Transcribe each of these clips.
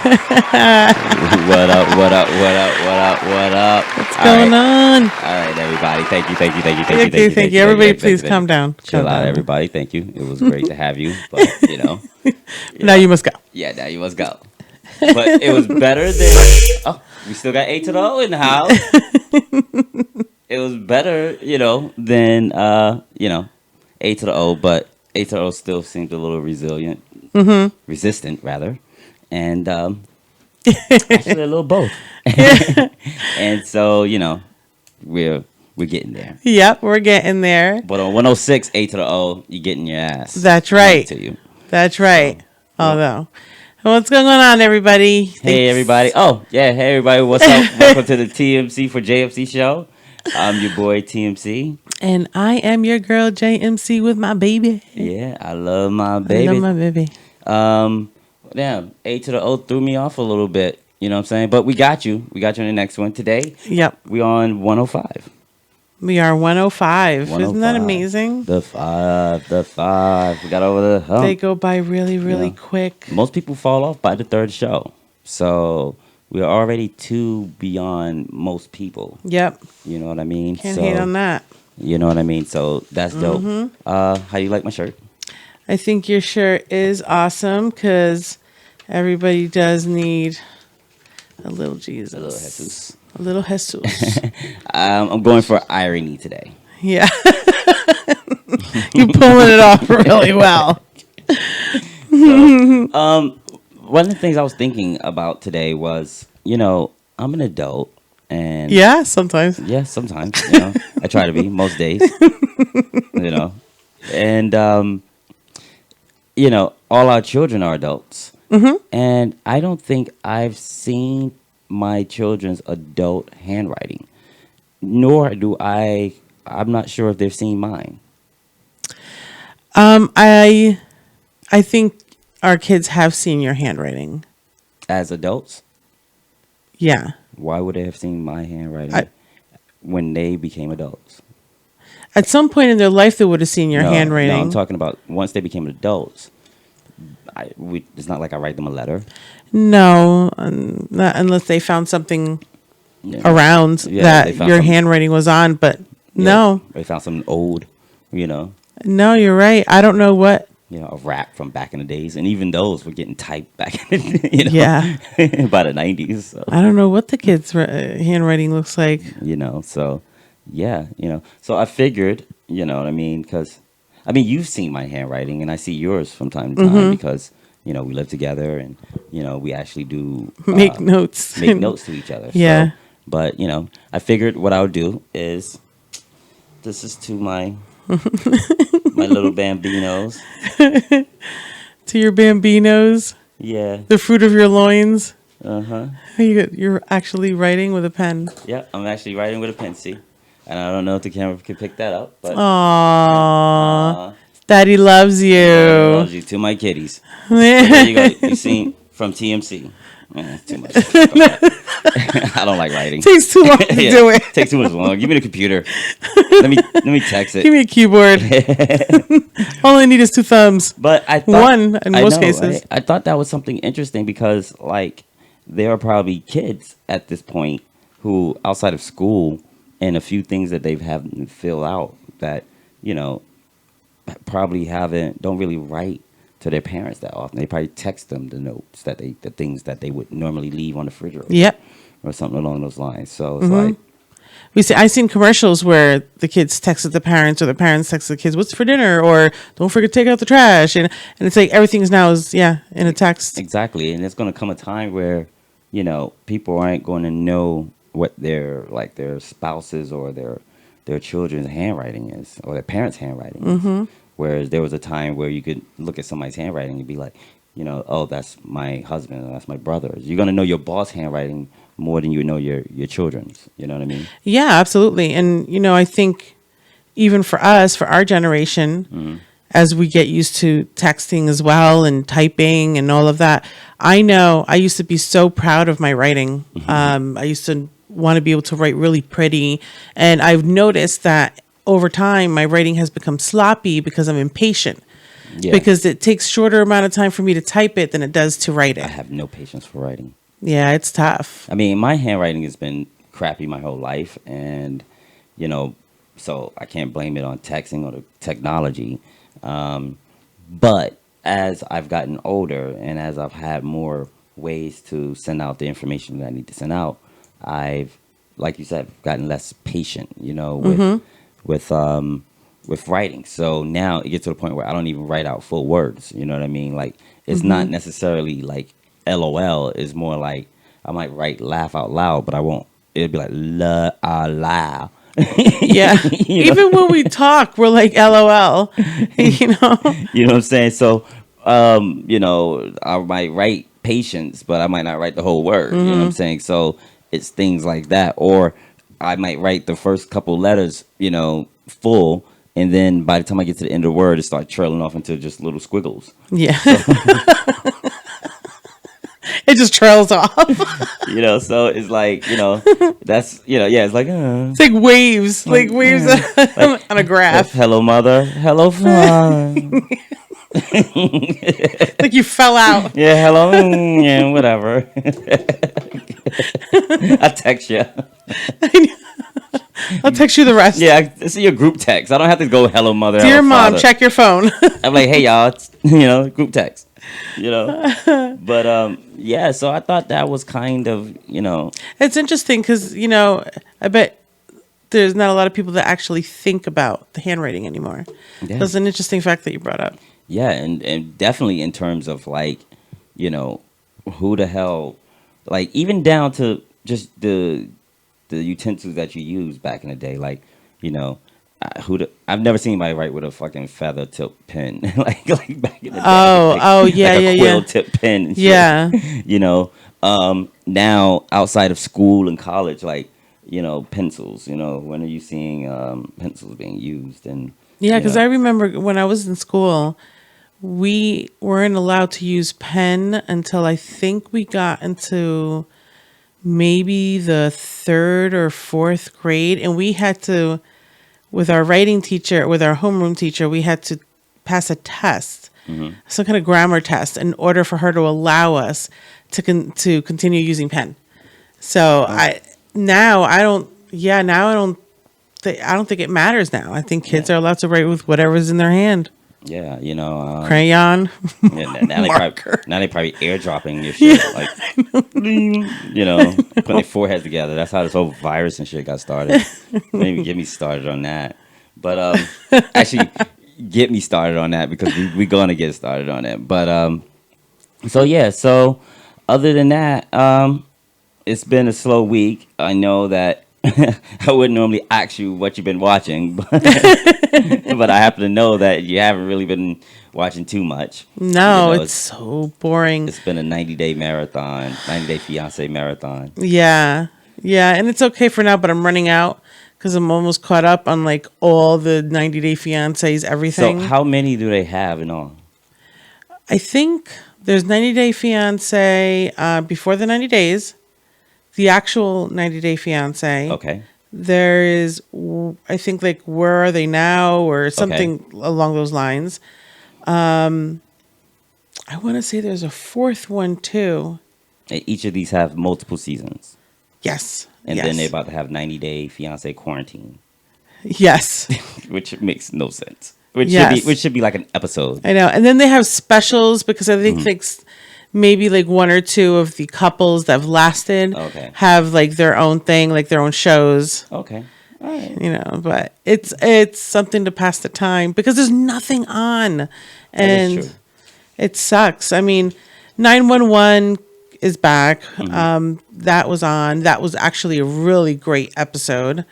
What up, what up, what up, what up, what up? What's going on? All right, everybody. Thank you. Thank you. Everybody, please calm down. Chill out, everybody. Thank you. It was great to have you, but Now you must go. Yeah, now you must go. But it was better than. Oh, we still got A to the O in the house. It was better, than A to the O, but A to the O still seemed a little resilient, resistant rather, and actually a little both. And so we're getting there. Yep, we're getting there. But on 106 A to the O, you're getting your ass. That's right. To you. That's right. So, although, what's going on, everybody? Hey, everybody. Oh, yeah. Hey, everybody. What's up? Welcome to the TMC4JMC show. I'm your boy, TMC. And I am your girl, JMC, with my baby. Yeah, I love my baby. I love my baby. Damn, A to the O threw me off a little bit. You know what I'm saying? But we got you. We got you on the next one today. Yep. We're on 105. We are 105. Isn't that amazing? The five. We got over the hump. They go by really quick. Most people fall off by the third show. So we're already 2 beyond most people. Yep. You know what I mean? Can't hate on that. You know what I mean? So that's dope. How you like my shirt? I think your shirt is awesome because everybody does need a little Jesus. A little Jesus. A little Jesus. I'm going for irony today. Yeah. You're pulling it off really well. So, one of the things I was thinking about today was, I'm an adult. And yeah, sometimes. Yeah, sometimes. I try to be most days. And all our children are adults. And I don't think I've seen my children's adult handwriting, nor do I'm not sure if they've seen mine. I think our kids have seen your handwriting As adults? Yeah. Why would they have seen my handwriting when they became adults? At some point in their life, they would have seen your handwriting. No, I'm talking about once they became adults. It's not like I write them a letter. No, not unless they found something around that your handwriting was on. But no, they found something old. No, you're right. I don't know what. A rap from back in the days, and even those were getting typed back in the by the 90s. So. I don't know what the kids' handwriting looks like. So so I figured, you know what I mean, because you've seen my handwriting, and I see yours from time to time because we live together, and we actually do make notes to each other. Yeah. So, but I figured what I would do is this is to my my little bambinos. To your bambinos? Yeah. The fruit of your loins? Uh-huh. You're actually writing with a pen? Yeah, I'm actually writing with a pen, see? And I don't know if the camera can pick that up, but... Aww. Daddy loves you. Daddy loves you. To my kitties. So there you go. You seen from TMC. Too much. I don't like writing. Takes too long to do it. Takes too much long. Give me the computer. Let me text it. Give me a keyboard. All I need is 2 thumbs. But I thought, one in most cases. I thought that was something interesting because there are probably kids at this point who outside of school and a few things that they've had to fill out that probably don't really write to their parents that often. They probably text them the notes the things that they would normally leave on the refrigerator. Yep. Or something along those lines. So it's I've seen commercials where the kids texted the parents or the parents texted the kids, "What's for dinner?" or "Don't forget to take out the trash." And it's like everything's now is in a text. Exactly. And there's going to come a time where, people aren't going to know what their spouses or their children's handwriting is or their parents' handwriting is. Whereas there was a time where you could look at somebody's handwriting and be like, oh, that's my husband or that's my brother. You're going to know your boss' handwriting more than you know your children's. You know what I mean? Yeah, absolutely. And, I think even for us, for our generation, as we get used to texting as well and typing and all of that, I know I used to be so proud of my writing. I used to want to be able to write really pretty. And I've noticed that over time, my writing has become sloppy because I'm impatient. Yeah. because it takes shorter amount of time for me to type it than it does to write I it. have no patience for writing. Yeah, it's tough. I mean, my handwriting has been crappy my whole life, and you know, so I can't blame it on texting or the technology. But as I've gotten older and as I've had more ways to send out the information that I need to send out, I've, like you said, gotten less patient, you know, with writing. So now it gets to the point where I don't even write out full words. You know what I mean? Like it's not necessarily like LOL. It's more like I might write laugh out loud, but I won't. It'll be like la la. Yeah. You know? Even when we talk, we're like LOL. You know? You know what I'm saying? So, you know, I might write patience, but I might not write the whole word. You know what I'm saying? So it's things like that. Or I might write the first couple letters, you know, full, and then by the time I get to the end of the word, it starts trailing off into just little squiggles. Yeah. It just trails off. You know, so it's like, you know, that's, you know, yeah, it's like, It's like waves. Like waves on a graph. hello, mother. Hello, father. Like you fell out. Yeah, hello. Yeah, whatever. I text you. I'll text you the rest. Yeah, I see your group text. I don't have to go, hello, mother. Dear hello, mom, father. check your phone. I'm like, hey, y'all, it's, you know, group text. You know, but yeah. So I thought that was kind of, you know, It's interesting because, you know, I bet there's not a lot of people that actually think about the handwriting anymore. Yeah. That's an interesting fact that you brought up. yeah, and definitely in terms of like, you know, who the hell, like even down to just the utensils that you used back in the day, like, you know. I've never seen anybody write with a fucking feather tip pen like back in the day. Like, Yeah, like a yeah, quill yeah. tip pen. And shit. Yeah. You know, now outside of school and college, like, you know, pencils. You know, when are you seeing pencils being used? And Yeah, you because know, I remember when I was in school, we weren't allowed to use pen until I think we got into maybe the third or fourth grade. And we had to, with our writing teacher, with our homeroom teacher, we had to pass a test, some kind of grammar test, in order for her to allow us to continue using pen. So I don't think it matters now. I think kids are allowed to write with whatever's in their hand. yeah, you know, Crayon, yeah, now marker. they probably airdropping your shit, like, you know, putting their foreheads together. That's how this whole virus and shit got started. Maybe get me started on that, but actually, get me started on that because we gonna get started on it. But so yeah, so other than that, it's been a slow week. I know that I wouldn't normally ask you what you've been watching, but, but I happen to know that you haven't really been watching too much. No, You know, it's so boring. it's been a 90-day marathon, 90-day fiance marathon. Yeah. Yeah. And it's okay for now, but I'm running out because I'm almost caught up on like all the 90-Day Fiancés, everything. So how many do they have in all? I think there's 90-Day Fiance before the 90 days, the actual 90-Day Fiance. Okay. There is, I think, like, Where Are They Now or something along those lines. I want to say there's a fourth one too. And each of these have multiple seasons. Yes. And yes. then they're about to have 90-day fiance quarantine, Yes. which makes no sense. Which should be like an episode. I know. And then they have specials because I think like maybe like one or two of the couples that have lasted have like their own thing, like their own shows. Okay. All right. You know, but it's something to pass the time because there's nothing on. And That is true. it sucks. I mean, 911 is back. That was on. That was actually a really great episode.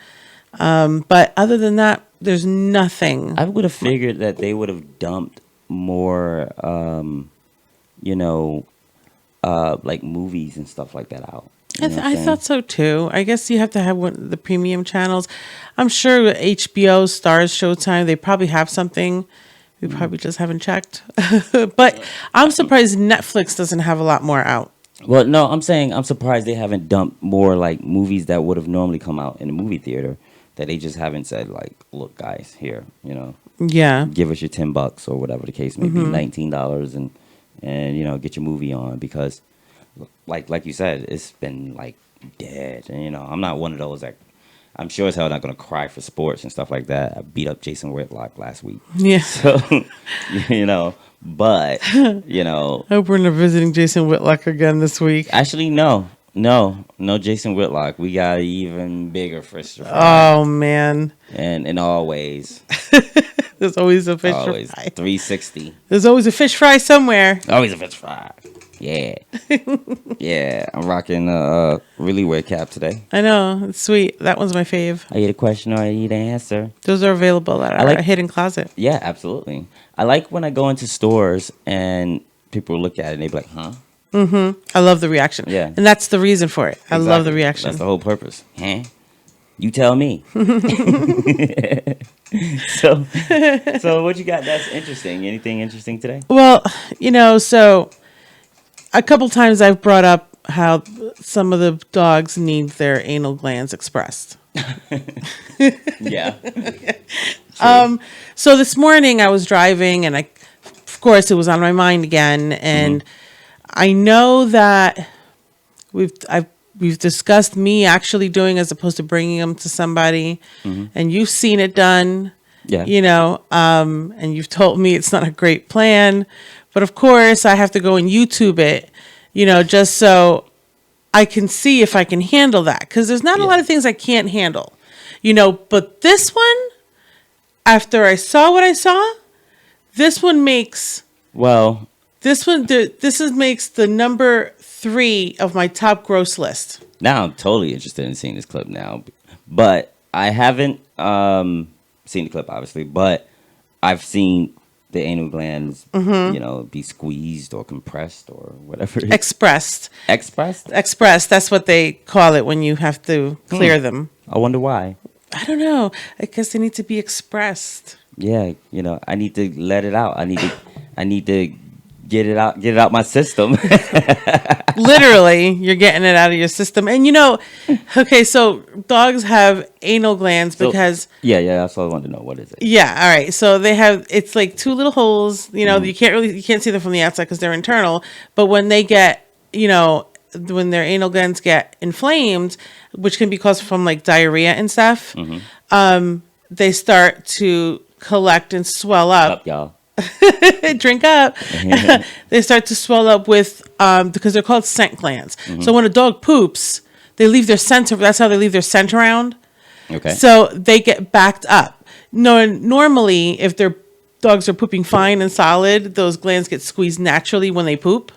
But other than that, there's nothing. I would have figured that they would have dumped more, you know, like movies and stuff like that out. I thought so too. I guess you have to have the premium channels. I'm sure HBO, Stars, Showtime, they probably have something. We probably just haven't checked. But I'm surprised Netflix doesn't have a lot more out. Well, no, I'm saying I'm surprised they haven't dumped more like movies that would have normally come out in the movie theater that they just haven't said like, look, guys, here, you know. Yeah. give us your $10 or whatever the case may be, $19, and get your movie on, because like you said, it's been like dead. And I'm not one of those that, I'm sure as hell not gonna cry for sports and stuff like that. I beat up Jason Whitlock last week. Yeah. So but I hope we're not visiting Jason Whitlock again this week. actually no Jason Whitlock. We got even bigger fish to fry. Oh man. And in all ways. There's always a fish Always fry. 360. There's always a fish fry somewhere. Always a fish fry. Yeah. Yeah. I'm rocking a really weird cap today. I know. It's sweet. That one's my fave. I need a question or I need an answer. Those are available at our hidden closet. Yeah, absolutely. I like when I go into stores and people look at it and they be like, huh? I love the reaction. Yeah. And that's the reason for it. I love the Exactly. reaction. That's the whole purpose. Huh? You tell me. So what you got that's interesting? Anything interesting today? Well, so a couple times I've brought up how some of the dogs need their anal glands expressed. Yeah. So this morning I was driving and of course it was on my mind again. And I know that we've discussed me actually doing as opposed to bringing them to somebody, and you've seen it done. Yeah. And you've told me it's not a great plan, but of course I have to go and YouTube it, just so I can see if I can handle that. Because there's not a lot of things I can't handle, but this one, after I saw what I saw, this one makes, this makes the number 3 of my top gross list. Now I'm totally interested in seeing this clip now, but I haven't seen the clip obviously, but I've seen the anal glands, be squeezed or compressed or whatever. Expressed. Expressed? Expressed. That's what they call it when you have to clear them. I wonder why. I don't know. I guess they need to be expressed. Yeah, I need to let it out. I need to get it out my system. Literally, you're getting it out of your system. And okay, so dogs have anal glands because yeah, that's all I wanted to know. What is it? Yeah, all right. So it's like 2 little holes, you can't see them from the outside because they're internal, but when they get, when their anal glands get inflamed, which can be caused from like diarrhea and stuff, they start to collect and swell up. Up, y'all. Drink up. They start to swell up with because they're called scent glands. So when a dog poops, they leave their scent. That's how they leave their scent around. Okay. So they get backed up. No, normally if their dogs are pooping fine and solid, those glands get squeezed naturally when they poop.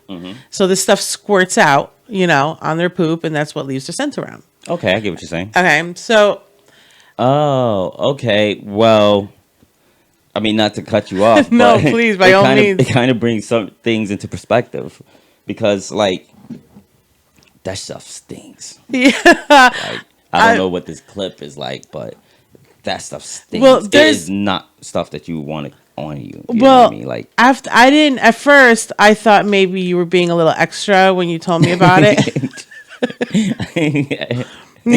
So this stuff squirts out, on their poop, and that's what leaves their scent around. Okay, I get what you're saying. Okay, so. Oh, okay. Well, I mean, not to cut you off. No, but please, by all means. It kind of brings some things into perspective, because, like, that stuff stinks. Yeah. Like, I don't know what this clip is like, but that stuff stinks. Well, it is not stuff that you want on you. You know well, what I mean? Like, at first, I thought maybe you were being a little extra when you told me about it. And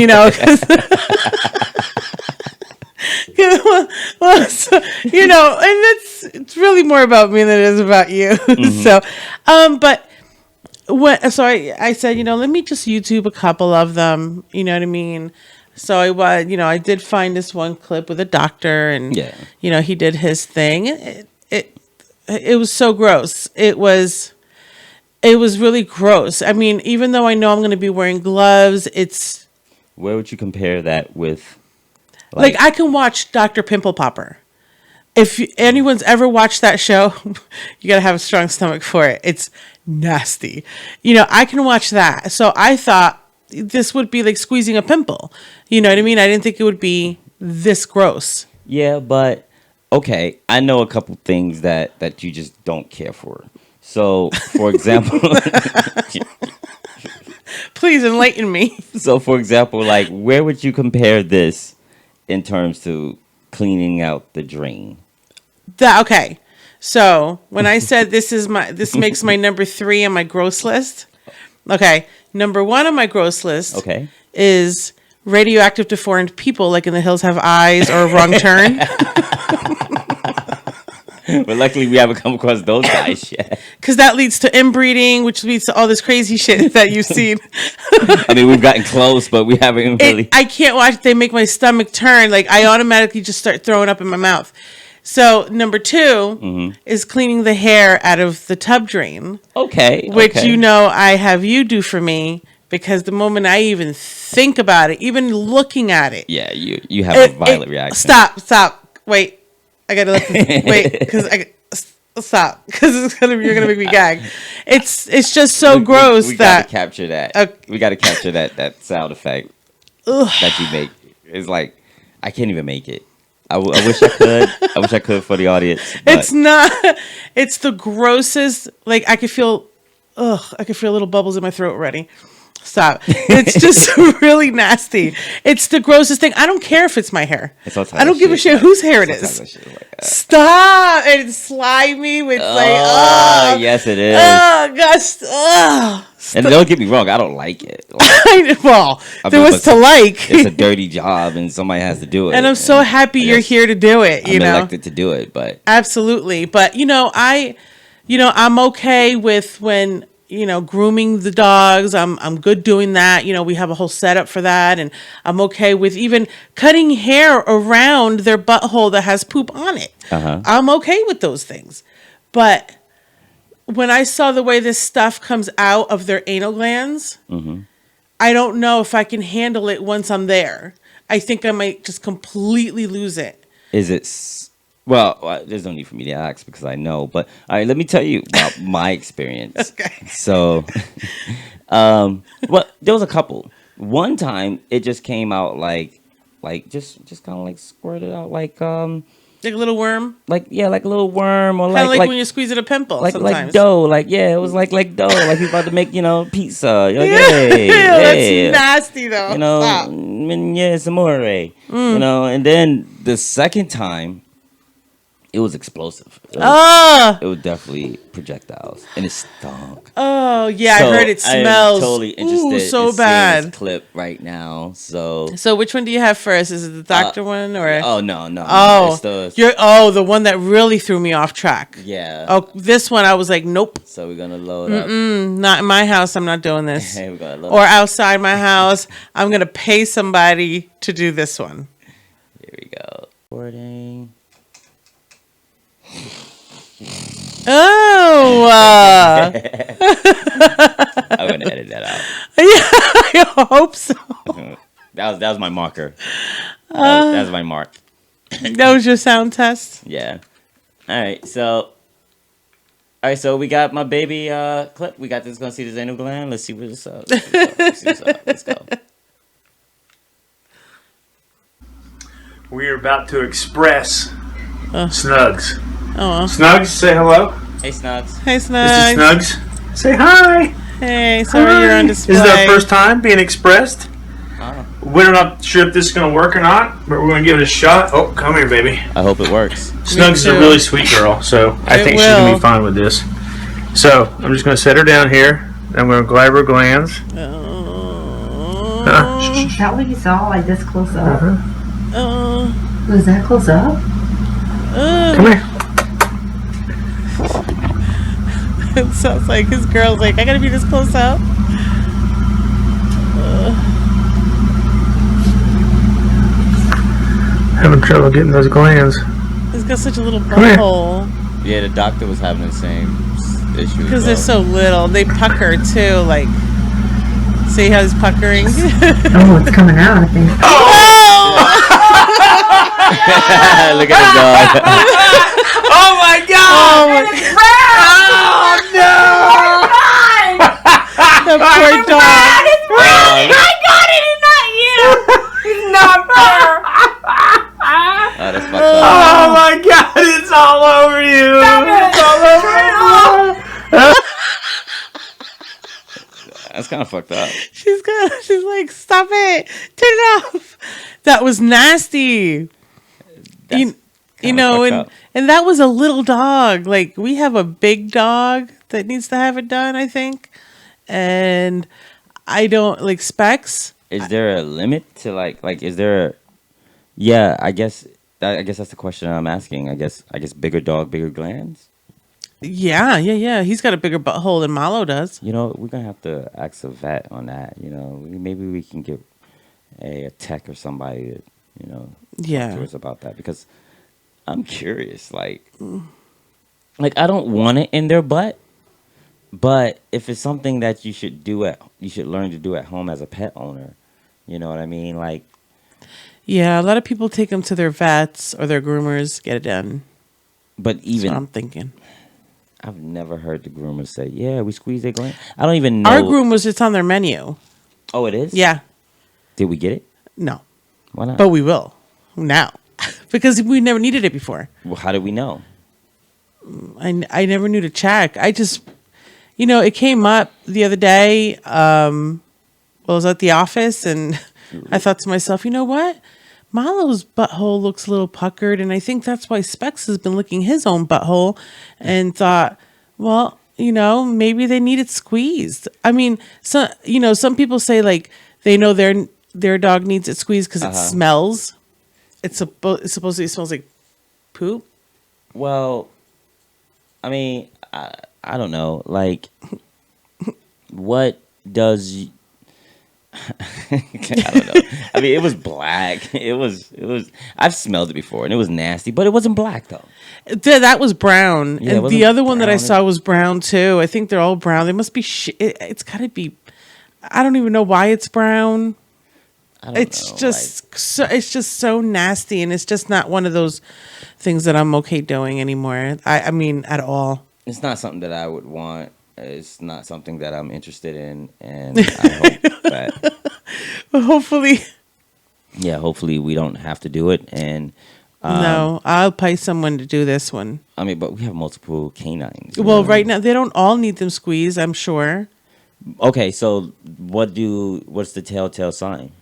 it's really more about me than it is about you. So, but I said, let me just YouTube a couple of them. You know what I mean? So I did find this one clip with a doctor, and he did his thing. It was so gross. It was really gross. I mean, even though I know I'm going to be wearing gloves, it's. Where would you compare that with? Like I can watch Dr. Pimple Popper. If anyone's ever watched that show, you got to have a strong stomach for it. It's nasty. I can watch that. So I thought this would be like squeezing a pimple. You know what I mean? I didn't think it would be this gross. Yeah, but okay. I know a couple things that you just don't care for. So, for example, please enlighten me. So, for example, like, where would you compare this in terms to cleaning out the drain? Okay. So when I said this makes my number 3 on my gross list. Okay. Number 1 on my gross list is radioactive deformed people like In the Hills Have Eyes or Wrong Turn. But luckily, we haven't come across those guys yet. Because that leads to inbreeding, which leads to all this crazy shit that you've seen. I mean, we've gotten close, but we haven't really. I can't watch it. They make my stomach turn. Like, I automatically just start throwing up in my mouth. So, number 2 is cleaning the hair out of the tub drain. Okay. Which, I have you do for me. Because the moment I even think about it, even looking at it. Yeah, you have a violent reaction. Stop. Wait. I got to let this. Wait. Because stop. Because you're going to make me gag. It's just so gross we that. Got to capture that. We got to capture that sound effect that you make. It's like, I can't even make it. I wish I could. I wish I could for the audience. It's not. It's the grossest. Like, I could feel little bubbles in my throat already. Stop. It's just really nasty. It's the grossest thing. I don't care if it's my hair. I don't give a shit whose hair it is. Stop. And it's slimy with yes, it is. Oh, gosh. And don't get me wrong, I don't like it. There was to like. It's a dirty job, and somebody has to do it. And I'm so happy you're here to do it. I'm elected to do it, but absolutely. But I'm okay with when grooming the dogs. I'm good doing that. We have a whole setup for that, and I'm okay with even cutting hair around their butthole that has poop on it. I'm okay with those things, but when I saw the way this stuff comes out of their anal glands, I don't know if I can handle it once I'm there. I think I might just completely lose it. Is it? Well, there's no need for me to ask because I know. But all right, let me tell you about my experience. Okay. So, there was a couple. One time, it just came out like just kind of like squirted out like a little worm, like a little worm, or kind of like when you're squeezing a pimple, like dough, it was like dough, like he's about to make pizza. You're like, that's nasty though. Stop. Yes, amore. And then the second time, it was explosive. It was definitely projectiles, and it stunk. Oh yeah, so I heard it smells. I'm totally interested. So in bad. Seeing this clip right now. So which one do you have first? Is it the doctor one or? Oh no. Oh, the one that really threw me off track. Yeah. Oh, this one I was like, nope. So we're gonna load up. Not in my house. I'm not doing this. We're gonna load or outside my house. I'm gonna pay somebody to do this one. Here we go. Recording. Oh, I'm gonna edit that out. Yeah, I hope so. That was my marker. That was my mark. That was your sound test. Yeah. All right. So we got my baby clip. We got this. Gonna see this anal gland. Let's see what's up. Let's go. We are about to express Snugs. Oh. Snugs, say hello. Hey, Snugs. Hey, Snugs. Mr. Snugs, say hi. Hey, sorry you're on display. This is our first time being expressed. Oh. We're not sure if this is going to work or not, but we're going to give it a shot. Oh, come here, baby. I hope it works. Snugs is a really sweet girl, so I think she's going to be fine with this. So, I'm just going to set her down here. I'm going to grab her glands. Is that what you saw, like this close up? Was that close up? Come here. It sounds like his girl's like, I gotta be this close up. Having trouble getting those glands. He's got such a little butthole. Yeah, the doctor was having the same issue. Because they're so little. They pucker too, like, see how he's puckering? Oh, it's coming out, I think. Look at the dog. Oh my God! Oh no! The poor dog. I got it, it's not you! It's not fair! Oh, that's fucked up. Oh my God, it's all over you! It's all over you! That's kind of fucked up. She's like, stop it. Turn it off. That was nasty. You know, and that was a little dog. Like, we have a big dog that needs to have it done, I think. And I don't, like, Specs. Is there a limit to, like, is there a, yeah, I guess I guess that's the question I'm asking. I guess bigger dog, bigger glands. Yeah. He's got a bigger butthole than Malo does. You know, we're gonna have to ask a vet on that. You know, maybe we can get a tech or somebody to, talk to us about that, because I'm curious. Like I don't want it in their butt, but if it's something that you should learn to do at home as a pet owner. You know what I mean? Like, yeah, a lot of people take them to their vets or their groomers, get it done. But even that's what I'm thinking. I've never heard the groomers say, "Yeah, we squeeze their gland." I don't even know. Our groomers, it's on their menu. Oh, it is? Yeah. Did we get it? No. Why not? But we will now because we never needed it before. Well, how did we know? I never knew to check. I just, it came up the other day. I was at the office and I thought to myself, you know what? Malo's butthole looks a little puckered, and I think that's why Specs has been licking his own butthole, and thought, well, maybe they need it squeezed. I mean, some people say like they know their dog needs it squeezed because it smells. It supposedly smells like poop. Well, I mean, I don't know. Like, what does? I don't know. I mean, it was black. It was. I've smelled it before, and it was nasty, but it wasn't black though. That was brown, Yeah, and the other one that I saw was brown too. I think they're all brown. They must be. It's got to be. I don't even know why it's brown. It's just so nasty, and it's just not one of those things that I'm okay doing anymore. I mean, at all. It's not something that I would want. It's not something that I'm interested in, and I hope that. Hopefully. Yeah, hopefully we don't have to do it, and. No, I'll pay someone to do this one. I mean, but we have multiple canines. Well, right now they don't all need them squeezed, I'm sure. Okay, so what's the telltale sign?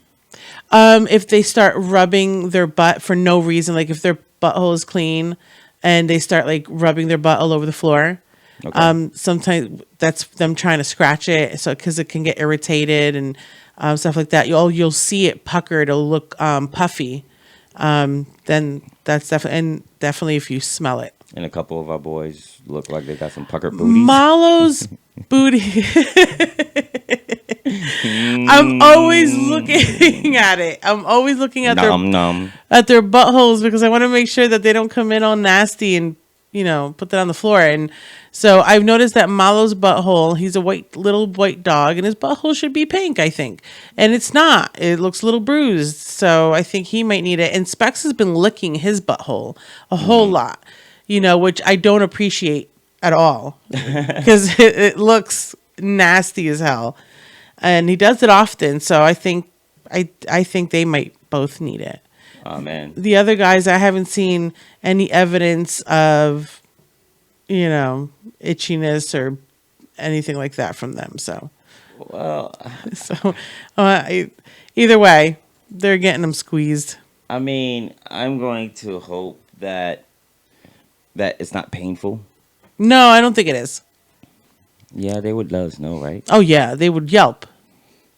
If they start rubbing their butt for no reason, like if their butthole is clean and they start like rubbing their butt all over the floor, sometimes that's them trying to scratch it, so because it can get irritated and stuff like that. You'll see it puckered. It'll look puffy. Then that's definitely if you smell it. And a couple of our boys look like they got some puckered booties. Malo's booty. I'm always looking at it. I'm always looking at at their buttholes because I want to make sure that they don't come in all nasty and put that on the floor. And so I've noticed that Malo's butthole, he's a little white dog, and his butthole should be pink, I think. And it's not. It looks a little bruised. So I think he might need it. And Specs has been licking his butthole a whole lot, which I don't appreciate at all because it looks nasty as hell. And he does it often. So I think they might both need it. Oh, man. The other guys, I haven't seen any evidence of, itchiness or anything like that from them. So, well, either way, they're getting them squeezed. I mean, I'm going to hope that it's not painful. No, I don't think it is. Yeah, they would let us know, right? Oh, yeah, they would yelp.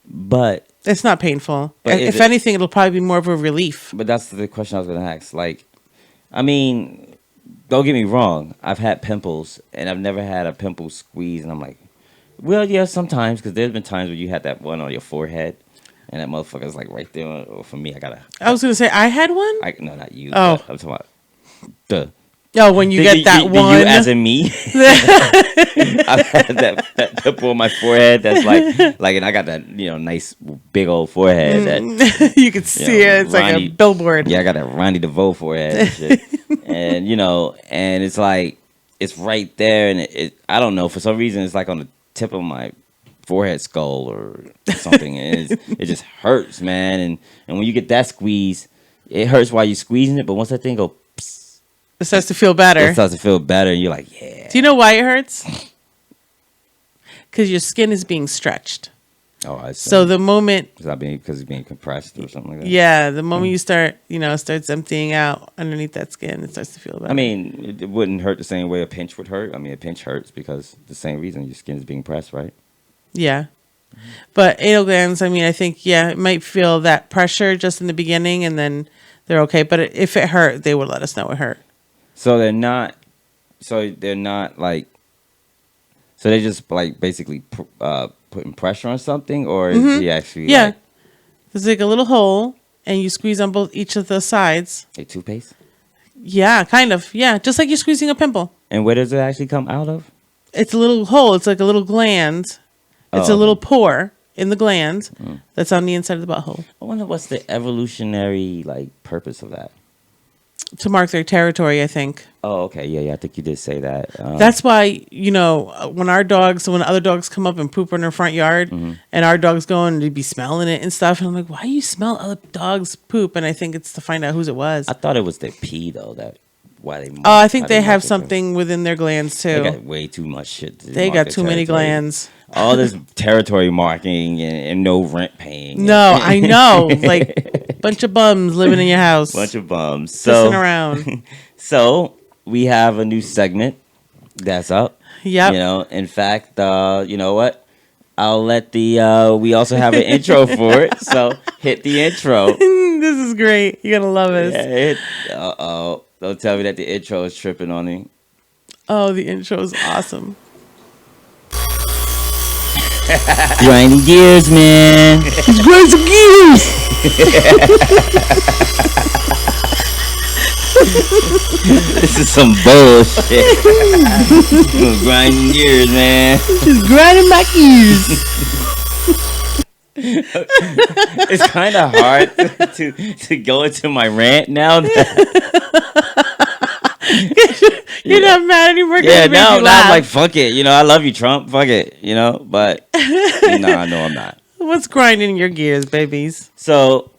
But it's not painful. If anything, it'll probably be more of a relief. But that's the question I was going to ask. Like, I mean, don't get me wrong. I've had pimples, and I've never had a pimple squeeze. And I'm like, well, yeah, sometimes. Because there's been times where you had that one on your forehead, and that motherfucker's like right there. Or for me, I was going to say, I had one? No, not you. Oh. I'm talking about the... Oh, when you get that one. You as in me? I've had that pimple on my forehead that's like, and I got that, nice big old forehead. That you can see it. It's Ronnie, like a billboard. Yeah, I got that Ronnie DeVoe forehead and shit. And, and it's like, it's right there. And I don't know, for some reason, it's like on the tip of my forehead skull or something. And it just hurts, man. And when you get that squeeze, it hurts while you're squeezing it. But once that thing goes, it starts to feel better. It starts to feel better, and you're like, yeah. Do you know why it hurts? Because your skin is being stretched. Oh, I see. So the moment... Because it's being compressed or something like that? Yeah, the moment you start, starts emptying out underneath that skin, it starts to feel better. I mean, it wouldn't hurt the same way a pinch would hurt. I mean, a pinch hurts because the same reason your skin is being pressed, right? Yeah. But anal glands, I mean, I think, it might feel that pressure just in the beginning, and then they're okay. But if it hurt, they would let us know it hurt. So they're not. So they're not like. So they just like basically putting pressure on something, or is he actually? Yeah, like, there's like a little hole, and you squeeze on each of the sides. like toothpaste. Yeah, kind of. Yeah, just like you're squeezing a pimple. And where does it actually come out of? It's a little hole. It's like a little gland. It's a little pore in the gland that's on the inside of the butthole. I wonder what's the evolutionary like purpose of that. To mark their territory, I think. Oh, okay. Yeah. I think you did say that. That's why, when other dogs come up and poop in our front yard and our dogs go and they'd be smelling it and stuff. And I'm like, why do you smell other dogs' poop? And I think it's to find out whose it was. I thought it was their pee, though. I think they have something within their glands, too. They got way too much shit. They got too many glands. All this territory marking and no rent paying. No, I know. Like, bunch of bums living in your house. Bunch of bums. Sitting around. So, we have a new segment that's up. Yep. In fact, you know what? I'll let we also have an intro for it. So, hit the intro. This is great. You're going to love us. Yeah, don't tell me that the intro is tripping on me. Oh, the intro is awesome. Grinding gears, man. It's grinding gears. This is some bullshit. Grinding gears, man. Just grinding my gears. It's kind of hard to go into my rant now. You're not mad anymore. Yeah, now I'm like, fuck it. I love you, Trump. Fuck it. But no, I'm not. What's grinding your gears, babies? So,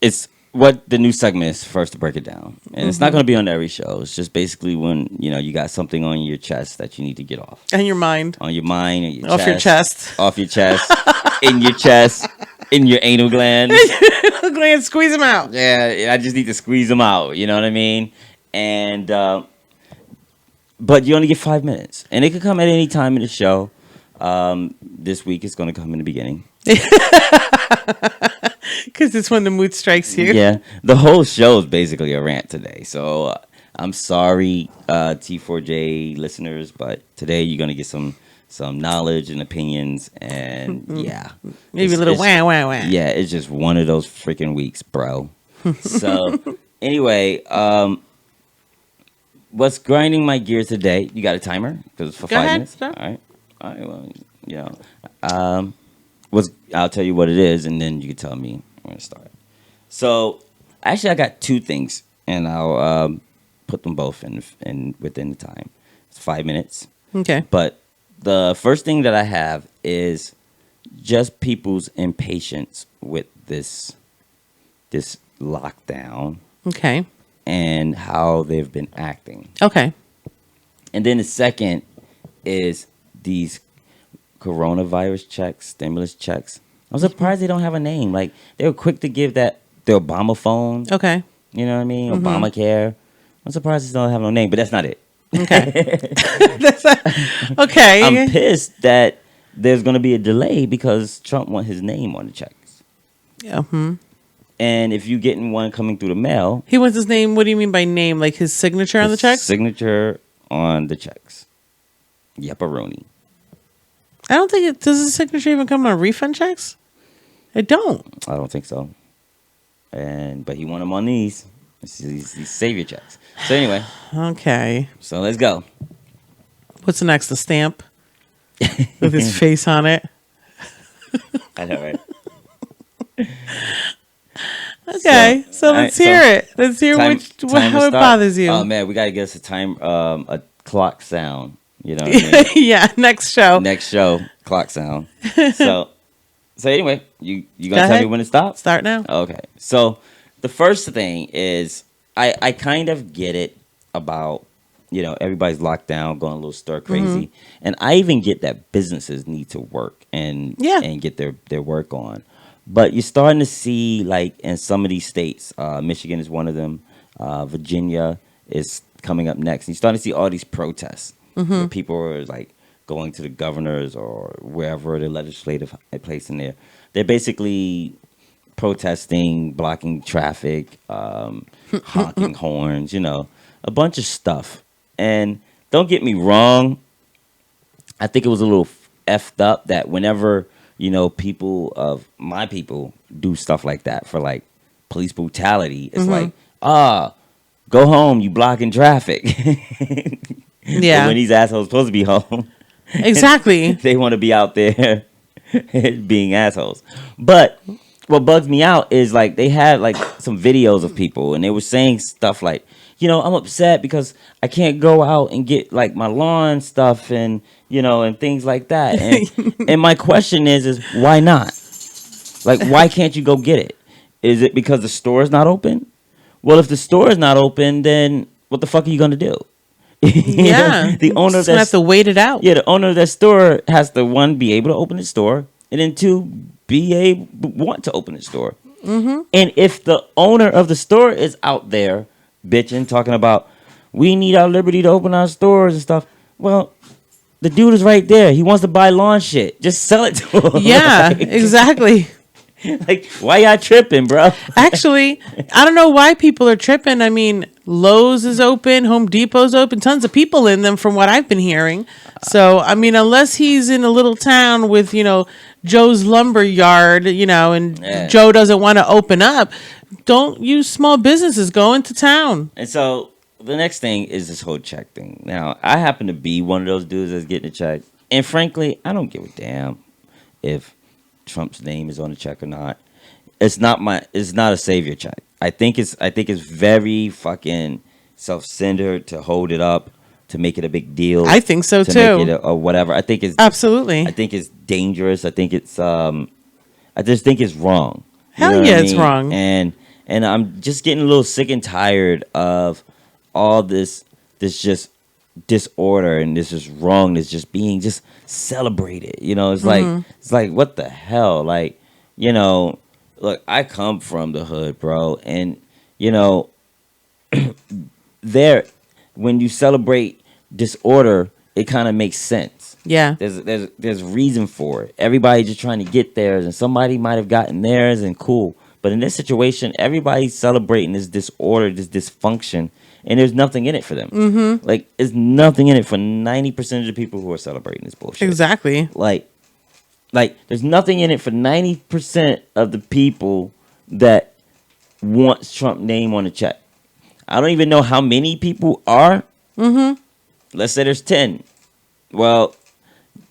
it's what the new segment is first to break it down. And it's not going to be on every show. It's just basically when, you got something on your chest that you need to get off. And your mind. On your mind. And your off your chest. Off your chest. In your chest. In your anal glands. Glands, squeeze them out. Yeah, I just need to squeeze them out. You know what I mean? And, but you only get 5 minutes. And it could come at any time in the show. This week it's going to come in the beginning. Because it's when the mood strikes you. Yeah. The whole show is basically a rant today. So I'm sorry, T4J listeners, but today you're going to get some knowledge and opinions. And yeah. Maybe a little wah, wah, wah. Yeah, it's just one of those freaking weeks, bro. So anyway, what's grinding my gears today? You got a timer? Because it's for 5 minutes. Start. All right. Well, I'll tell you what it is, and then you can tell me when to start. So, actually, I got two things, and I'll put them both in within the time. It's 5 minutes. Okay. But the first thing that I have is just people's impatience with this lockdown. Okay. And how they've been acting. Okay. And then the second is these coronavirus checks, stimulus checks. I'm surprised they don't have a name. Like, they were quick to give that the Obama phone. Okay. You know what I mean? Obamacare. I'm surprised they don't have no name, but that's not it. Okay. Okay. I'm pissed that there's going to be a delay because Trump wants his name on the checks. Yeah. And if you're getting one coming through the mail... He wants his name. What do you mean by name? Like his signature on the checks? Signature on the checks. Yepperoni. I don't think does his signature even come on refund checks? It don't. I don't think so. But he won them on these savior checks. So anyway. Okay. So let's go. What's next? The stamp with his face on it. I know, right? Okay, so let's hear it. Let's hear how it bothers you. Oh man, we gotta get us a clock sound. You know what I mean? Yeah, next show. Next show, clock sound. So anyway, you gonna tell me when to stop? Start now. Okay. So the first thing is I kind of get it about everybody's locked down, going a little stir crazy, and I even get that businesses need to work and get their work on. But you're starting to see, like, in some of these states, Michigan is one of them, Virginia is coming up next. And you're starting to see all these protests where people are, like, going to the governors or wherever the legislative place in there. They're basically protesting, blocking traffic, honking horns, a bunch of stuff. And don't get me wrong, I think it was a little effed up that whenever, people of my people do stuff like that for like police brutality, it's like, go home, you blocking traffic. Yeah. But when these assholes supposed to be home. Exactly. They want to be out there being assholes. But what bugs me out is like they had like some videos of people and they were saying stuff like, I'm upset because I can't go out and get like my lawn stuff and, and things like that. And my question is why not? Like, why can't you go get it? Is it because the store is not open? Well, if the store is not open, then what the fuck are you going to do? Yeah. The owner of that have to wait it out. Yeah, the owner of that store has to, one, be able to open the store, and then two, want to open the store. Mm-hmm. And if the owner of the store is out there bitching, talking about, we need our liberty to open our stores and stuff, well, the dude is right there. He wants to buy lawn shit. Just sell it to him. Yeah, exactly. Like, why y'all tripping, bro? Actually, I don't know why people are tripping. I mean, Lowe's is open, Home Depot's open, tons of people in them from what I've been hearing. So, I mean, unless he's in a little town with, Joe's lumber yard, and Joe doesn't want to open up, don't use small businesses. Go into town. And so the next thing is this whole check thing. Now, I happen to be one of those dudes that's getting a check. And frankly, I don't give a damn if Trump's name is on the check or not. It's not a savior check. I think it's very fucking self-centered to hold it up, to make it a big deal. I think so to too. Make it or whatever. I think it's absolutely. I think it's dangerous. I think it's I just think it's wrong. Hell yeah, it's wrong. And I'm just getting a little sick and tired of all this just disorder and this is wrong. That's just being just celebrated. It's like what the hell? Like, look, I come from the hood, bro, and there when you celebrate disorder, it kind of makes sense. Yeah. There's reason for it. Everybody just trying to get theirs, and somebody might have gotten theirs, and cool. But in this situation, everybody's celebrating this disorder, this dysfunction, and there's nothing in it for them. Mm-hmm. Like, there's nothing in it for 90% of the people who are celebrating this bullshit. Exactly. Like, there's nothing in it for 90% of the people that wants Trump's name on the check. I don't even know how many people are. Mm-hmm. Let's say there's 10. Well,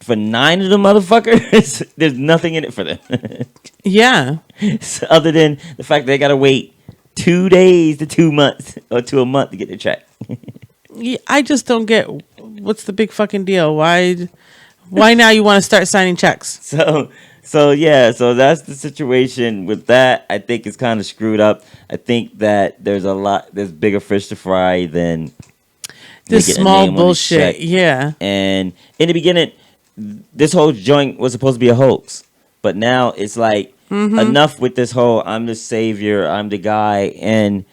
for 9 of the motherfuckers, there's nothing in it for them. Yeah. So other than the fact that they gotta wait 2 days to 2 months or to a month to get their check. Yeah, I just don't get what's the big fucking deal. Why now you want to start signing checks? So that's the situation with that. I think it's kind of screwed up. I think that there's bigger fish to fry than this small bullshit. Yeah. And in the beginning, this whole joint was supposed to be a hoax, but now it's like enough with this whole I'm the savior, I'm the guy, and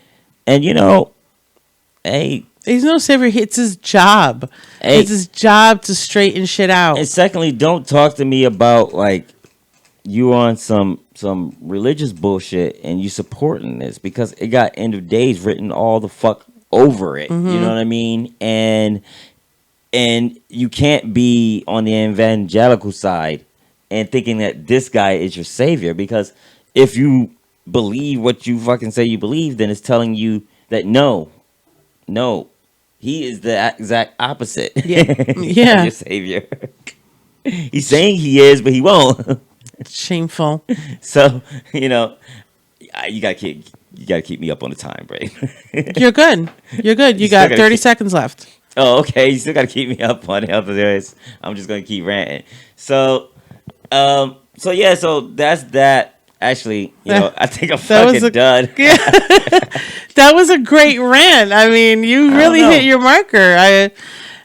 hey. He's no savior. It's his job. Hey. It's his job to straighten shit out. And secondly, don't talk to me about like you on some religious bullshit and you supporting this because it got end of days written all the fuck over it. Mm-hmm. You know what I mean? And you can't be on the evangelical side and thinking that this guy is your savior because if you believe what you fucking say you believe, then it's telling you that no. He is the exact opposite. Yeah. Yeah. Your savior. He's saying he is, but he won't. Shameful. So, you gotta keep me up on the time, Bray. You're good. You got 30 seconds left. Oh, okay. You still gotta keep me up on it. Otherwise, I'm just gonna keep ranting. So that's that. Actually, I think I'm fucking done. Yeah. That was a great rant. I mean, you really hit your marker.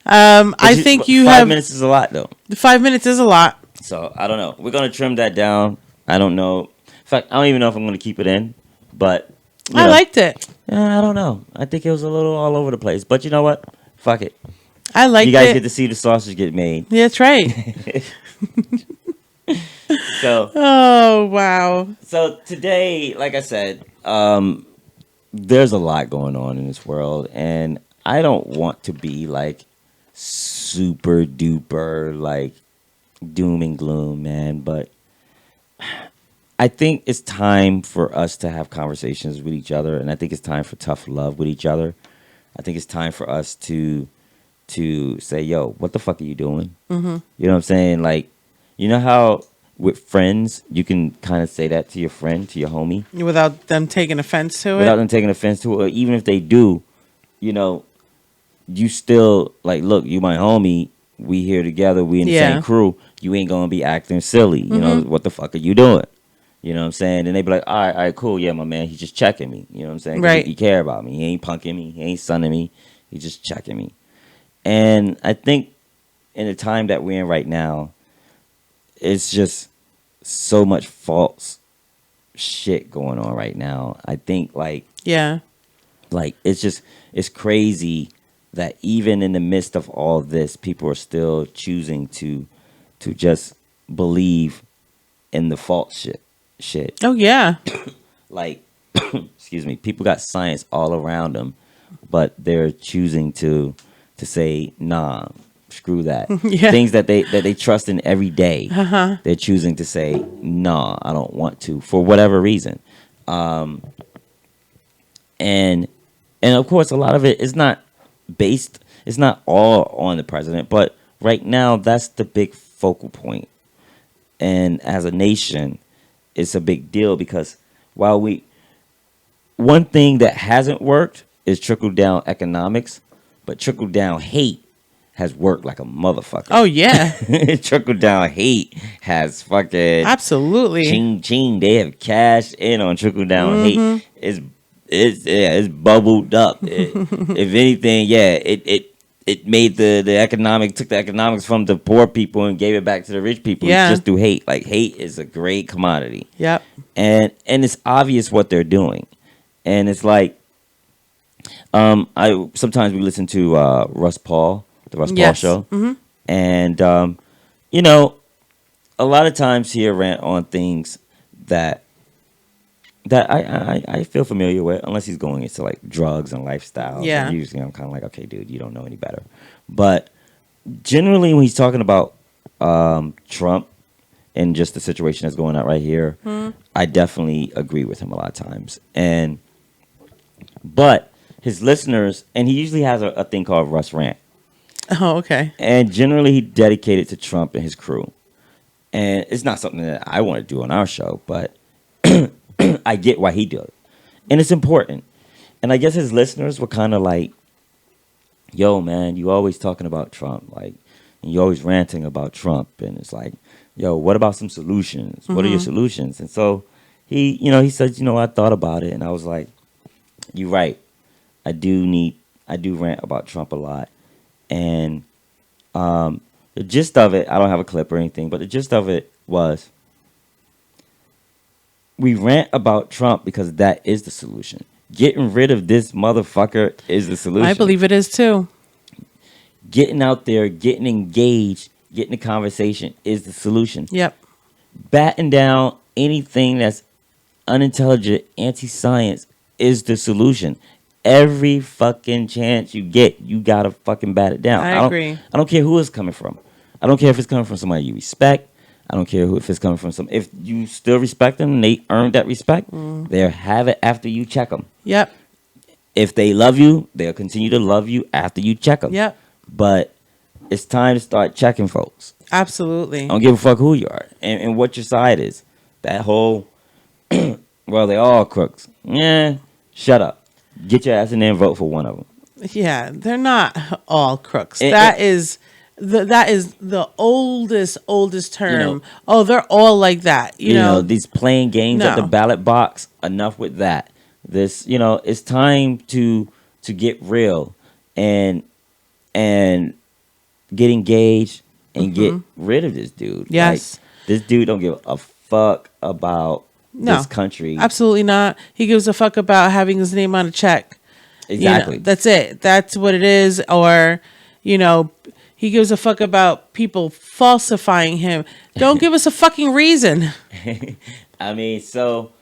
I think you have 5 minutes is a lot, though. 5 minutes is a lot. So I don't know. We're gonna trim that down. I don't know. In fact, I don't even know if I'm gonna keep it in. But I liked it. I don't know. I think it was a little all over the place. But you know what? Fuck it. I liked it. You guys get to see the sausage get made. Yeah, that's right. Oh, wow. So today, like I said, there's a lot going on in this world, and I don't want to be like super duper like doom and gloom, man, but I think it's time for us to have conversations with each other, and I think it's time for tough love with each other. I think it's time for us to say, yo, what the fuck are you doing? Mm-hmm. You know what I'm saying? Like, you know how with friends, you can kind of say that to your friend, to your homie. Without them taking offense to it? Without them taking offense to it. Or even if they do, you know, you still, like, look, you my homie. We here together. We in the same crew. You ain't going to be acting silly. You know, what the fuck are you doing? You know what I'm saying? And they be like, all right, cool. Yeah, my man, he's just checking me. You know what I'm saying? Right. He care about me. He ain't punking me. He ain't sunning me. He's just checking me. And I think in the time that we're in right now, it's just so much false shit going on right now. I think like it's crazy that even in the midst of all this, people are still choosing to just believe in the false shit. Oh yeah. Like excuse me, people got science all around them, but they're choosing to say, nah, screw that. Things that they trust in every day. They're choosing to say, nah, I don't want to, for whatever reason. And of course, a lot of it is not based. It's not all on the president, but right now that's the big focal point. And as a nation, it's a big deal because one thing that hasn't worked is trickle down economics. But trickle down hate has worked like a motherfucker. Oh yeah. Trickle down hate has fucking absolutely ching. They have cashed in on trickle down hate. It's bubbled up. If anything, it made the economics from the poor people and gave it back to the rich people just through hate. Like hate is a great commodity. Yep. And it's obvious what they're doing, and it's like. Sometimes we listen to Russ Paul, the Russ Paul show, and you know, a lot of times he'll rant on things that I feel familiar with, unless he's going into like drugs and lifestyle. Yeah, and usually I'm kind of like, okay, dude, you don't know any better. But generally, when he's talking about Trump and just the situation that's going on right here, I definitely agree with him a lot of times, but his listeners, and he usually has a thing called Russ Rant. Oh, okay. And generally he dedicated to Trump and his crew. And it's not something that I want to do on our show, but I get why he does it. And it's important. And I guess his listeners were kind of like, yo, man, you always talking about Trump. Like, and you always ranting about Trump. And it's like, yo, what about some solutions? What are your solutions? And so he said, I thought about it. And I was like, you're right. I do rant about Trump a lot. And the gist of it, I don't have a clip or anything, but the gist of it was we rant about Trump because that is the solution. Getting rid of this motherfucker is the solution. I believe it is too. Getting out there, getting engaged, getting the conversation is the solution. Yep. Batting down anything that's unintelligent, anti-science is the solution. Every fucking chance you get, you gotta fucking bat it down. I agree. I don't care who it's coming from. I don't care if it's coming from somebody you respect. I don't care if it's coming from if you still respect them and they earned that respect, they'll have it after you check them. Yep. If they love you, they'll continue to love you after you check them. Yep. But it's time to start checking folks. Absolutely. I don't give a fuck who you are and what your side is. That whole, well, they all crooks. Yeah, shut up. Get your ass in there and vote for one of them. Yeah, they're not all crooks. That is the oldest term. They're all like that. You know, these playing games at the ballot box. Enough with that. This, it's time to get real and get engaged and get rid of this dude. Yes, like, this dude don't give a fuck about this country. Absolutely not. He gives a fuck about having his name on a check. Exactly. That's it. That's what it is. Or, He gives a fuck about people falsifying him. Don't give us a fucking reason. I mean, so,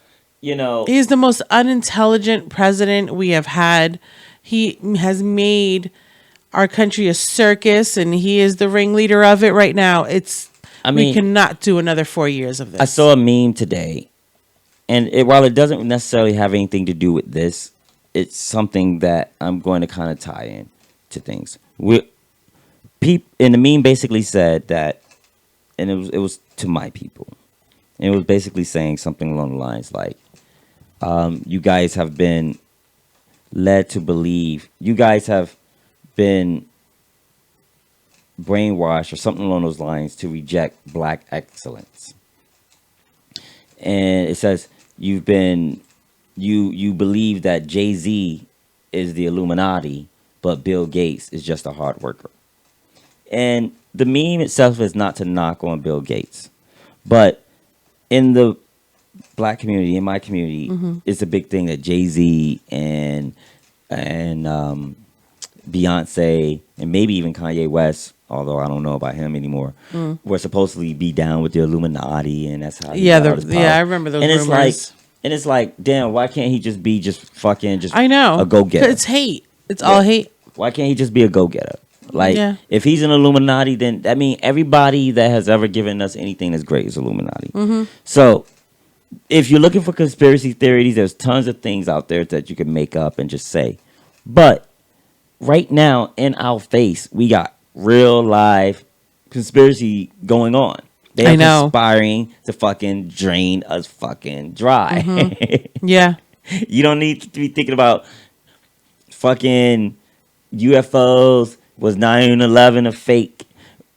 you know. He's the most unintelligent president we have had. He has made our country a circus, and he is the ringleader of it right now. We cannot do another 4 years of this. I saw a meme today, and while it doesn't necessarily have anything to do with this, it's something that I'm going to kind of tie in to things. And the meme basically said that, and it was to my people. And it was basically saying something along the lines like, you guys have been led to believe, you guys have been brainwashed or something along those lines to reject black excellence. And it says you believe that Jay-Z is the Illuminati, but Bill Gates is just a hard worker. And the meme itself is not to knock on Bill Gates, but in the black community, in my community, it's a big thing that Jay-Z and Beyonce and maybe even Kanye West, although I don't know about him anymore, were supposedly be down with the Illuminati, and that's how. I remember those rumors. It's like, damn, why can't he just be I know, a go-getter? It's hate. It's all hate. Why can't he just be a go-getter? Like, if he's an Illuminati, then that means everybody that has ever given us anything that's great is Illuminati. So, if you're looking for conspiracy theories, there's tons of things out there that you can make up and just say. But right now, in our face, we got real live conspiracy going on. They are conspiring to fucking drain us fucking dry. Yeah. You don't need to be thinking about fucking UFOs. Was 9/11 a fake?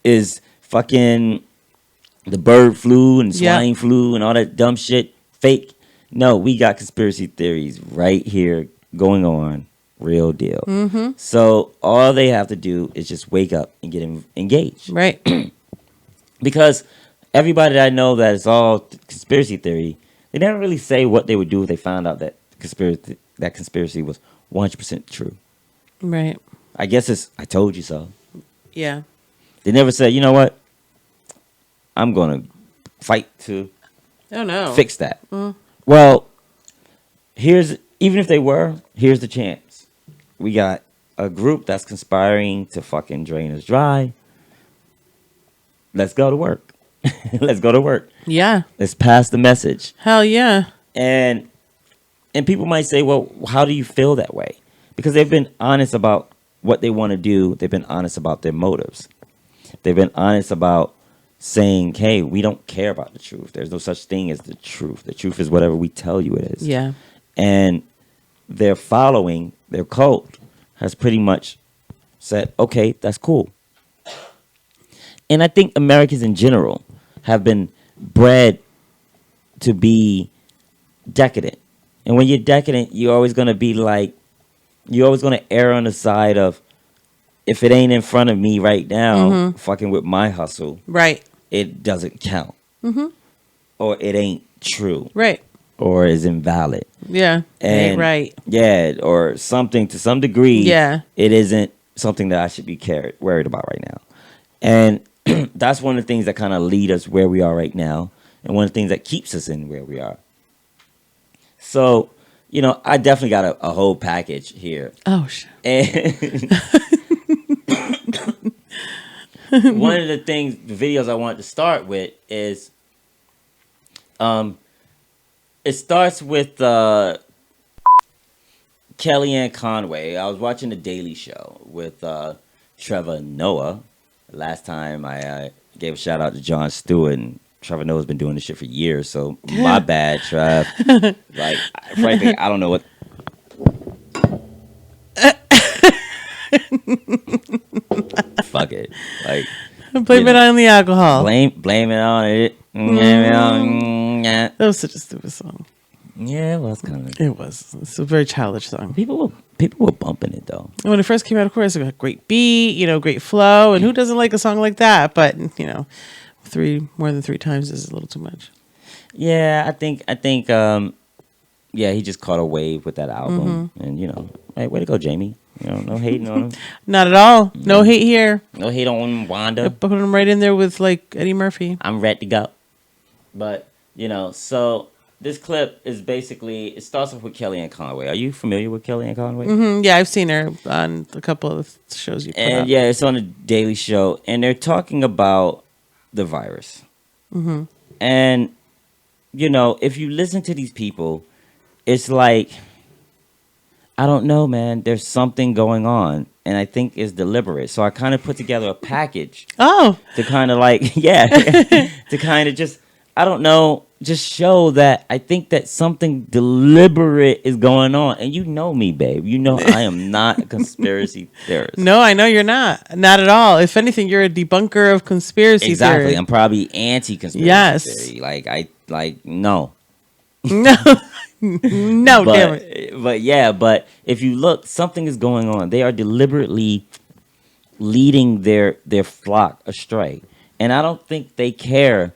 Is fucking the bird flu and swine flu and all that dumb shit fake? No, we got conspiracy theories right here going on. Real deal. So all they have to do is just wake up and get engaged. Right. Because everybody that I know that is all conspiracy theory, they never really say what they would do if they found out that conspiracy was 100% true. Right. I guess it's I told you so. Yeah. They never said, you know what? I'm going to fight to fix that. Well, even if they were, here's the chance. We got a group that's conspiring to fucking drain us dry. Let's go to work. Let's go to work. Yeah. Let's pass the message. Hell yeah. And people might say, well, how do you feel that way? Because they've been honest about what they want to do. They've been honest about their motives. They've been honest about saying, hey, we don't care about the truth. There's no such thing as the truth. The truth is whatever we tell you it is. Yeah. And their following, their cult, has pretty much said, okay, that's cool. And I think Americans in general have been bred to be decadent. And when you're decadent, you're always going to be like, you're always going to err on the side of, if it ain't in front of me right now, fucking with my hustle, right, it doesn't count. Or it ain't true. Right. Or is invalid. Yeah. And right. Yeah, or something to some degree. Yeah. It isn't something that I should be worried about right now. And that's one of the things that kind of lead us where we are right now. And one of the things that keeps us in where we are. So, you know, I definitely got a whole package here. Oh, shit. And one of the videos I wanted to start with is, it starts with Kellyanne Conway. I was watching The Daily Show with Trevor Noah. Last time I gave a shout out to Jon Stewart, and Trevor Noah's been doing this shit for years, so my bad, Trev. Like, frankly, I don't know what. Fuck it. Like, blame it on the alcohol. Blame it on it. That was such a stupid song. Yeah, it was kind of. It was. It's a very childish song. People were bumping it though. And when it first came out, of course, it got a great beat, great flow, and who doesn't like a song like that? But more than three times is a little too much. Yeah, I think. Yeah, he just caught a wave with that album, and hey, way to go, Jamie. You know, no hating on him. Not at all. No hate here. No hate on Wanda. Put him right in there with like Eddie Murphy. I'm ready to go. But, you know, so this clip is basically, it starts off with Kellyanne Conway. Are you familiar with Kellyanne Conway? Mm-hmm. Yeah, I've seen her on a couple of shows you put And up. yeah, it's on the Daily Show. And they're talking about the virus. Mm-hmm. And, you know, if you listen to these people, it's like, I don't know, man. There's something going on. And I think it's deliberate. So I kind of put together a package. Oh. To kind of like, yeah. to kind of just, I don't know, just show that I think that something deliberate is going on. And you know me, babe. You know I am not a conspiracy theorist. No, I know you're not. Not at all. If anything, you're a debunker of conspiracy Exactly. theory. I'm probably anti-conspiracy Yes. theory. No. No. No, damn it. But if you look, something is going on. They are deliberately leading their flock astray. And I don't think they care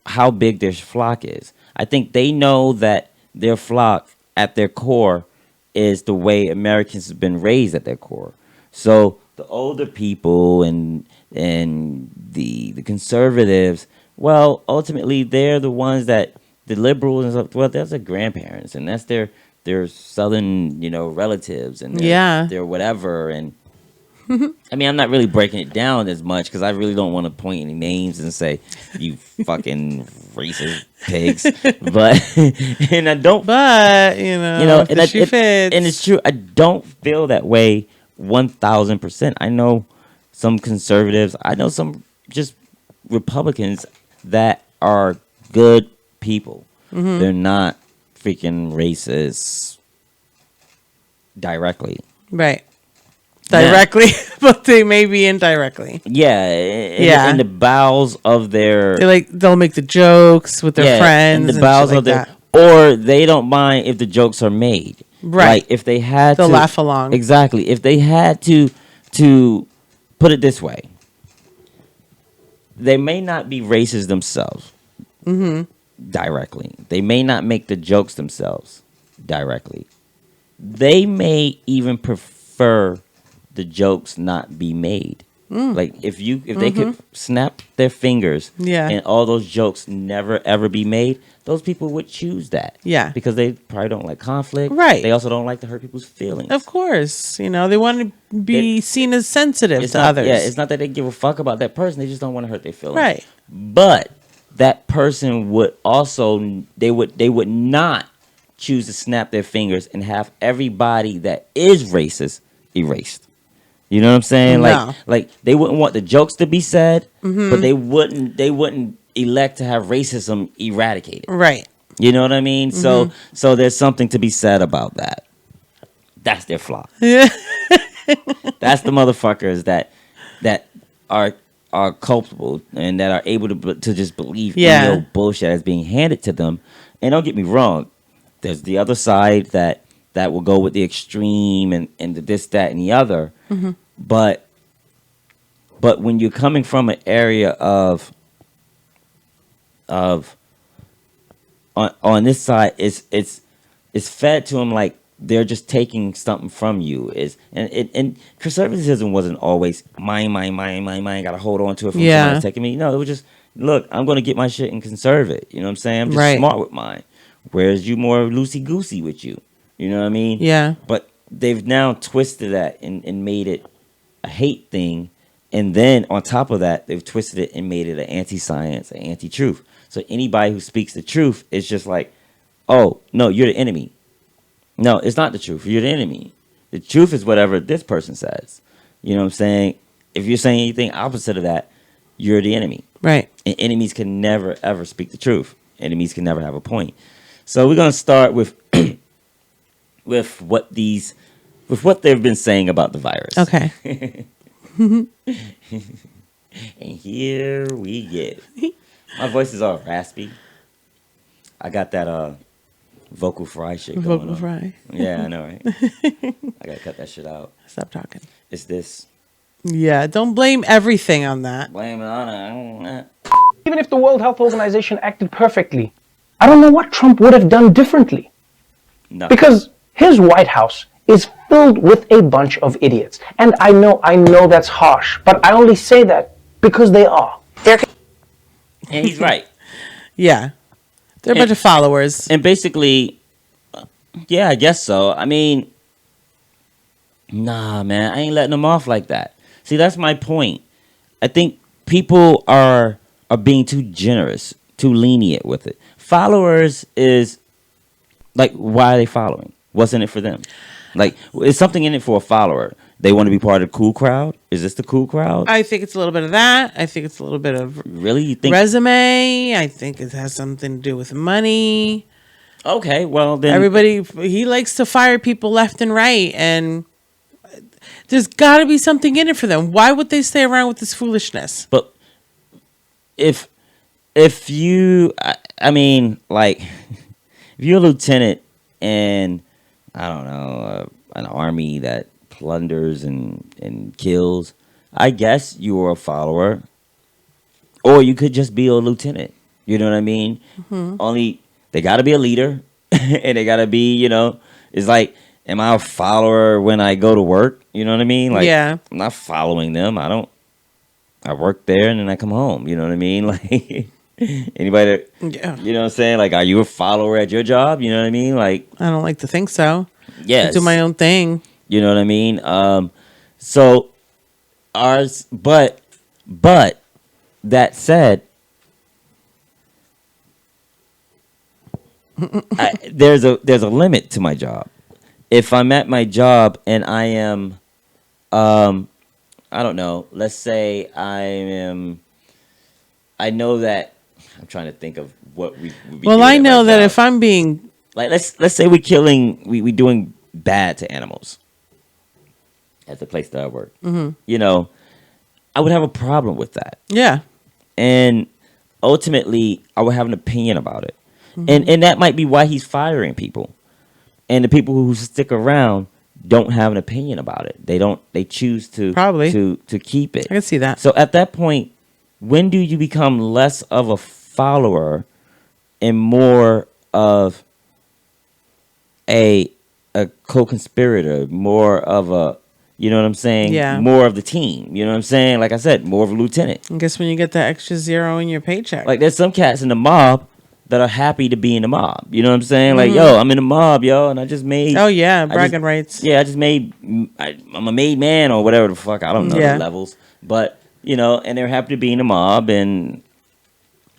how big their flock is. I think they know that their flock at their core is the way Americans have been raised at their core. So the older people and the conservatives, well, ultimately they're the ones that the liberals and stuff, well, that's their grandparents and that's their southern, you know, relatives and their whatever. And I mean, I'm not really breaking it down as much because I really don't want to point any names and say you fucking racist pigs. But and I don't. But you know, if the shoe fits. And it's true. I don't feel that way 1,000%. I know some conservatives. I know some just Republicans that are good people. Mm-hmm. They're not freaking racist directly. Right. Directly, but they may be indirectly. Yeah, in the bowels of their, they'll make the jokes with their friends. In the bowels of their, or they don't mind if the jokes are made. Right. Like if they had they'll laugh along. Exactly. If they had to put it this way, they may not be racist themselves. Mm-hmm. Directly. They may not make the jokes themselves directly. They may even prefer the jokes not be made. Like if they could snap their fingers and all those jokes never ever be made, those people would choose that. Yeah. Because they probably don't like conflict. Right. They also don't like to hurt people's feelings. Of course. You know, they want to be seen as sensitive to others. Yeah, it's not that they give a fuck about that person, they just don't want to hurt their feelings. Right. But that person would also they would not choose to snap their fingers and have everybody that is racist erased. You know what I'm saying? No. Like they wouldn't want the jokes to be said, but they wouldn't elect to have racism eradicated. Right. You know what I mean? So there's something to be said about that. That's their flaw. Yeah. That's the motherfuckers that are culpable and that are able to just believe in bullshit as being handed to them. And don't get me wrong, there's the other side that will go with the extreme and the this, that, and the other. Mm-hmm. But when you're coming from an area of on this side, it's fed to them like they're just taking something from you. And conservatism wasn't always mine, gotta hold on to it from someone else taking me. No, it was just, look, I'm gonna get my shit and conserve it. You know what I'm saying? I'm just smart with mine. Whereas you more loosey-goosey with you. You know what I mean? Yeah. But they've now twisted that and made it a hate thing. And then on top of that, they've twisted it and made it an anti-science, an anti-truth. So anybody who speaks the truth is just like, oh, no, you're the enemy. No, it's not the truth. You're the enemy. The truth is whatever this person says. You know what I'm saying? If you're saying anything opposite of that, you're the enemy. Right. And enemies can never, ever speak the truth. Enemies can never have a point. So we're going to start with with what they've been saying about the virus. Okay. And here we get. My voice is all raspy. I got that vocal fry shit going on. Vocal fry. Yeah, I know, right? I gotta cut that shit out. Stop talking. It's this. Yeah, don't blame everything on that. Blame it on it. Even if the World Health Organization acted perfectly, I don't know what Trump would have done differently. No. Because his White House is filled with a bunch of idiots. And I know that's harsh, but I only say that because they are. And he's right. Yeah. They're a bunch of followers. And basically, yeah, I guess so. I mean, nah, man, I ain't letting them off like that. See, that's my point. I think people are being too generous, too lenient with it. Followers is like, why are they following? What's in it for them? Like, is something in it for a follower? They want to be part of the cool crowd? Is this the cool crowd? I think it's a little bit of that. I think it's a little bit of really, you think resume. I think it has something to do with money. Okay, well then everybody, he likes to fire people left and right, and there's got to be something in it for them. Why would they stay around with this foolishness? But if you, I mean, like, if you're a lieutenant and I don't know, an army that plunders and kills, I guess you are a follower, or you could just be a lieutenant. You know what I mean? Mm-hmm. Only they got to be a leader, and they got to be, you know, it's like, am I a follower when I go to work? You know what I mean? Like, yeah. I'm not following them. I work there and then I come home. You know what I mean? Like, anybody that, yeah. You know what I'm saying? Like, are you a follower at your job? You know what I mean? Like, I don't like to think so. Yes. I do my own thing. You know what I mean? So ours, but that said, there's a limit to my job. If I'm at my job and I am, I don't know, let's say I know that, I'm trying to think of what we would be. Well, I know that if I'm being, like, let's say we doing bad to animals at the place that I work. Mm-hmm. You know, I would have a problem with that. Yeah. And ultimately, I would have an opinion about it. Mm-hmm. And that might be why he's firing people. And the people who stick around don't have an opinion about it. They choose to probably to keep it. I can see that. So at that point, when do you become less of a follower and more of a co-conspirator, more of a, you know what I'm saying? Yeah. More of the team. You know what I'm saying? Like I said, more of a lieutenant. I guess when you get that extra zero in your paycheck. Like, there's some cats in the mob that are happy to be in the mob. You know what I'm saying? Like, yo, I'm in the mob, yo, and I just made... Oh, yeah, bragging rights. Yeah, I just made... I'm a made man or whatever the fuck. I don't know the levels. But, you know, and they're happy to be in the mob, and,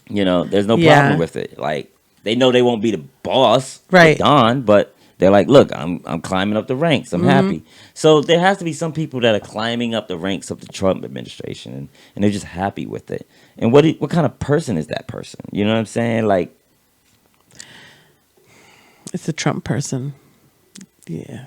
you know, there's no problem with it. Like, they know they won't be the boss, right? Don, but they're like, look, I'm climbing up the ranks. I'm happy. So there has to be some people that are climbing up the ranks of the Trump administration, and they're just happy with it. And what kind of person is that person? You know what I'm saying? Like, it's a Trump person. Yeah.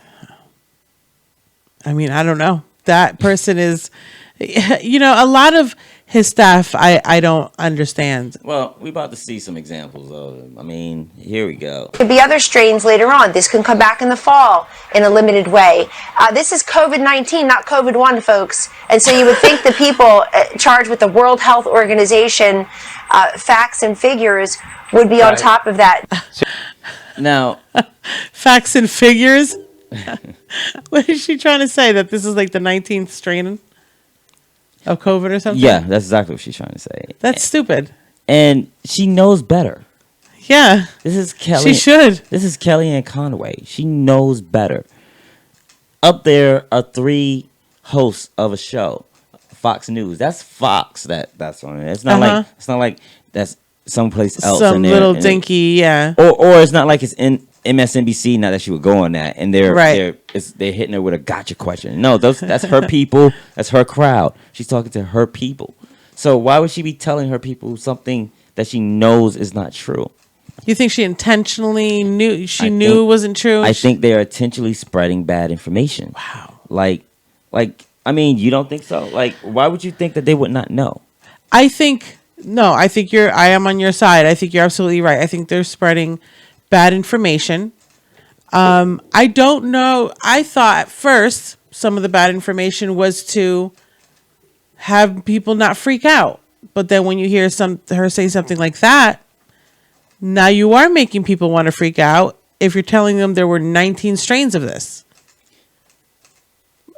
I mean, I don't know. That person is, you know, a lot of his stuff I don't understand. Well, we're about to see some examples of it. I mean, here we go. Could be other strains later on. This can come back in the fall in a limited way. This is COVID-19, not COVID-1, folks. And so you would think the people charged with the World Health Organization facts and figures would be on top of that. Now, facts and figures? What is she trying to say? That this is like the 19th strain of COVID or something? Yeah, that's exactly what she's trying to say. That's stupid. And she knows better. Yeah. This is Kelly. She should. This is Kelly Anne Conway. She knows better. Up there are 3 hosts of a show. Fox News. That's Fox that's on it. It's not like that's someplace else some in there. Little dinky, yeah. Or it's not like it's in MSNBC. Not that she would go on that, and they're hitting her with a gotcha question. No, that's her people. That's her crowd. She's talking to her people. So why would she be telling her people something that she knows is not true? You think she intentionally knew? She knew it wasn't true. I think they are intentionally spreading bad information. Wow. Like, I mean, you don't think so? Like, why would you think that they would not know? I think I am on your side. I think you're absolutely right. I think they're spreading bad information. I don't know. I thought at first some of the bad information was to have people not freak out. But then when you hear her say something like that, now you are making people want to freak out if you're telling them there were 19 strains of this.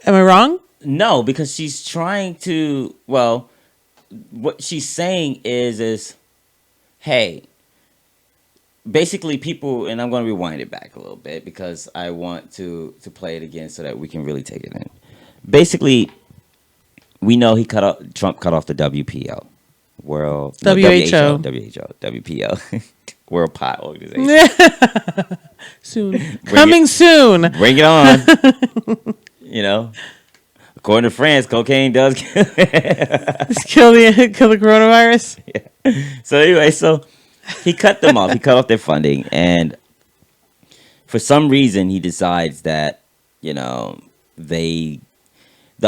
Am I wrong? No, because she's trying to. Well, what she's saying is, hey, basically people, and I'm going to rewind it back a little bit because I want to play it again so that we can really take it in. Basically, we know Trump cut off the WPO, World WPO, World Pot Organization. Soon, coming soon. Bring it on. According to France, cocaine does kill the coronavirus. Yeah. So anyway, he cut them off. He cut off their funding, and for some reason, he decides that the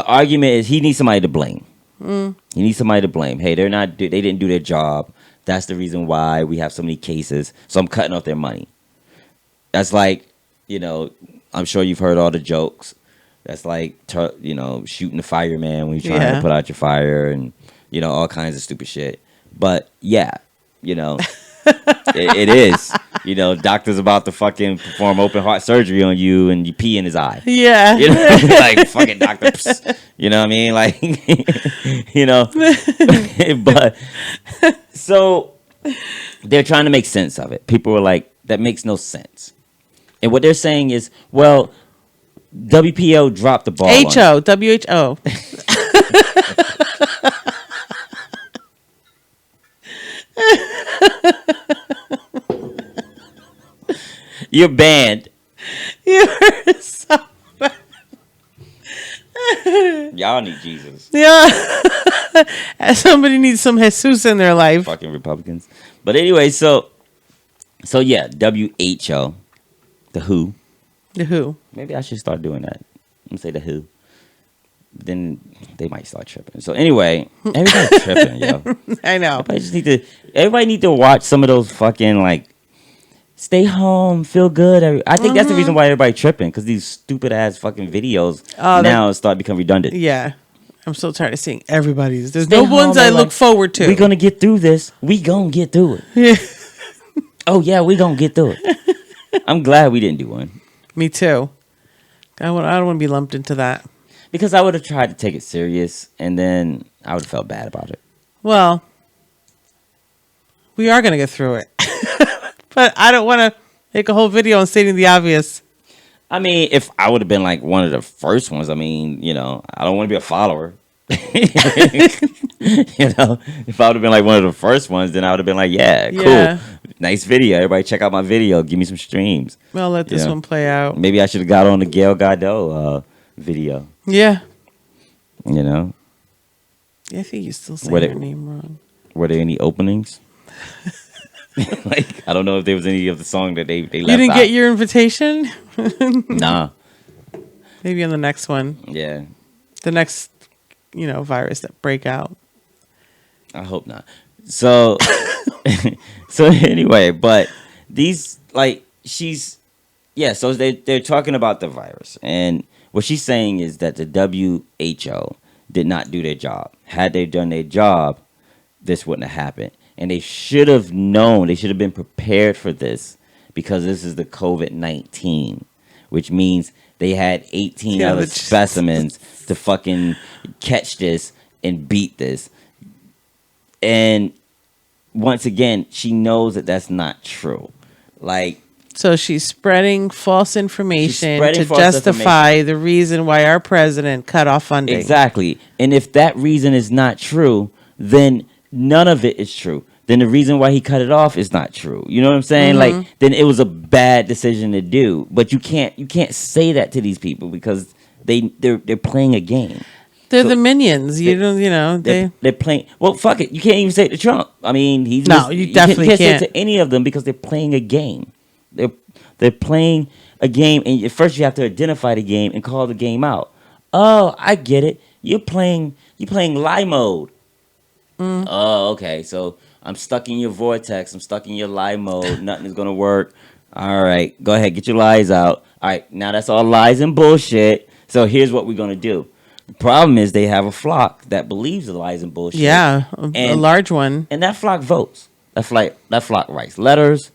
argument is he needs somebody to blame. He needs somebody to blame. Hey, they didn't do their job. That's the reason why we have so many cases. So I'm cutting off their money. That's like, I'm sure you've heard all the jokes. That's like, shooting the fireman when you're trying to put out your fire and, all kinds of stupid shit. But yeah, it is. Doctor's about to fucking perform open heart surgery on you and you pee in his eye. Yeah. Like, fucking doctor. You know what I mean? Like, but so they're trying to make sense of it. People were like, that makes no sense. And what they're saying is, well, WPO dropped the ball. WHO. You're banned. You're so bad. Y'all need Jesus. Yeah. Somebody needs some Jesus in their life. Fucking Republicans. But anyway, so yeah, WHO, the WHO. The WHO. Maybe I should start doing that. I'm gonna say the WHO. Then they might start tripping. So anyway, everybody's tripping, yo. I know. Everybody need to watch some of those fucking like stay home, feel good. I think that's the reason why everybody tripping, because these stupid ass fucking videos now start becoming redundant. Yeah. I'm so tired of seeing everybody's. There's Stay no home, ones I look forward to. We're gonna get through this. We gonna get through it. Yeah. Oh yeah, we gonna get through it. I'm glad we didn't do one. Me too. I don't want to be lumped into that. Because I would have tried to take it serious, and then I would have felt bad about it. Well, we are going to get through it. But I don't want to make a whole video on stating the obvious. I mean, if I would have been like one of the first ones, I mean, I don't want to be a follower. If I would have been like one of the first ones, then I would have been like, yeah, cool. Nice video. Everybody check out my video. Give me some streams. Well, let this one play out. Maybe I should have got on the Gail Godot video. Yeah. Yeah, I think you still saying her name wrong. Were there any openings? Like, I don't know if there was any of the song that they left out. You didn't get your invitation? Nah. Maybe on the next one. Yeah. The next, virus that break out. I hope not. So, so anyway, but these, like, so they're talking about the virus. And what she's saying is that the WHO did not do their job. Had they done their job, this wouldn't have happened. And they should have known, they should have been prepared for this, because this is the COVID-19, which means they had 18 other specimens to fucking catch this and beat this. And once again, she knows that that's not true. Like, so she's spreading false information to justify the reason why our president cut off funding. Exactly. And if that reason is not true, then none of it is true. Then the reason why he cut it off is not true. You know what I'm saying? Mm-hmm. Like, then it was a bad decision to do. But you can't say that to these people, because they're playing a game. They're the minions. They're playing. Well, fuck it. You can't even say it to Trump. I mean, you definitely can't say it to any of them, because they're playing a game. They're playing a game, and first you have to identify the game and call the game out. Oh, I get it. You're playing lie mode. Oh, okay. So I'm stuck in your vortex. I'm stuck in your lie mode. Nothing is gonna work. All right, go ahead, get your lies out. All right, now that's all lies and bullshit. So here's what we're gonna do. The problem is they have a flock that believes the lies and bullshit. Yeah, a large one. And that flock votes. That flock writes letters.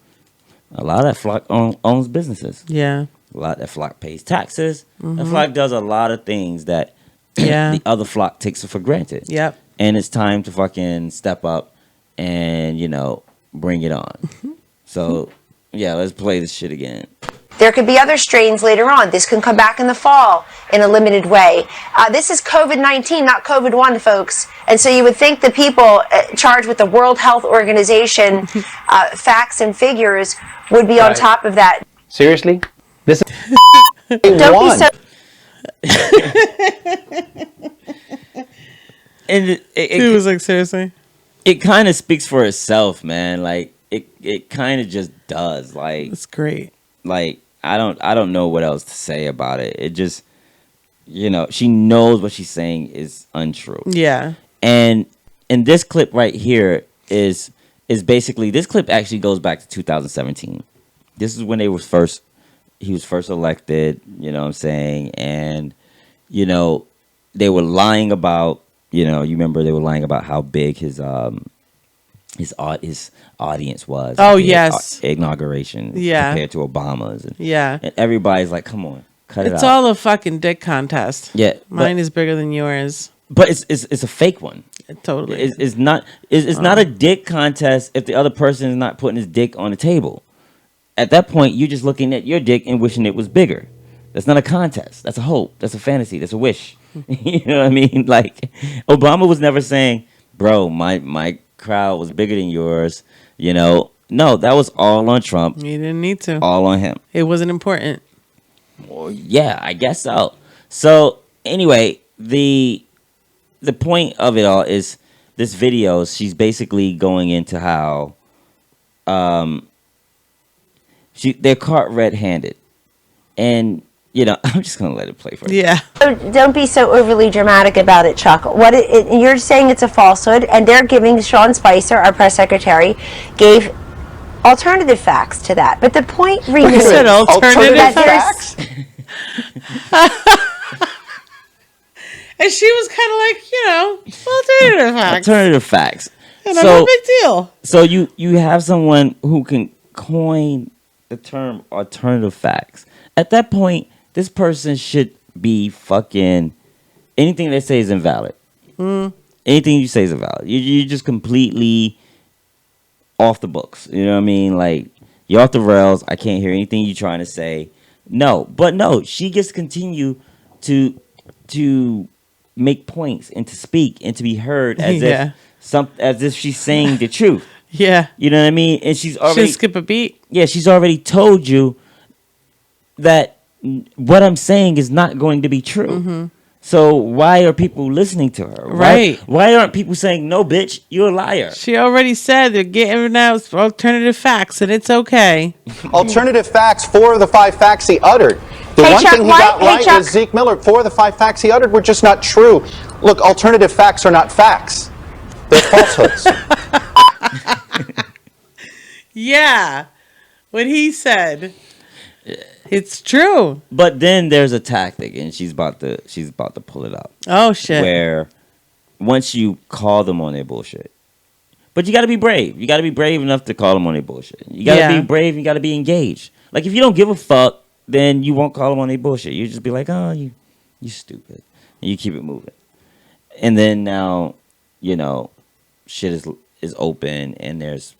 A lot of that flock owns businesses. Yeah. That flock pays taxes. That flock does a lot of things that the other flock takes for granted. Yep. And it's time to fucking step up and, bring it on. So, yeah, let's play this shit again. There could be other strains later on. This can come back in the fall in a limited way. This is COVID-19, not COVID-1, folks. And so you would think the people charged with the World Health Organization facts and figures would be on top of that. Seriously? This is Don't be so... And He was like, seriously? It kind of speaks for itself, man. Like, it kind of just does. Like, It's great. Like, I don't know what else to say about it. It just, she knows what she's saying is untrue. Yeah. And this clip right here is basically, this clip actually goes back to 2017. This is when he was first elected, you know what I'm saying? And, they were lying about, you remember they were lying about how big his audience was. Oh, at the yes. Inauguration. Yeah. Compared to Obama's. And, Yeah. and everybody's like, come on, cut it out. It's all a fucking dick contest. Yeah. Mine is bigger than yours. But it's a fake one. Totally. It's not a dick contest if the other person is not putting his dick on the table. At that point, you're just looking at your dick and wishing it was bigger. That's not a contest. That's a hope. That's a fantasy. That's a wish. You know what I mean? Like, Obama was never saying, bro, my crowd was bigger than yours. No, that was all on Trump. You didn't need to. All on him. It wasn't important. Well, yeah, I guess so. So anyway, the point of it all is this video. She's basically going into how they're caught red-handed, and I'm just gonna let it play for you. Yeah. Don't be so overly dramatic about it, Chuck. You're saying it's a falsehood, and they're giving Sean Spicer, our press secretary, gave alternative facts to that. But the point remains. You said alternative facts? And she was kind of like, alternative facts. Alternative facts. And no big deal. So you have someone who can coin the term alternative facts. At that point, this person should be fucking... Anything they say is invalid. Anything you say is invalid. You're just completely off the books. You know what I mean? Like, you're off the rails. I can't hear anything you're trying to say. No, she gets to continue to make points and to speak and to be heard as if she's saying the truth. Yeah. You know what I mean? And she's already... She'll skip a beat. Yeah, she's already told you that what I'm saying is not going to be true. Mm-hmm. So why are people listening to her? Right. Why aren't people saying, no, bitch, you're a liar? She already said they're getting out alternative facts, and it's okay. Alternative facts, 4 of the 5 facts he uttered. The one thing he got right was Zeke Miller. 4 of the 5 facts he uttered were just not true. Look, alternative facts are not facts. They're falsehoods. Yeah. What he said. It's true. But then there's a tactic, and she's about to pull it up. Oh shit. Where once you call them on their bullshit. But you got to be brave. You got to be brave enough to call them on their bullshit. You got to be brave. You got to be engaged. Like, if you don't give a fuck, then you won't call them on their bullshit. You just be like, oh, you stupid. And you keep it moving. And then now, shit is open, and there's,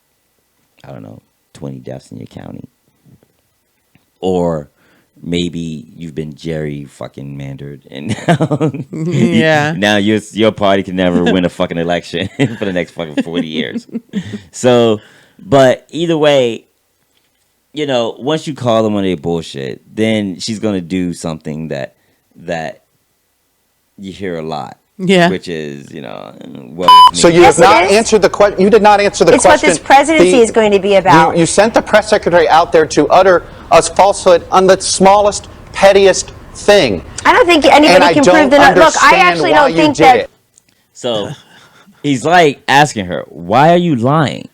I don't know, 20 deaths in your county. Or maybe you've been Jerry fucking mandered, and now, now your party can never win a fucking election for the next fucking 40 years. So, but either way, once you call them on their bullshit, then she's gonna do something that you hear a lot. Yeah. Which is, So you have not answered the question. You did not answer the question. It's what this presidency is going to be about. You sent the press secretary out there to utter a falsehood on the smallest, pettiest thing. I don't think anybody can prove that. Look, I actually don't think that. So he's like asking her, why are you lying?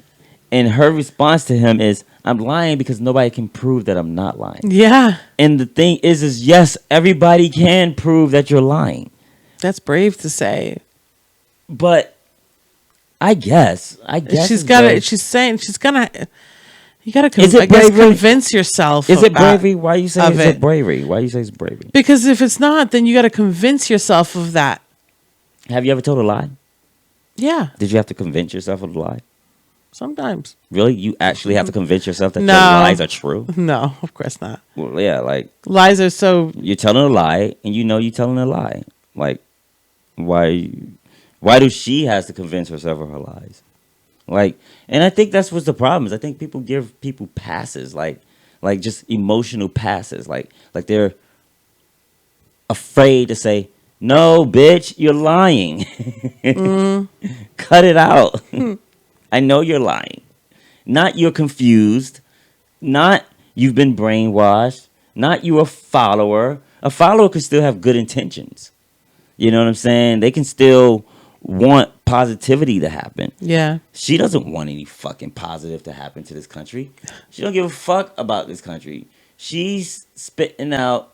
And her response to him is, I'm lying because nobody can prove that I'm not lying. Yeah. And the thing is yes, everybody can prove that you're lying. That's brave to say. But I guess she's got it. She's saying she's gonna. You got to convince yourself. Is it bravery? Why you say it's bravery? Why you say it's bravery? Because if it's not, then you got to convince yourself of that. Have you ever told a lie? Yeah. Did you have to convince yourself of a lie? Sometimes. Really? You actually have to convince yourself that your lies are true? No, of course not. Well, yeah, like... Lies are so... You're telling a lie, and you know you're telling a lie. Like, why do she has to convince herself of her lies? Like, and I think that's what's the problem is I think people give people passes, like just emotional passes. Like they're afraid to say, no, bitch, you're lying. Cut it out. I know you're lying. Not you're confused. Not you've been brainwashed. Not you a follower. A follower can still have good intentions. You know what I'm saying? They can still want positivity to happen. Yeah. She doesn't want any fucking positive to happen to this country. She don't give a fuck about this country. She's spitting out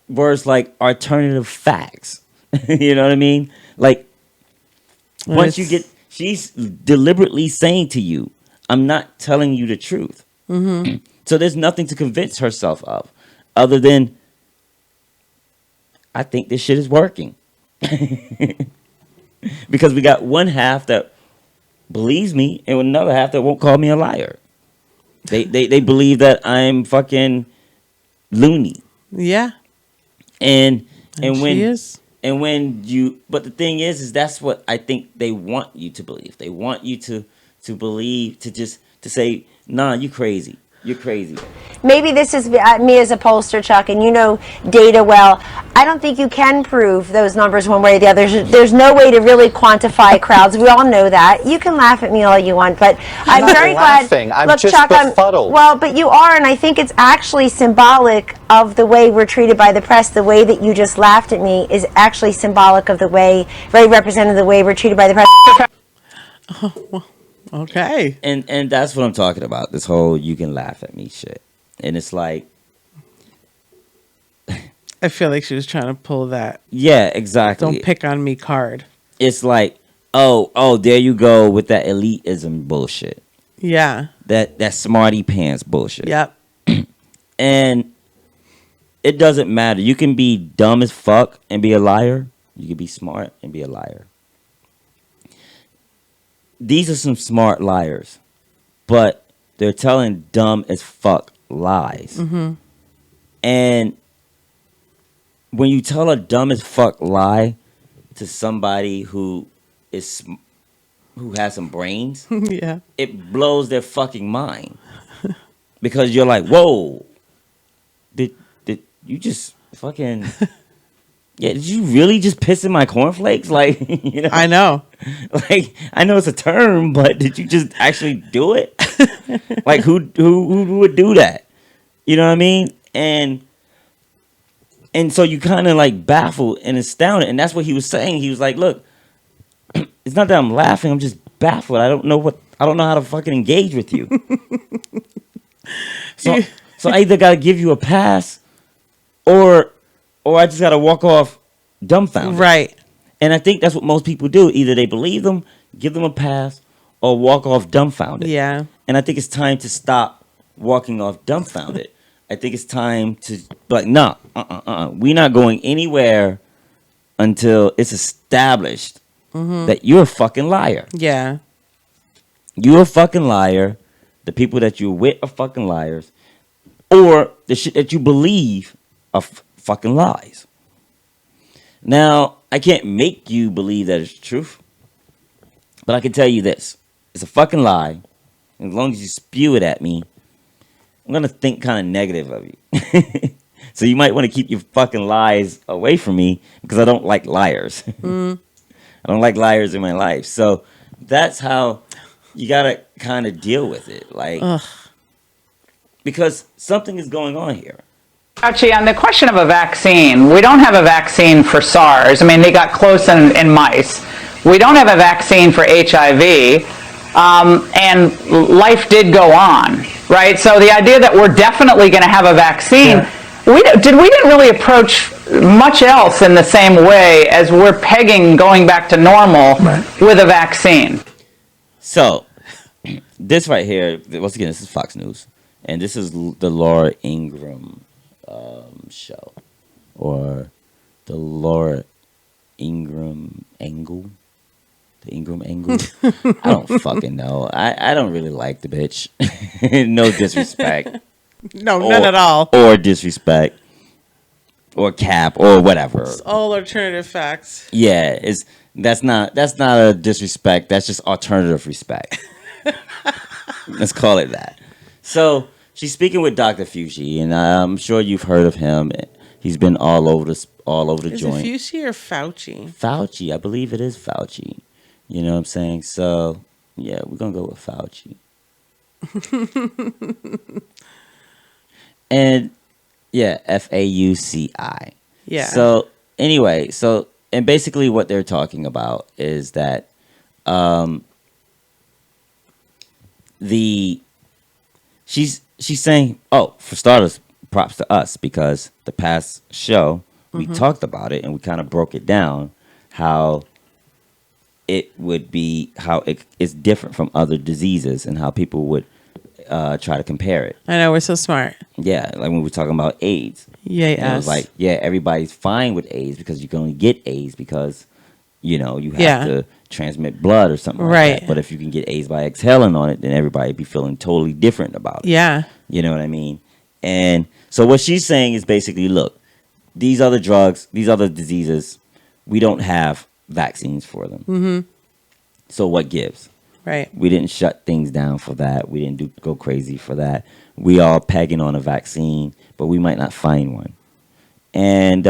words like alternative facts. You know what I mean? Like, once you get... She's deliberately saying to you, I'm not telling you the truth. Mm-hmm. So there's nothing to convince herself of other than, I think this shit is working. Because we got one half that believes me and another half that won't call me a liar. They believe that I'm fucking loony. Yeah. And when she is. And when you, but the thing is that's what I think they want you to believe. They want you to believe, to say, nah, you crazy. You're crazy. Maybe this is me as a pollster, Chuck, and you know data well. I don't think you can prove those numbers one way or the other. There's no way to really quantify crowds. We all know that. You can laugh at me all you want, but I'm very glad. I'm Look, just Chuck, befuddled. Well, but you are, and I think it's actually symbolic of the way we're treated by the press. The way that you just laughed at me is actually symbolic of the way, very representative of the way we're treated by the press. Oh, well. Okay. And that's what I'm talking about. This whole you can laugh at me shit. And it's like I feel like she was trying to pull that. Yeah, exactly. Don't pick on me card. It's like, oh, there you go with that elitism bullshit. Yeah. That smarty pants bullshit. Yep. And it doesn't matter. You can be dumb as fuck and be a liar. You can be smart and be a liar. These are some smart liars, but they're telling dumb as fuck lies. Mm-hmm. And when you tell a dumb as fuck lie to somebody who has some brains, yeah, it blows their fucking mind. Because you're like, whoa, did you just fucking... Yeah, did you really just piss in my cornflakes? Like, you know, I know. Like, I know it's a term, but did you just actually do it? Like, who would do that? You know what I mean? And so you kind of like baffled and astounded, and that's what he was saying. He was like, "Look, it's not that I'm laughing. I'm just baffled. I don't know how to fucking engage with you. So I either gotta give you a pass, or I just gotta walk off dumbfounded." Right. And I think that's what most people do. Either they believe them, give them a pass, or walk off dumbfounded. Yeah. And I think it's time to stop walking off dumbfounded. I think it's time to be like, no, we're not going anywhere until it's established that you're a fucking liar. Yeah. You're a fucking liar. The people that you're with are fucking liars. Or the shit that you believe are fucking lies. Now, I can't make you believe that it's the truth. But I can tell you this. It's a fucking lie. And as long as you spew it at me, I'm going to think kind of negative of you. So you might want to keep your fucking lies away from me because I don't like liars. I don't like liars in my life. So that's how you got to kind of deal with it. Like, because something is going on here. Actually, on the question of a vaccine, we don't have a vaccine for SARS. I mean, they got close in mice. We don't have a vaccine for HIV. And life did go on, right? So the idea that we're definitely going to have a vaccine, we didn't really approach much else in the same way as we're pegging going back to normal with a vaccine. So, this right here, once again, this is Fox News, and this is the Laura Ingraham show, or the Laura Ingraham angle. The Ingram angle. I don't fucking know. I don't really like the bitch. No disrespect. No, none at all. Or disrespect. Or cap or whatever. It's all alternative facts. Yeah, that's not a disrespect. That's just alternative respect. Let's call it that. So she's speaking with Dr. Fauci, and I'm sure you've heard of him. He's been all over the joint. Is it Fauci or Fauci? Fauci, I believe it is Fauci. You know what I'm saying? So yeah, we're gonna go with Fauci. And yeah, Fauci. Yeah. So anyway, and basically what they're talking about is that she's saying, oh, for starters, props to us, because the past show we talked about it and we kind of broke it down how it would be, how it's different from other diseases and how people would try to compare it. I know, we're so smart. Yeah, like when we were talking about AIDS. Yeah, it was like, yeah, everybody's fine with AIDS because you can only get AIDS because, you have to transmit blood or something like that. But if you can get AIDS by exhaling on it, then everybody be feeling totally different about it. Yeah. You know what I mean? And so what she's saying is basically, look, these other drugs, these other diseases, we don't have vaccines for them. Mm-hmm. So what gives? Right. We didn't shut things down for that. We didn't go crazy for that. We are pegging on a vaccine, but we might not find one. And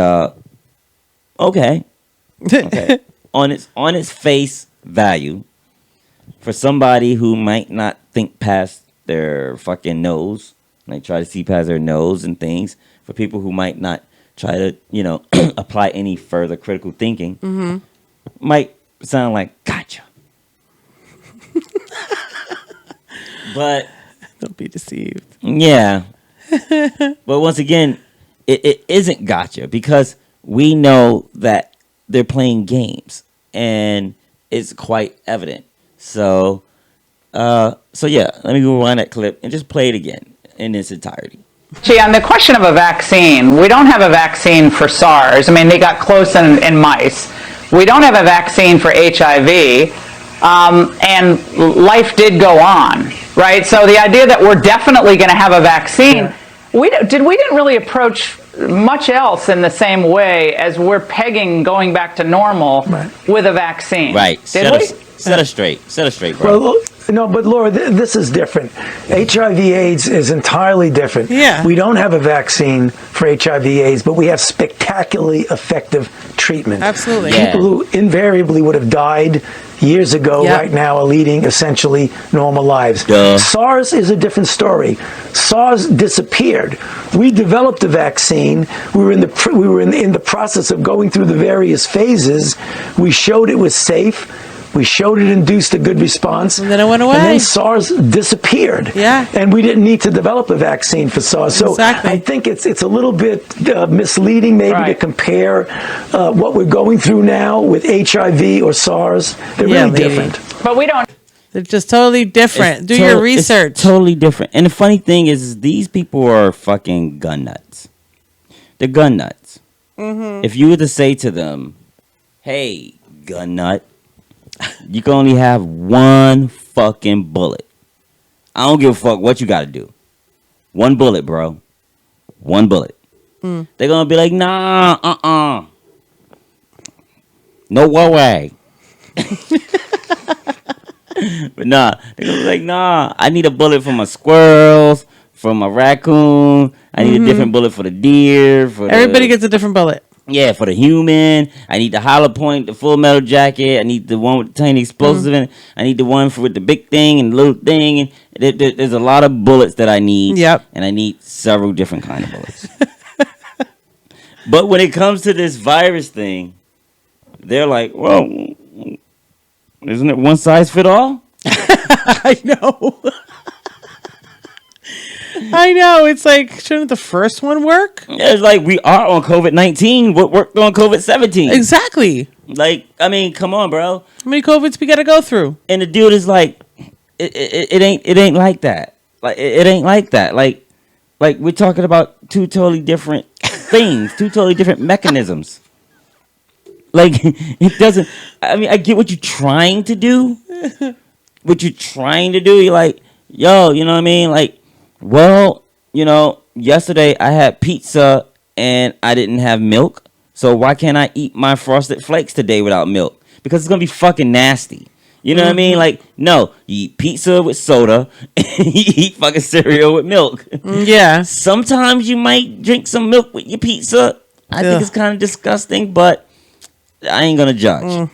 okay. on its face value, for somebody who might not think past their fucking nose, like try to see past their nose and things, for people who might not try to, apply any further critical thinking, might sound like gotcha. But don't be deceived. Yeah. But once again, it isn't gotcha, because we know that they're playing games and it's quite evident. So yeah, let me go rewind that clip and just play it again in its entirety. Gee, on the question of a vaccine, we don't have a vaccine for SARS. I mean, they got close in mice. We don't have a vaccine for HIV, and life did go on, right? So the idea that we're definitely going to have a vaccine, we didn't really approach much else in the same way as we're pegging going back to normal with a vaccine. Right. Set us straight, bro. Well, no, but Laura, this is different. HIV/AIDS is entirely different. Yeah. We don't have a vaccine for HIV/AIDS, but we have spectacularly effective treatment. Absolutely. Yeah. People who invariably would have died years ago right now are leading essentially normal lives. Duh. SARS is a different story. SARS disappeared. We developed a vaccine. We were in the process of going through the various phases. We showed it was safe. We showed it induced a good response. And then it went away. And then SARS disappeared. Yeah. And we didn't need to develop a vaccine for SARS. So exactly. I think it's a little bit misleading maybe to compare what we're going through now with HIV or SARS. They're really different. But we don't. They're just totally different. Do your research. It's totally different. And the funny thing is these people are fucking gun nuts. They're gun nuts. Mm-hmm. If you were to say to them, hey, gun nut, you can only have one fucking bullet. I don't give a fuck what you got to do. One bullet, bro. One bullet. They're going to be like, nah, no way. But nah, they're going to be like, nah, I need a bullet for my squirrels, for my raccoon. I need a different bullet for the deer. Everybody gets a different bullet. Yeah, for the human. I need the hollow point, the full metal jacket. I need the one with the tiny explosive in it. I need the one with the big thing and the little thing. And there's a lot of bullets that I need. Yep. And I need several different kind of bullets. But when it comes to this virus thing, they're like, well, isn't it one size fit all? I know. I know. It's like, shouldn't the first one work? It's like we are on COVID-19. What worked on COVID-17? Exactly. Like, I mean, come on, bro. How many COVIDs we got to go through? And the dude is like, it ain't like that. Like it ain't like that. Like we're talking about two totally different things, two totally different mechanisms. Like it doesn't. I mean, I get what you're trying to do. What you're trying to do. You're like, yo, you know what I mean? Like, well, you know, yesterday I had pizza and I didn't have milk. So why can't I eat my Frosted Flakes today without milk? Because it's gonna be fucking nasty. You know what I mean? Like, no, you eat pizza with soda, and you eat fucking cereal with milk. Yeah. Sometimes you might drink some milk with your pizza. I think it's kind of disgusting, but I ain't gonna judge.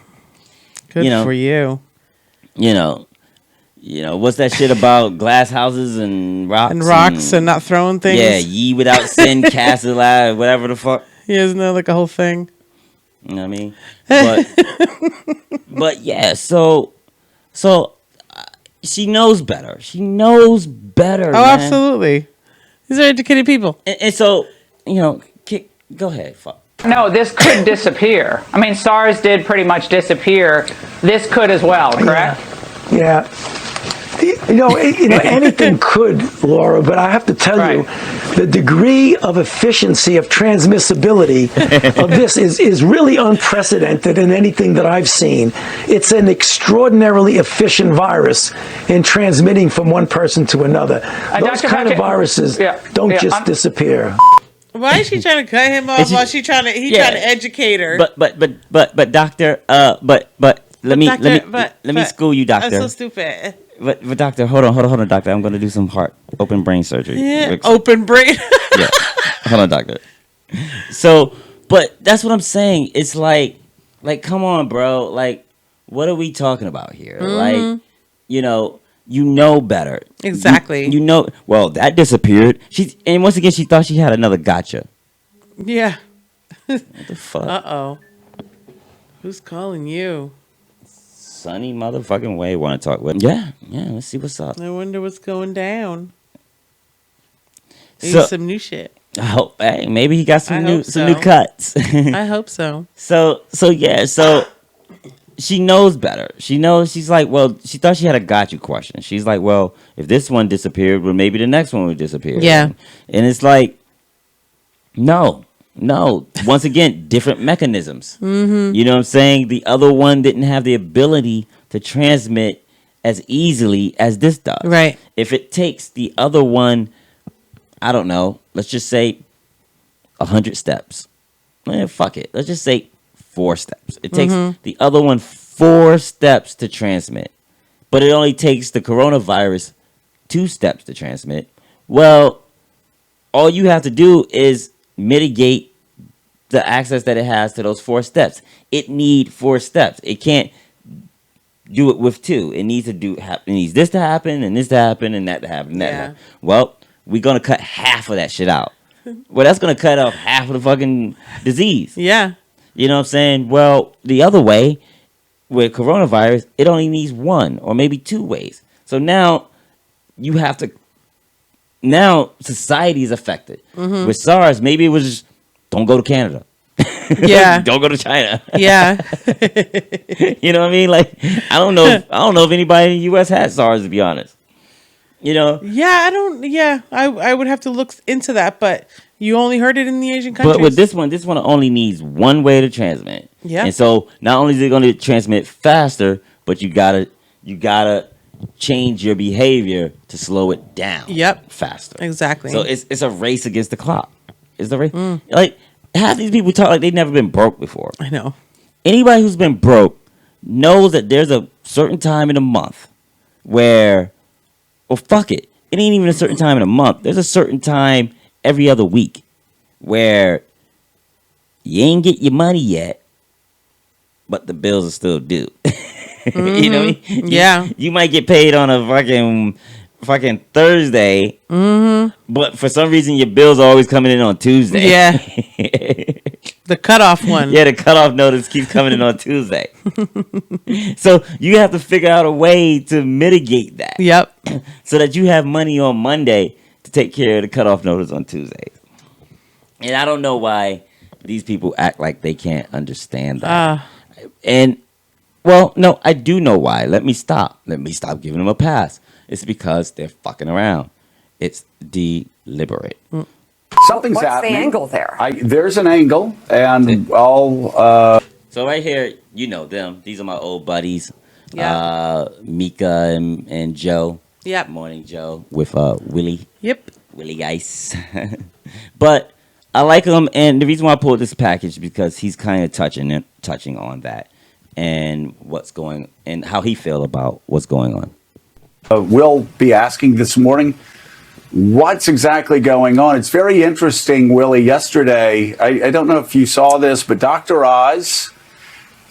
Good for you. You know, what's that shit about glass houses and rocks? And rocks and not throwing things. Yeah, ye without sin cast alive, whatever the fuck. Yeah, isn't that like a whole thing? You know what I mean? But yeah, so she knows better. She knows better. Oh, man. absolutely. These are educated people. And so, you know, go ahead. Fuck. No, this could disappear. I mean, SARS did pretty much disappear. This could as well, correct? Yeah. You know, anything could, Laura, but I have to tell you, the degree of efficiency of transmissibility of this is really unprecedented in anything that I've seen. It's an extraordinarily efficient virus in transmitting from one person to another. Those kind of viruses don't just disappear. Why is she trying to cut him off while he's trying to educate her? But doctor, let me school you, doctor. I'm so stupid. But doctor, hold on, doctor. I'm gonna do some open brain surgery. Yeah, open brain. Yeah, hold on, doctor. So, but that's what I'm saying. It's like, come on, bro. Like, what are we talking about here? Like, you know better. Exactly. You know. Well, that disappeared. And once again, she thought she had another gotcha. Yeah. What the fuck? Uh-oh. Who's calling you? Sunny motherfucking way want to talk with. Yeah, let's see what's up. I wonder what's going down. Maybe So, some new shit. Oh, hey, maybe he got some new cuts. I hope so. So she knows better. She knows. She's like, well, she thought she had a got you question. She's like, well, if this one disappeared, well, maybe the next one would disappear. Yeah. And it's like, no. Once again, different mechanisms. Mm-hmm. You know what I'm saying? The other one didn't have the ability to transmit as easily as this does. Right. If it takes the other one, I don't know, let's just say 100 steps. Fuck it. Let's just say 4 steps. It takes the other one 4 steps to transmit. But it only takes the coronavirus 2 steps to transmit. Well, all you have to do is mitigate the access that it has to those 4 steps. It need 4 steps. It can't do it with 2. It needs this to happen and this to happen and that to happen and that to happen. Well, we're gonna cut half of that shit out. Well, that's gonna cut off half of the fucking disease. Yeah. You know what I'm saying? Well, the other way with coronavirus, it only needs 1 or maybe 2 ways. So now you have to. Now society is affected. With SARS, maybe it was just don't go to Canada. Yeah. Don't go to China. Yeah. You know what I mean? Like I don't know if anybody in the US had SARS, to be honest. You know? Yeah, I would have to look into that, but you only heard it in the Asian countries. But with this one only needs 1 way to transmit. Yeah. And so not only is it going to transmit faster, but you gotta change your behavior to slow it down. Yep. Faster. Exactly. So it's a race against the clock. It's the race. Like half these people talk like they've never been broke before. I know. Anybody who's been broke knows that there's a certain time in a month where, well, fuck it. It ain't even a certain time in a month. There's a certain time every other week where you ain't get your money yet, but the bills are still due. You know what I mean? Yeah. You might get paid on a fucking Thursday, but for some reason your bills are always coming in on Tuesday. Yeah. The cutoff one. Yeah, the cutoff notice keeps coming in on Tuesday. So you have to figure out a way to mitigate that. Yep. So that you have money on Monday to take care of the cutoff notice on Tuesday. And I don't know why these people act like they can't understand that. And Well, no, I do know why. Let me stop giving them a pass. It's because they're fucking around. It's deliberate. Something's What's happening. the angle there? There's an angle, and I'll. So right here, you know them. These are my old buddies. Yeah. Mika and Joe. Yep. Morning, Joe, with Willie. Yep. Willie Ice. But I like him, and the reason why I pulled this package because he's kind of touching on that and what's going and how he feel about what's going on. We'll be asking this morning what's exactly going on. It's very interesting, Willie. Yesterday, I don't know if you saw this, but Dr. Oz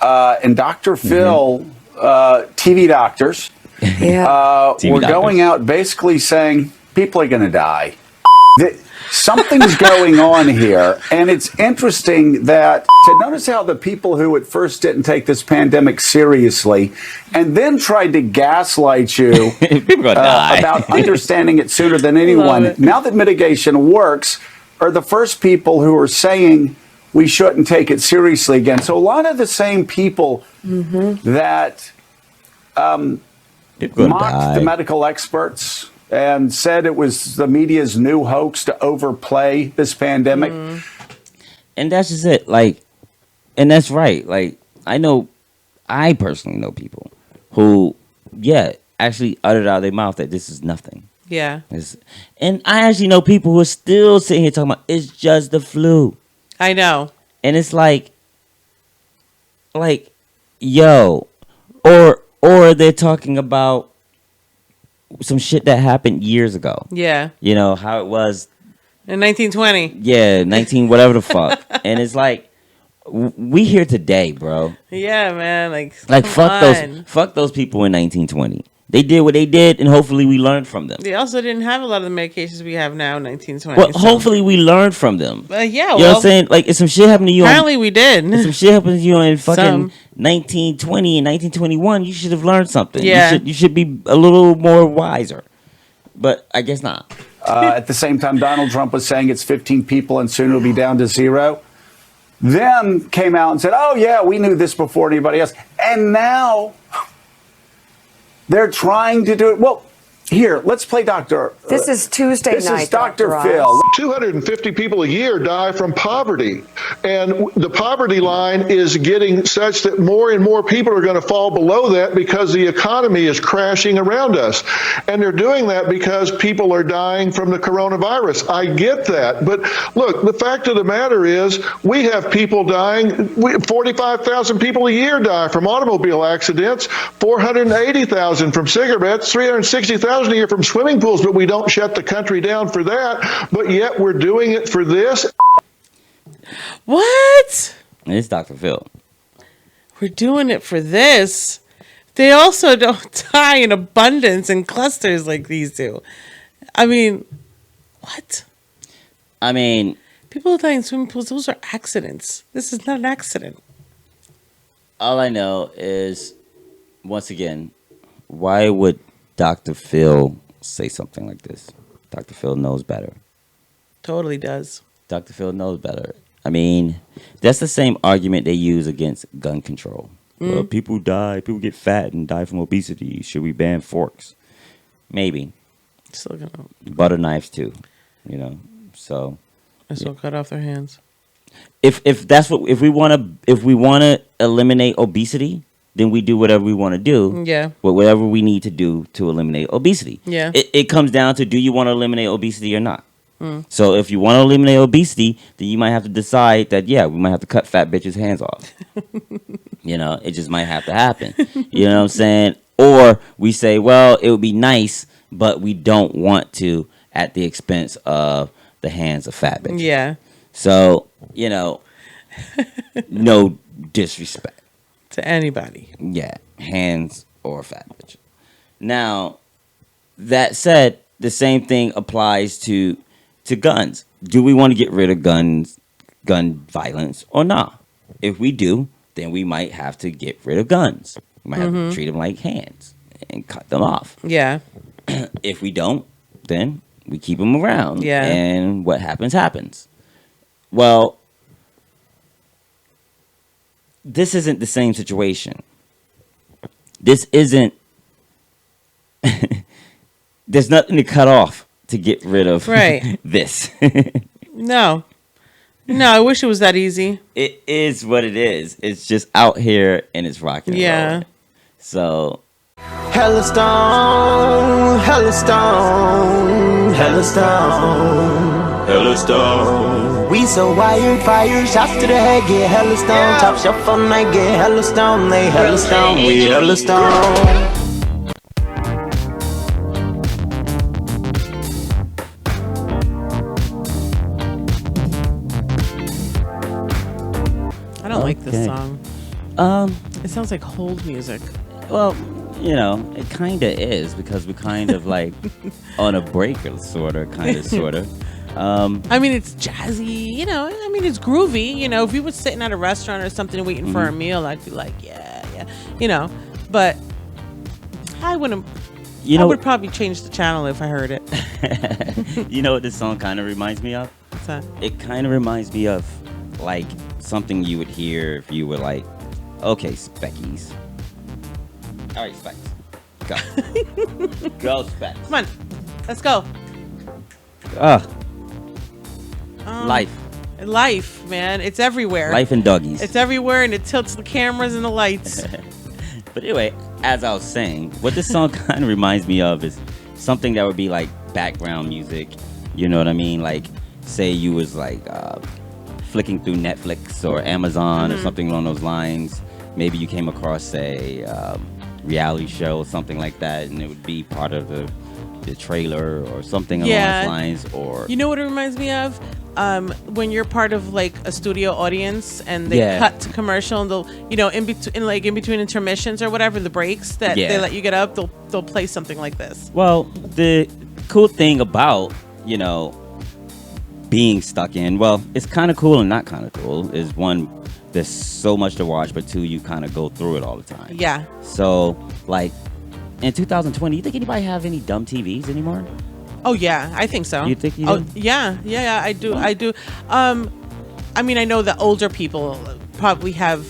and Dr. Phil, TV doctors, were going out basically saying people are going to die. Something's going on here, and it's interesting that notice how the people who at first didn't take this pandemic seriously and then tried to gaslight you about understanding it sooner than anyone, now that mitigation works, are the first people who are saying we shouldn't take it seriously again. So a lot of the same people that mocked the medical experts and said it was the media's new hoax to overplay this pandemic. And that's just it. Like, and that's right. Like, I personally know people who, actually uttered out of their mouth that this is nothing. Yeah. And I actually know people who are still sitting here talking about it's just the flu. I know. And it's like, yo, or they're talking about some shit that happened years ago. Yeah. You know, how it was. In 1920. Yeah, 19, whatever the fuck. And it's like, we here today, bro. Yeah, man. Like fuck those people in 1920. They did what they did, and hopefully we learned from them. They also didn't have a lot of the medications we have now in 1920. Well, hopefully we learned from them. Yeah, you know what I'm saying? Like, if some shit happened to you. Apparently we did. If some shit happened to you in fucking 1920 and 1921, you should have learned something. Yeah. You should be a little more wiser. But I guess not. At the same time, Donald Trump was saying it's 15 people and soon it'll be down to 0. Then came out and said, oh, yeah, we knew this before anybody else. And now they're trying to do it. Well, here, let's play Dr. This is Tuesday night. This is Dr. Phil. 250 people a year die from poverty. And the poverty line is getting such that more and more people are going to fall below that because the economy is crashing around us. And they're doing that because people are dying from the coronavirus. I get that. But look, the fact of the matter is we have people dying. 45,000 people a year die from automobile accidents, 480,000 from cigarettes, 360,000 a year from swimming pools, but we don't shut the country down for that. But yet we're doing it for this. What? It's Dr. Phil. We're doing it for this. They also don't die in abundance in clusters like these do. I mean, what? I mean, people die in swimming pools. Those are accidents. This is not an accident. All I know is, once again, why would Dr. Phil say something like this? Dr. Phil knows better. Totally does. Dr. Phil knows better. I mean, that's the same argument they use against gun control. Well, people get fat and die from obesity. Should we ban forks? Maybe. Still gonna butter knives too, you know. So I still cut off their hands. If we want to eliminate obesity, then we do whatever we want to do. Yeah. Whatever we need to do to eliminate obesity. Yeah. It comes down to, do you want to eliminate obesity or not? So if you want to eliminate obesity, then you might have to decide that, we might have to cut fat bitches' hands off. You know, it just might have to happen. You know what I'm saying? Or we say, well, it would be nice, but we don't want to at the expense of the hands of fat bitches. Yeah. So, you know, no disrespect to anybody. Yeah, hands or fat bitch. Now, that said, the same thing applies to guns. Do we want to get rid of gun violence or not? If we do, then we might have to get rid of guns. We might have to treat them like hands and cut them off. Yeah. If we don't, then we keep them around. Yeah. And what happens, happens. Well, this isn't the same situation. this isn't. There's nothing to cut off to get rid of this. No, I wish it was that easy. It is what it is. It's just out here and it's rocking. Yeah. So. Hella stone, hella stone, hella stone, hella stone. We so wired, fire, shots to the head, get hella stone. Top shelf all night, get hella stone. They hella stone, we hella stone. I don't like this song. It sounds like hold music. Well, you know, it kind of is because we kind of like on a break, or sort of. I mean, it's jazzy, you know. I mean, it's groovy, you know. If we were sitting at a restaurant or something waiting for a meal, I'd be like, yeah, you know. But I wouldn't. I would probably change the channel if I heard it. You know what this song kind of reminds me of? What's that? It kind of reminds me of like something you would hear if you were like, okay, Speckies. All right, Specs. Go. Go, Specs. Come on. Let's go. Life, man. It's everywhere. Life and doggies. It's everywhere, and it tilts the cameras and the lights. But anyway, as I was saying, what this song kind of reminds me of is something that would be like background music. You know what I mean? Like, say you was like flicking through Netflix or Amazon or something along those lines. Maybe you came across a reality show or something like that, and it would be part of the trailer or something along those lines. Or you know what it reminds me of? When you're part of like a studio audience and they cut to commercial, and they'll, you know, in between intermissions or whatever, the breaks that they let you get up, they'll play something like this. Well, the cool thing about, you know, being stuck in, well, it's kind of cool and not kind of cool, is one, there's so much to watch, but two, you kind of go through it all the time. Yeah. So, like, in 2020, you think anybody have any dumb TVs anymore? Oh yeah, I think so. You think you do? Oh yeah, I do. I do. I mean, I know the older people probably have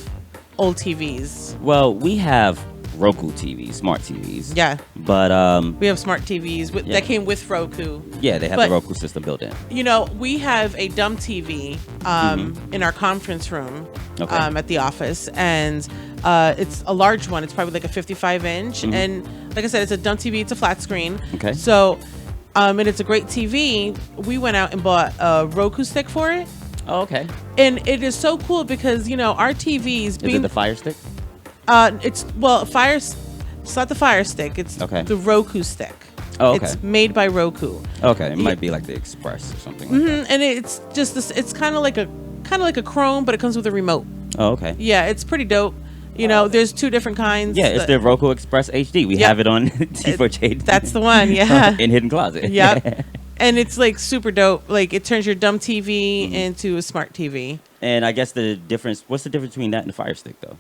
old TVs. Well, we have Roku TVs, smart TVs. Yeah. But we have smart TVs that came with Roku. Yeah, they have the Roku system built in. You know, we have a dumb TV in our conference room at the office, and it's a large one. It's probably like a 55-inch, and like I said, it's a dumb TV. It's a flat screen. Okay. So, and it's a great TV. We went out and bought a Roku stick for it. Oh, okay. And it is so cool because, you know, our TVs. Is it the Fire Stick? It's not the Fire Stick. It's the Roku stick. Oh, okay. It's made by Roku. Okay, it might be like the Express or something like that. And it's just this. It's kind of like a Chrome, but it comes with a remote. Oh, okay. Yeah, it's pretty dope. You know, there's two different kinds. Yeah, it's the Roku Express HD. We have it on T4J. That's the one. Yeah. In Hidden Closet. Yep. And it's like super dope. Like it turns your dumb TV into a smart TV. And I guess what's the difference between that and the Fire Stick though?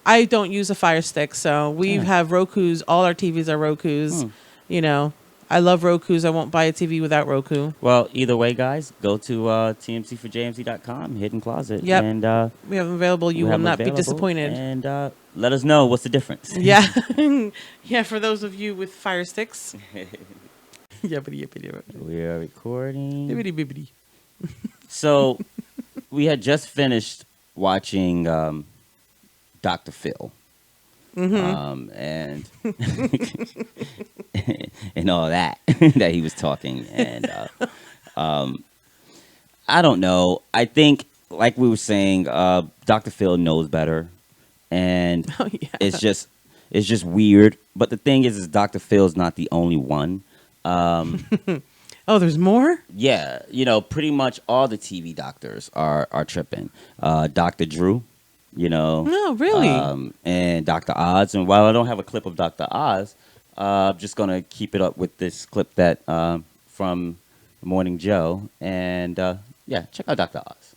I don't use a Fire Stick, so we have Rokus. All our TVs are Rokus. You know, I love Rokus. I won't buy a TV without Roku. Well, either way, guys, go to TMC4JMC.com, Hidden Closet. Yep. And we have them available. You will not be disappointed. And let us know what's the difference. Yeah. Yeah, for those of you with Fire Sticks. We are recording. Bibbidi. So, we had just finished watching Dr. Phil. And and all that that he was talking, and I don't know. I think, like we were saying, Dr. Phil knows better, and it's just weird. But the thing is Dr. Phil's not the only one. Oh, there's more? Yeah, you know, pretty much all the TV doctors are tripping. Dr. Drew. You know, no, really, and Dr. Oz. And while I don't have a clip of Dr. Oz, I'm just gonna keep it up with this clip that from Morning Joe, and check out Dr. Oz.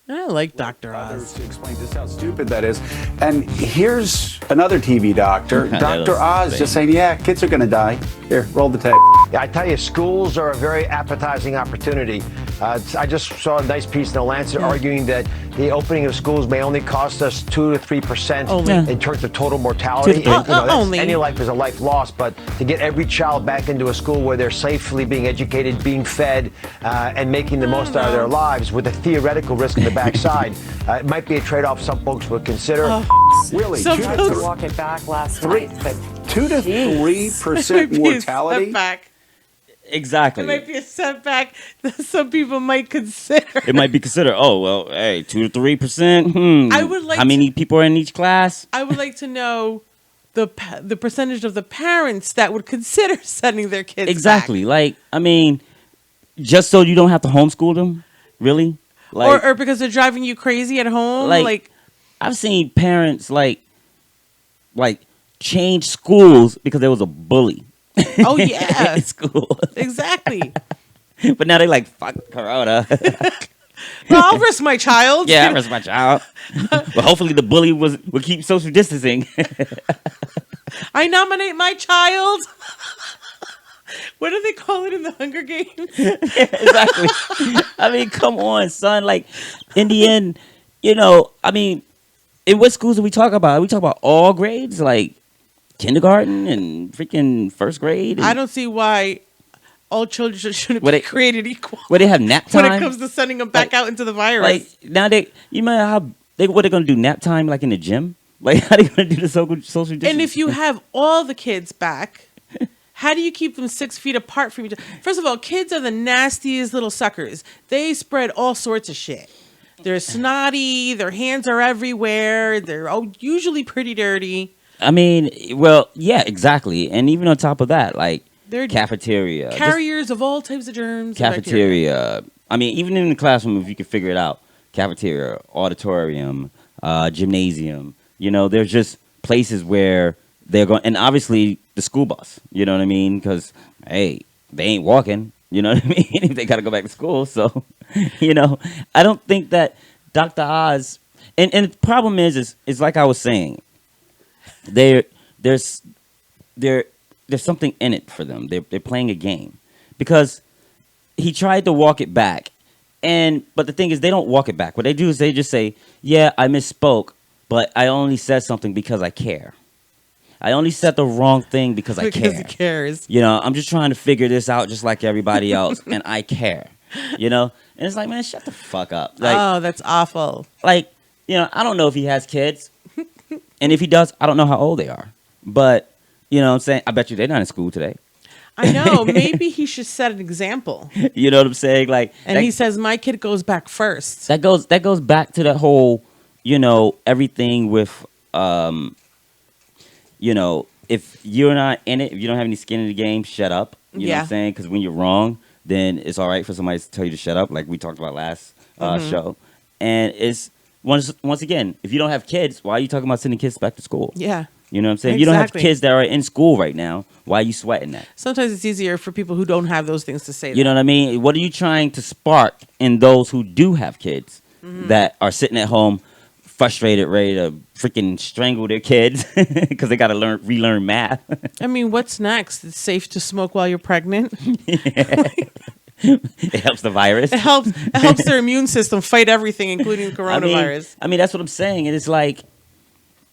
I like Dr. Oz. To explain just how stupid that is. And here's another TV doctor, Dr. Oz, just saying, yeah, kids are going to die. Here, roll the tape. I tell you, schools are a very appetizing opportunity I just saw a nice piece in the Lancet arguing that the opening of schools may only cost us 2 to 3% in terms of total mortality. And, any life is a life lost, but to get every child back into a school where they're safely being educated, being fed, and making the most out of their lives with a theoretical risk in the backside, it might be a trade-off some folks would consider. Really? So to walk it back last night, but 2 to 3% mortality. Exactly. It might be a setback that some people might consider. It might be considered. Oh well, hey, 2 to 3%. I would like. How many people are in each class? I would like to know the percentage of the parents that would consider sending their kids. Exactly. Back. Like, I mean, just so you don't have to homeschool them, really? Like, or because they're driving you crazy at home. Like I've seen parents like change schools because there was a bully. Oh yeah, in school. Exactly. But now they like, fuck Corona. Well, I'll risk my child. Yeah, I'll risk my child. But hopefully the bully will keep social distancing. I nominate my child. What do they call it in the Hunger Games? Yeah, exactly. I mean, come on, son. Like, in the end, I mean, in what schools do we talk about? We talk about all grades, like kindergarten and freaking first grade. I don't see why all children shouldn't be created equal. Where they have nap time when it comes to sending them back out into the virus. Like now you know how what they're gonna do nap time like in the gym? Like how they gonna do the social distancing? And if you have all the kids back, how do you keep them 6 feet apart from each other? First of all, kids are the nastiest little suckers. They spread all sorts of shit. They're snotty. Their hands are everywhere. They're usually pretty dirty. I mean, well, yeah, exactly. And even on top of that, like they're cafeteria. Carriers of all types of germs. Cafeteria. I mean, even in the classroom, if you can figure it out, cafeteria, auditorium, gymnasium, there's just places where they're going. And obviously the school bus, you know what I mean? Because, hey, they ain't walking, you know what I mean? If they got to go back to school. So, I don't think that Dr. Oz, and the problem is like I was saying, there's something in it for them. They're playing a game because he tried to walk it back, but the thing is they don't walk it back. What they do is they just say, "Yeah, I misspoke, but I only said something because I care. I only said the wrong thing because I care. Because he cares. I'm just trying to figure this out just like everybody else, and I care. And it's like, man, shut the fuck up. Like, oh, that's awful. Like, I don't know if he has kids. And if he does, I don't know how old they are. But, you know what I'm saying? I bet you they're not in school today. I know. Maybe he should set an example. You know what I'm saying? Like, and he says, my kid goes back first. That goes back to that whole, everything with, if you're not in it, if you don't have any skin in the game, shut up. You know what I'm saying? Because when you're wrong, then it's all right for somebody to tell you to shut up, like we talked about last show. And it's, once again, if you don't have kids, why are you talking about sending kids back to school? Yeah. You know what I'm saying? Exactly. You don't have kids that are in school right now. Why are you sweating that? Sometimes it's easier for people who don't have those things to say. You know what I mean? What are you trying to spark in those who do have kids that are sitting at home frustrated, ready to freaking strangle their kids because they got to relearn math? I mean, what's next? It's safe to smoke while you're pregnant. It helps the virus. It helps their immune system fight everything, including coronavirus. I mean, that's what I'm saying. And it's like,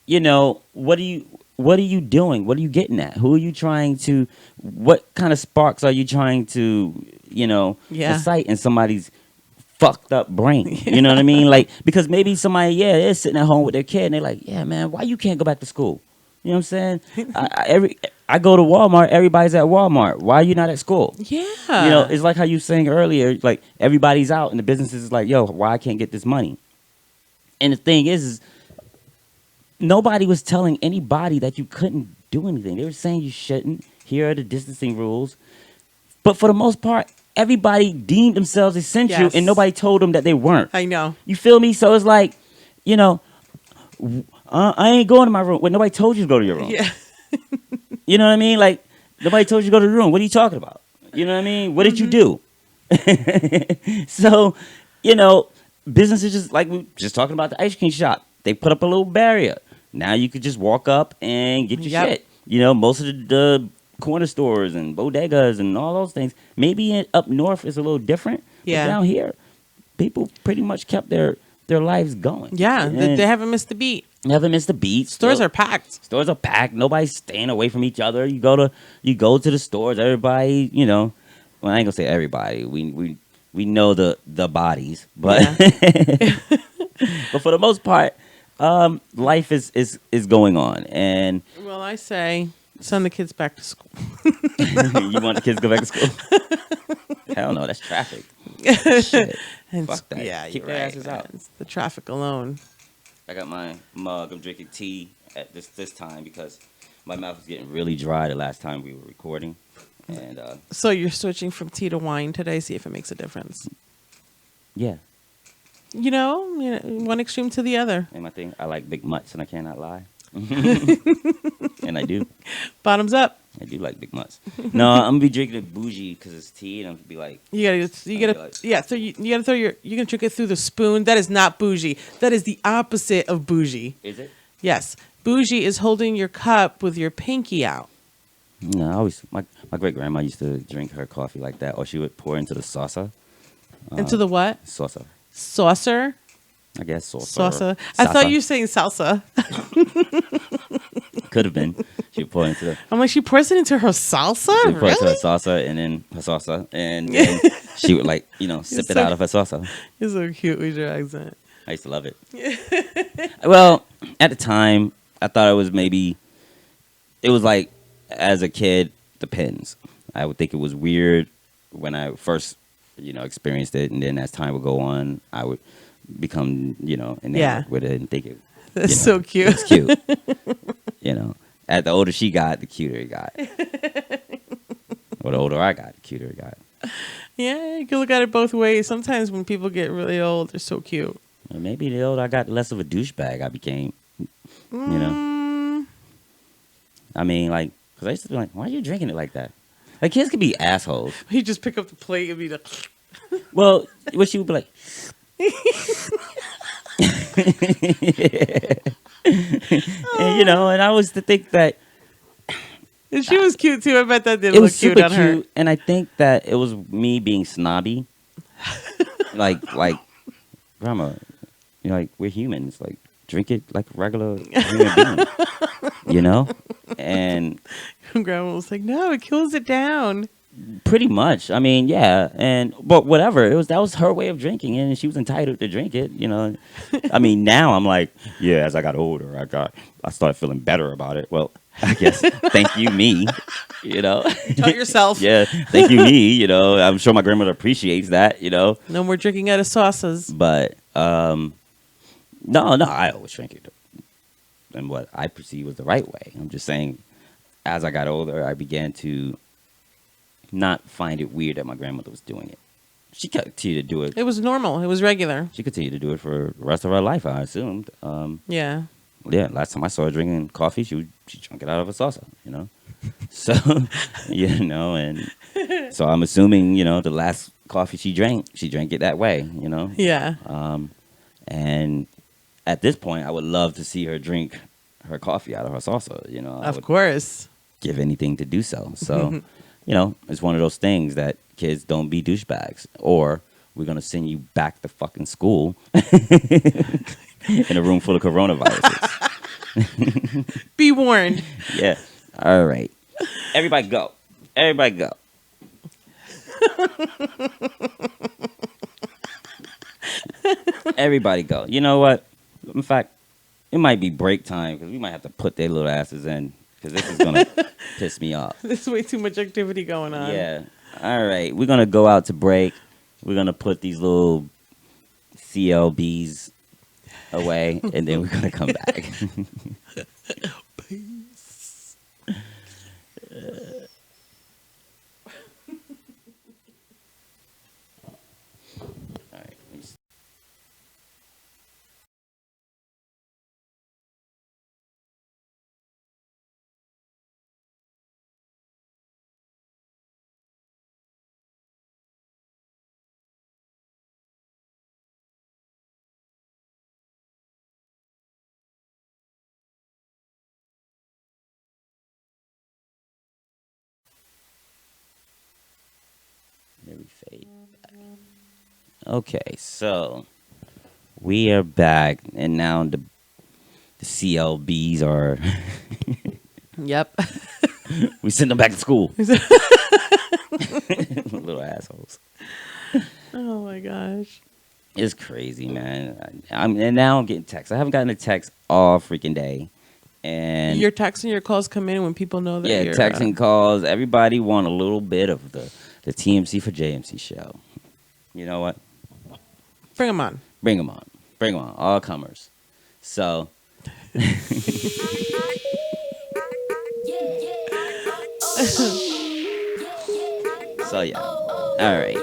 what are you doing? What are you getting at? Who are you trying to? What kind of sparks are you trying to, incite in somebody's fucked up brain? You know what I mean? Like, because maybe somebody, they're sitting at home with their kid and they're like, yeah, man, why you can't go back to school? You know what I'm saying? I go to Walmart. Everybody's at Walmart. Why are you not at school? Yeah. It's like how you were saying earlier. Like everybody's out, and the businesses is like, yo, why I can't get this money? And the thing is nobody was telling anybody that you couldn't do anything. They were saying you shouldn't. Here are the distancing rules. But for the most part, everybody deemed themselves essential, and nobody told them that they weren't. I know. You feel me? So it's like, I ain't going to my room. Well, nobody told you to go to your room. Yeah. You know what I mean? Like, nobody told you to go to the room. What are you talking about? You know what I mean? What did you do? So, businesses just like we just talking about the ice cream shop. They put up a little barrier. Now you could just walk up and get your shit. Most of the corner stores and bodegas and all those things. Maybe up north is a little different, Yeah. But down here, people pretty much kept their lives going. Yeah, they haven't missed a beat. Never missed a beat. Stores are packed. Stores are packed. Nobody's staying away from each other. You go to the stores. Everybody, well, I ain't gonna say everybody. We know the bodies, but but for the most part, life is going on. And well, I say send the kids back to school. You want the kids to go back to school? Hell no, that's traffic. Shit. Fuck that. Yeah, Keep you're their right, asses man. out. It's the traffic alone. I got my mug. I'm drinking tea at this time because my mouth was getting really dry the last time we were recording. And so you're switching from tea to wine today. See if it makes a difference. Yeah. One extreme to the other. And my thing, I like big mutts, and I cannot lie. And I do. Bottoms up. I do like big mutts. No, I'm gonna be drinking it bougie because it's tea, and I'm gonna be like, you gotta, So you gotta throw you're gonna drink it through the spoon. That is not bougie. That is the opposite of bougie. Is it? Yes, bougie is holding your cup with your pinky out. No, I always my great grandma used to drink her coffee like that, or she would pour into the saucer. Into the what? Saucer. Saucer. I guess saucer. Salsa. I thought you were saying salsa. Could have been. She would pour into the. I'm like, she pours it into her salsa? She would pour into her Really? salsa and then her salsa, and then she would sip it out of her salsa. You're so cute with your accent. I used to love it. Well, at the time, I thought it was like, as a kid, depends. I would think it was weird when I first, experienced it, and then as time would go on, I would become, enamored with it and think it. That's so cute. It's cute. As the older she got, the cuter it got. Or the older I got, the cuter it got. Yeah, you can look at it both ways. Sometimes when people get really old, they're so cute. And maybe the older I got, the less of a douchebag I became. I mean, because I used to be like, why are you drinking it like that? Like, kids could be assholes. You just pick up the plate and be like... Well, what she would be like... and, and I was to think that... And she was cute, too. I bet that did It look was cute super on her. cute, and I think that it was me being snobby. like, grandma, we're humans. Like, drink it like a regular human being, And Grandma was like, no, it cools it down. pretty much. I mean, yeah, but whatever. That was her way of drinking, and she was entitled to drink it. I mean, now I'm like, yeah. As I got older, I started feeling better about it. Well, I guess thank you, me. Taught yourself. Yeah, thank you, me. I'm sure my grandmother appreciates that. No more drinking out of sauces. But no, I always drink it in what I perceive was the right way. I'm just saying, as I got older, I began to not find it weird that my grandmother was doing it. She continued to do it. It was normal. It was regular. She continued to do it for the rest of her life, I assumed. Yeah. Yeah, last time I saw her drinking coffee, she drank it out of a saucer, So, and so I'm assuming, the last coffee she drank it that way, Yeah. And at this point, I would love to see her drink her coffee out of her saucer, Of course. Give anything to do so. So, it's one of those things that kids don't be douchebags, or we're going to send you back to fucking school in a room full of coronaviruses. Be warned. Yeah. All right. Everybody go. Everybody go. Everybody go. You know what? In fact, it might be break time because we might have to put their little asses in because this is going to piss me off. There's way too much activity going on. Yeah. All right. We're going to go out to break. We're going to put these little CLBs away, and then we're going to come back. Peace. Maybe fade back. Okay, so we are back, and now the CLBs are. Yep. We send them back to school. Little assholes. Oh my gosh. It's crazy, man. And now I'm getting texts. I haven't gotten a text all freaking day. And your texts and your calls come in when people know that you're... texts and calls. Everybody want a little bit of the TMC4JMC show. You know what? Bring them on. Bring them on. Bring them on. All comers. So... So yeah. All right.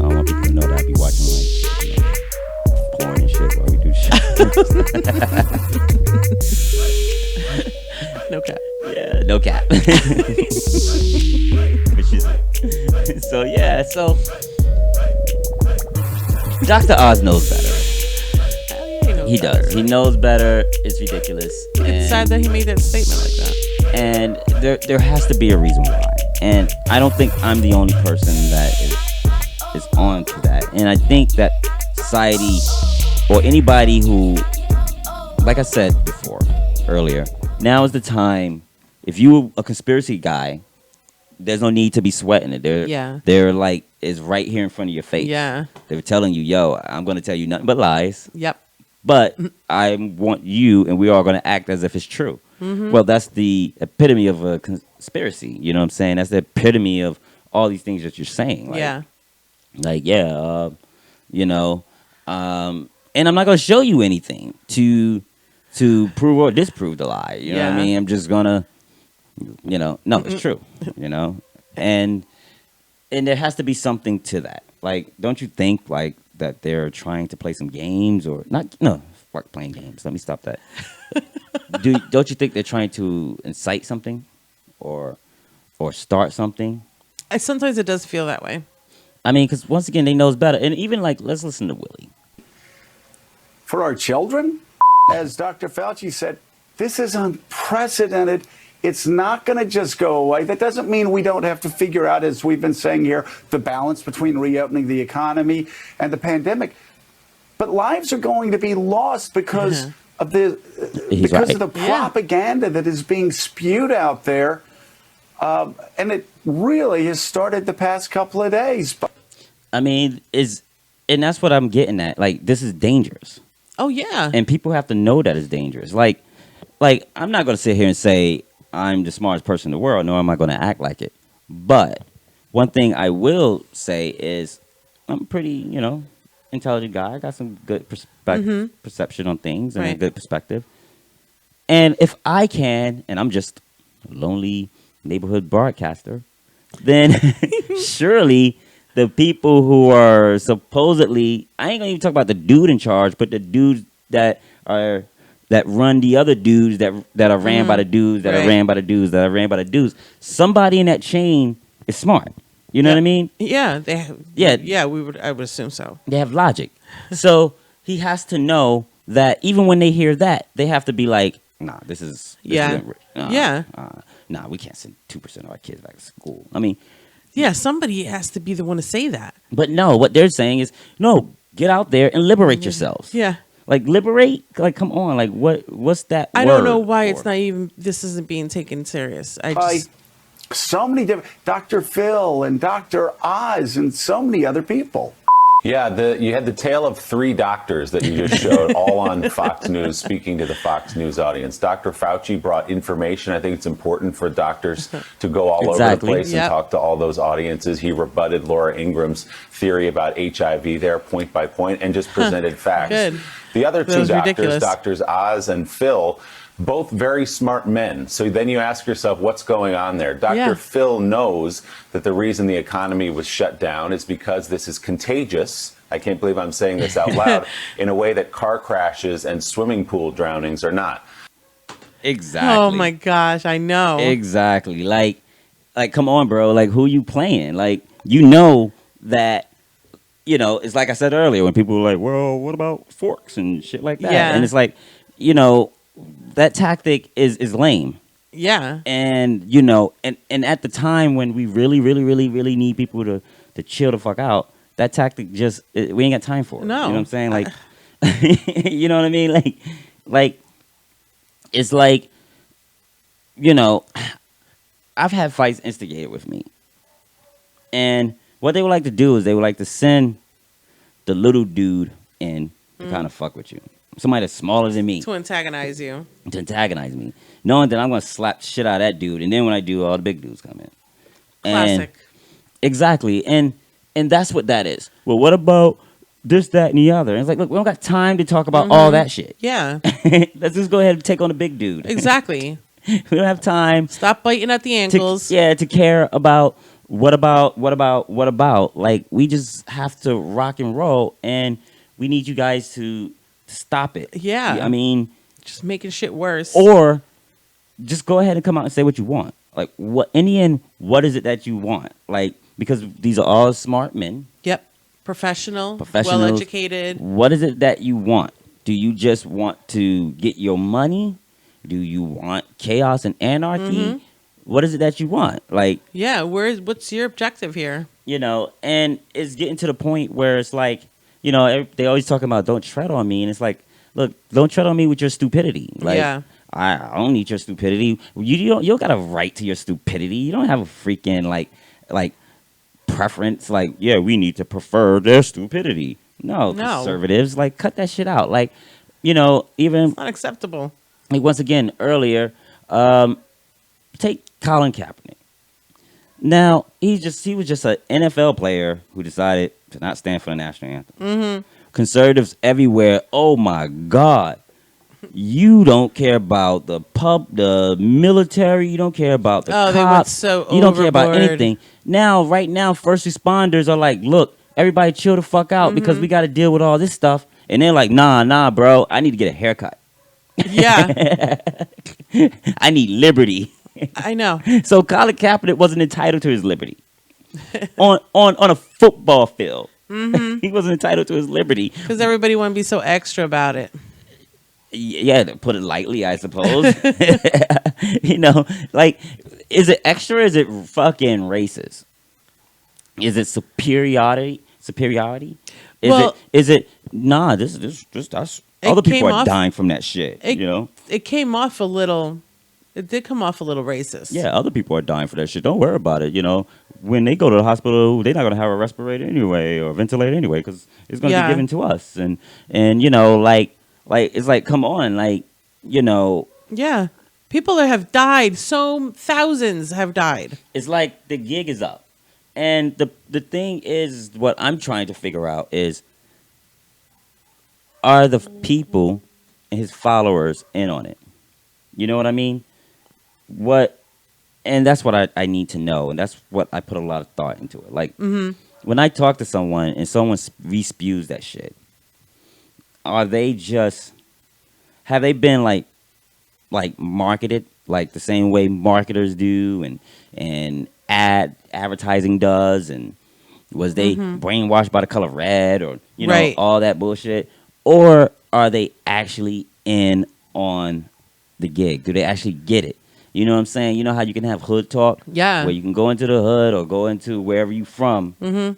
I don't want people to know that I be watching like porn and shit while we do shit. No cap. Yeah, no cap. So yeah, so Dr. Oz knows better. He does. He knows better. It's ridiculous. It's sad that he made that statement like that. And there has to be a reason why. And I don't think I'm the only person that is on to that. And I think that society or anybody who, like I said earlier, now is the time. If you're a conspiracy guy, there's no need to be sweating it. They're like, it's right here in front of your face. Yeah. They're telling you, yo, I'm going to tell you nothing but lies. Yep. But I want you, and we are going to act as if it's true. Mm-hmm. Well, that's the epitome of a conspiracy. You know what I'm saying? That's the epitome of all these things that you're saying. Like, you know, and I'm not going to show you anything to prove or disprove the lie. You know what I mean? I'm just going to, you know, no, it's true, you know? And there has to be something to that. Like, don't you think, like, that they're trying to play some games or not? No, fuck playing games. Let me stop that. Don't you think they're trying to incite something or start something? Sometimes it does feel that way. I mean, because once again, they know better. And even like, let's listen to Willie. For our children, as Dr. Fauci said, this is unprecedented. It's not going to just go away. That doesn't mean we don't have to figure out, as we've been saying here, the balance between reopening the economy and the pandemic. But lives are going to be lost because of the of the propaganda that is being spewed out there, and it really has started the past couple of days. I mean, and that's what I'm getting at. Like, this is dangerous. Oh yeah, and people have to know that it's dangerous. Like I'm not going to sit here and say I'm the smartest person in the world, nor am I going to act like it. But one thing I will say is I'm a pretty, you know, intelligent guy. I got some good perception on things and a good perspective. And if I can, and I'm just a lonely neighborhood broadcaster, then surely the people who are supposedly, I ain't going to even talk about the dude in charge, but the dudes that run the other dudes that are ran by the dudes that are ran by the dudes that are ran by the dudes. Somebody in that chain is smart. You know what I mean? Yeah, they have. Yeah, I would assume so. They have logic. So he has to know that even when they hear that, they have to be like, nah, this is we can't send 2% of our kids back to school. I mean, yeah, somebody has to be the one to say that. But no, what they're saying is, no, get out there and liberate yourselves. Yeah. Like, liberate? Like, come on. Like, what's that I don't know why it's not even, this isn't being taken serious. So many different, Dr. Phil and Dr. Oz and so many other people. Yeah, you had the tale of 3 doctors that you just showed, all on Fox News, speaking to the Fox News audience. Dr. Fauci brought information. I think it's important for doctors to go all over the place and talk to all those audiences. He rebutted Laura Ingram's theory about HIV there, point by point, and just presented facts. Good. The other 2 doctors, Drs. Oz and Phil, both very smart men. So then you ask yourself, what's going on there? Dr. Phil knows that the reason the economy was shut down is because this is contagious. I can't believe I'm saying this out loud, in a way that car crashes and swimming pool drownings are not. Exactly. Oh my gosh, I know. Exactly. Like, come on, bro. Like, who you playing? Like, you know that, you know, it's like I said earlier when people were like, well, what about forks and shit like that? Yeah. And it's like, you know, that tactic is lame. Yeah. And you know, and at the time when we really need people to chill the fuck out, that tactic just we ain't got time for it. No. You know what I'm saying? Like, you know what I mean? Like it's like, you know, I've had fights instigated with me, and what they would like to do is they would like to send the little dude in to kind of fuck with you. Somebody that's smaller than me. To antagonize you. To antagonize me. Knowing that I'm going to slap the shit out of that dude. And then when I do, all the big dudes come in. Classic. Exactly. And that's what that is. Well, what about this, that, and the other? And it's like, look, we don't got time to talk about all that shit. Yeah. Let's just go ahead and take on the big dude. Exactly. We don't have time. Stop biting at the ankles. To care about what about. Like, we just have to rock and roll. And we need you guys to stop it. Yeah. I mean, just making shit worse. Or just go ahead and come out and say what you want. Like, what in the end, what is it that you want? Like, because these are all smart men. Yep. Professionals, well educated. What is it that you want? Do you just want to get your money? Do you want chaos and anarchy? What is it that you want? Like, yeah, what's your objective here? You know, and it's getting to the point where it's like, you know, they always talking about don't tread on me, and it's like, look, don't tread on me with your stupidity. Like, yeah. I don't need your stupidity. You don't got a right to your stupidity. You don't have a freaking like preference. Like, yeah, we need to prefer their stupidity. No, conservatives, like, cut that shit out. Like, you know, even it's not acceptable. Like, once again, earlier, take Colin Kaepernick. Now, he was just an NFL player who decided to not stand for the national anthem. Conservatives everywhere, oh my God. You don't care about the military. You don't care about the cops. They went so you don't care about overboard. anything. Right now, first responders are like, look, everybody chill the fuck out because we got to deal with all this stuff. And they're like, nah, bro, I need to get a haircut. Yeah. I need liberty. I know. So Colin Kaepernick wasn't entitled to his liberty on a football field. He wasn't entitled to his liberty because everybody want to be so extra about it. Yeah, to put it lightly, I suppose. You know, like, is it extra? Or is it fucking racist? Is it superiority? Is it? Nah, this that's other people are dying from that shit. You know, it came off a little. It did come off a little racist. Yeah, other people are dying for that shit. Don't worry about it. You know, when they go to the hospital, they're not going to have a respirator anyway or a ventilator anyway because it's going to be given to us. And you know, like it's like, come on, like, you know. Yeah, people have died. So thousands have died. It's like the gig is up, and the thing is, what I'm trying to figure out is, are the people and his followers in on it? You know what I mean? And that's what I need to know, and that's what I put a lot of thought into it. Like, when I talk to someone and someone re-spews that shit, have they been like marketed like the same way marketers do and advertising does, and was they brainwashed by the color red or you know all that bullshit, or are they actually in on the gig? Do they actually get it? You know what I'm saying? You know how you can have hood talk? Yeah. Where you can go into the hood or go into wherever you from. And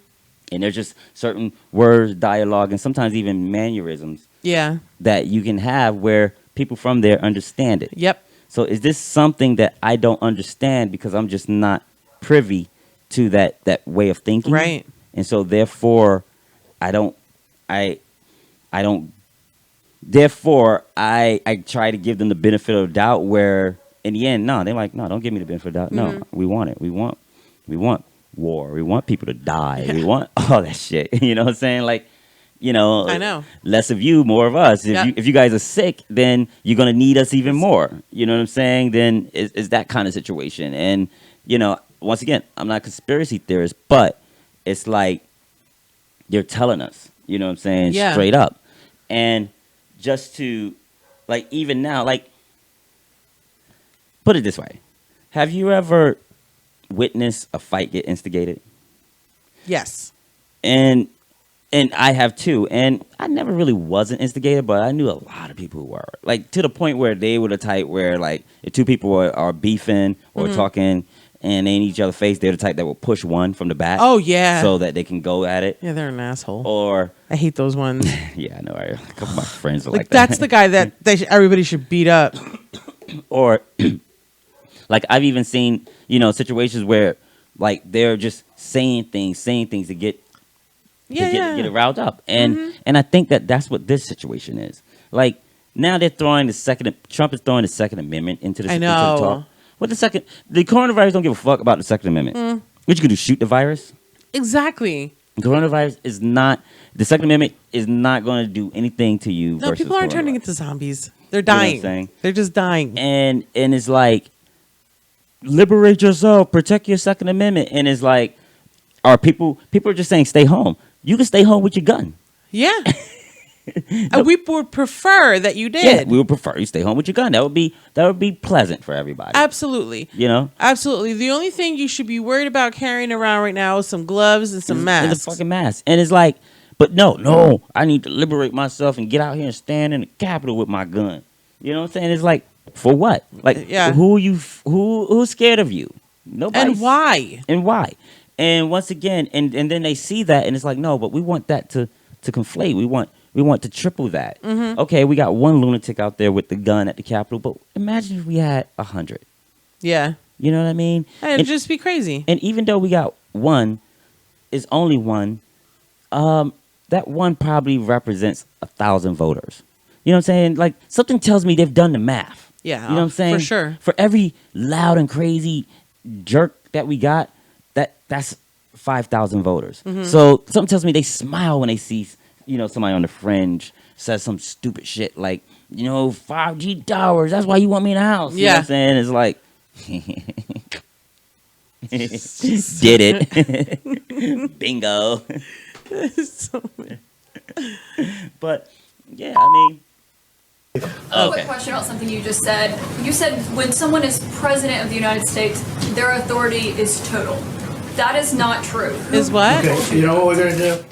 there's just certain words, dialogue, and sometimes even mannerisms. Yeah. That you can have where people from there understand it. Yep. So is this something that I don't understand because I'm just not privy to that way of thinking? Right. And so therefore Therefore, I try to give them the benefit of the doubt where, in the end, no, they're like, no, don't give me the benefit of the doubt. No, we want it. We want war. We want people to die. We want all that shit. You know what I'm saying? Like, you know, I know. Less of you, more of us. If you guys are sick, then you're going to need us even more. You know what I'm saying? Then it's that kind of situation. And, you know, once again, I'm not a conspiracy theorist, but it's like they're telling us, you know what I'm saying, straight up. And just to, like, even now, like, put it this way. Have you ever witnessed a fight get instigated? Yes. And And I have too. And I never really was an instigator, but I knew a lot of people who were. Like, to the point where they were the type where, like, if two people are beefing or talking and they in each other's face, they're the type that will push one from the back. Oh, yeah. So that they can go at it. Yeah, they're an asshole. Or I hate those ones. Yeah, I know. A couple of my friends are like that. That's the guy that everybody should beat up. Or, like, I've even seen, situations where, like, they're just saying things to get it riled up. And I think that's what this situation is. Like, now they're throwing Trump is throwing the Second Amendment into the talk. The coronavirus don't give a fuck about the Second Amendment. What you could do, shoot the virus? Exactly. Coronavirus is not, the Second Amendment is not going to do anything to you. No, people aren't turning into zombies. They're dying. You know what I'm saying? They're just dying. And it's like, liberate yourself, protect your Second Amendment. And it's like, people are just saying stay home. You can stay home with your gun. Yeah. And we would prefer that you did. Yeah, we would prefer you stay home with your gun. That would be pleasant for everybody. Absolutely. Absolutely. The only thing you should be worried about carrying around right now is some gloves and some masks. And a fucking mask. And it's like, but no, I need to liberate myself and get out here and stand in the Capitol with my gun. You know what I'm saying? It's like, for what? Like, who's scared of you? Nobody. And why? And once again, and then they see that, and it's like, no, but we want that to conflate. We want to triple that. Okay, we got one lunatic out there with the gun at the Capitol, but imagine if we had 100. Yeah. You know what I mean? It'd just be crazy. And even though we got one, is only one, that one probably represents 1,000 voters. You know what I'm saying? Like, something tells me they've done the math. Yeah. You know what I'm saying? For sure. For every loud and crazy jerk that we got, that's 5,000 voters. So something tells me they smile when they see, somebody on the fringe says some stupid shit like, 5G towers, that's why you want me in the house. You know what I'm saying? It's like, did it. Bingo. But, yeah, I mean. A quick question about something you just said. You said when someone is president of the United States, their authority is total. That is not true. Is what? Okay, so you know what we're going to do?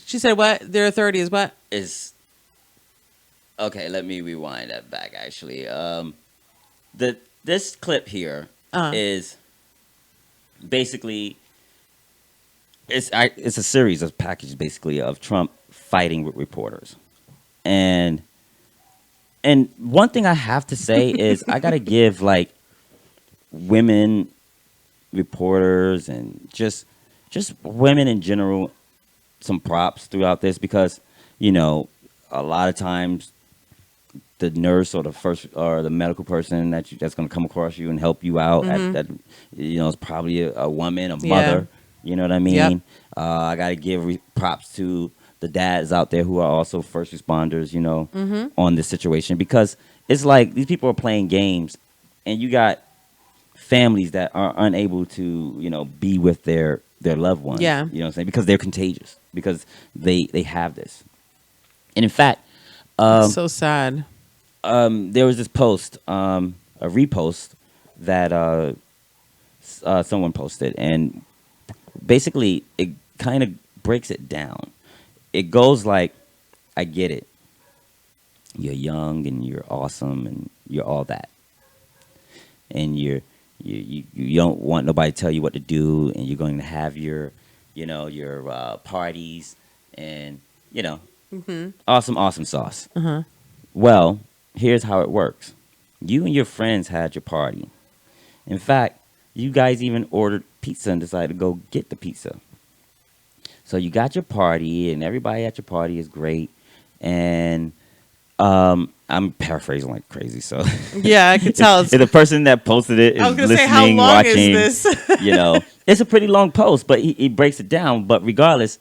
She said what? Their authority is what? Okay, let me rewind that back, actually. This clip here is basically, it's a series of packages, basically, of Trump fighting with reporters. And one thing I have to say is I got to give, like, women reporters and just women in general some props throughout this, because a lot of times the nurse or the medical person that's going to come across you and help you out that is probably a woman, a mother. You know what I mean? Yep. I got to give props to the dads out there who are also first responders, on this situation, because it's like these people are playing games and you got families that are unable to, be with their loved ones. Yeah. You know what I'm saying? Because they're contagious, because they have this. And in fact, it's so sad. There was this post, a repost that someone posted, and basically it kind of breaks it down. It goes like, I get it. You're young and you're awesome and you're all that. And you don't want nobody to tell you what to do, and you're going to have your parties and, awesome sauce. Well, here's how it works. You and your friends had your party. In fact, you guys even ordered pizza and decided to go get the pizza. So you got your party, and everybody at your party is great. And I'm paraphrasing like crazy, so yeah, I could tell. The person that posted it is listening, say, how long watching. Is this? It's a pretty long post, but he breaks it down. But regardless,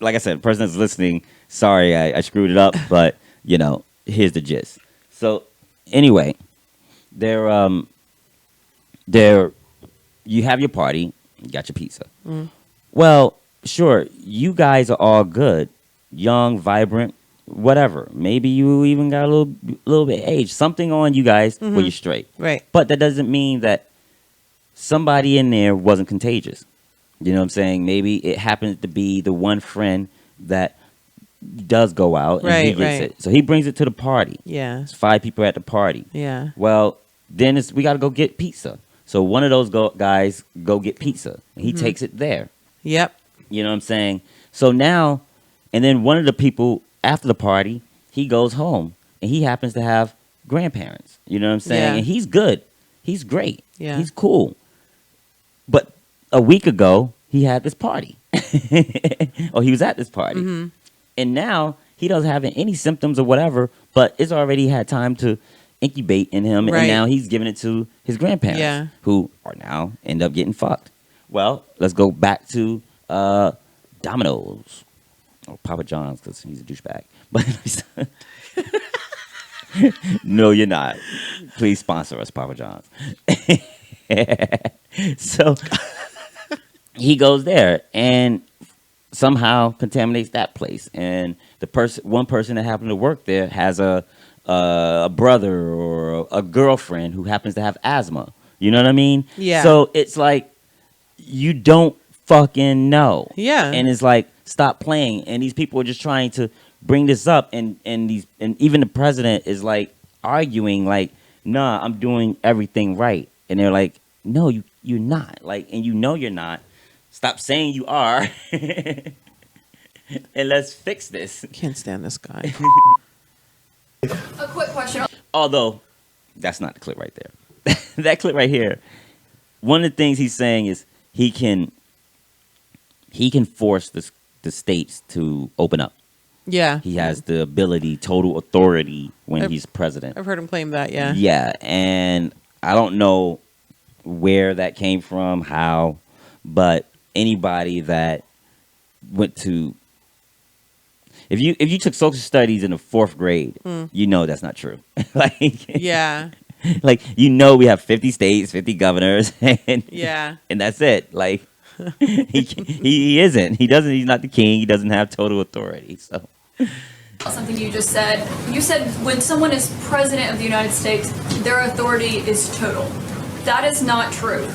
like I said, the person that's listening, sorry, I screwed it up, but here's the gist. So anyway, you have your party, you got your pizza. Well, sure, you guys are all good, young, vibrant, whatever. Maybe you even got a little bit of age, something on you guys where you're straight. Right. But that doesn't mean that somebody in there wasn't contagious. You know what I'm saying? Maybe it happened to be the one friend that does go out and he gets it. So he brings it to the party. Yeah. It's 5 people at the party. Yeah. Well, then we got to go get pizza. So one of those guys go get pizza. And he takes it there. Yep. You know what I'm saying? So now, and then one of the people after the party, he goes home. And he happens to have grandparents. You know what I'm saying? Yeah. And he's good. He's great. Yeah. He's cool. But a week ago, he had this party. Or he was at this party. Mm-hmm. And now he doesn't have any symptoms or whatever, but it's already had time to incubate in him. Right. And now he's giving it to his grandparents, Yeah. who are now end up getting fucked. Well, let's go back to Domino's. Or Papa John's, because he's a douchebag. But no, you're not. Please sponsor us, Papa John's. So he goes there and somehow contaminates that place. And one person that happened to work there has a brother or a girlfriend who happens to have asthma. You know what I mean? Yeah. So it's like you don't fucking know. Yeah. And it's like, stop playing. And these people are just trying to bring this up, and even the president is like arguing like, nah, I'm doing everything right. And they're like, no, you're not. Like, and you know you're not. Stop saying you are. And let's fix this. Can't stand this guy. A quick question. Although, that's not the clip right there. That clip right here, one of the things he's saying is he can force the states to open up. Yeah. He has the ability, total authority when he's president. I've heard him claim that, yeah. Yeah, and I don't know where that came from, how, but anybody that went to, if you took social studies in the 4th grade, you know that's not true. Like, yeah. Like, you know we have 50 states, 50 governors, and yeah, and that's it. Like, he isn't. He's not the king. He doesn't have total authority. So. Something you just said. You said when someone is president of the United States, their authority is total. That is not true.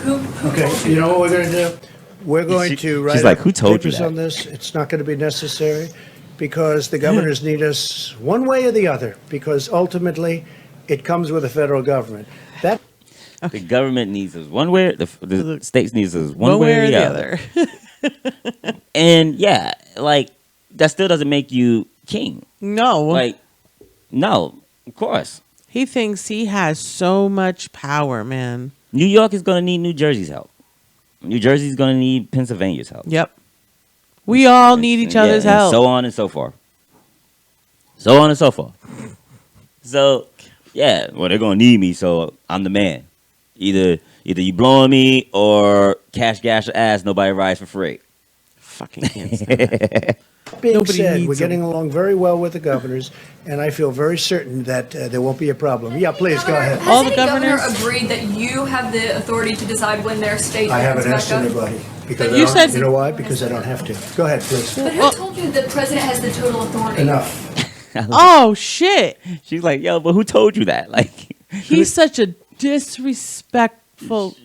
Okay, you know what we're going to do? We're going to write like, who told you papers that? on this. It's not going to be necessary because the governors need us one way or the other, because ultimately it comes with the federal government. That the government needs us one way, the states needs us one way or the other. And yeah, like, that still doesn't make you king. No. Like, no, of course. He thinks he has so much power, man. New York is going to need New Jersey's help. New Jersey's going to need Pennsylvania's help. Yep. We all need each other's and help. so on and so forth. So on and so forth. So, yeah, well, they're going to need me, so I'm the man. Either you blowing me or cash gas your ass, nobody rides for free. Fucking can't stand that. being said, we're getting along very well with the governors, and I feel very certain that there won't be a problem. Yeah, please, go ahead. Has any governor agreed that you have the authority to decide when their state I haven't opens asked back up? anybody. Because You said- you know why? Because I don't have to. Go ahead, please. But who told you the president has the total authority? Enough. Oh, shit. She's like, yo, but who told you that? Like, He's such a disrespectful.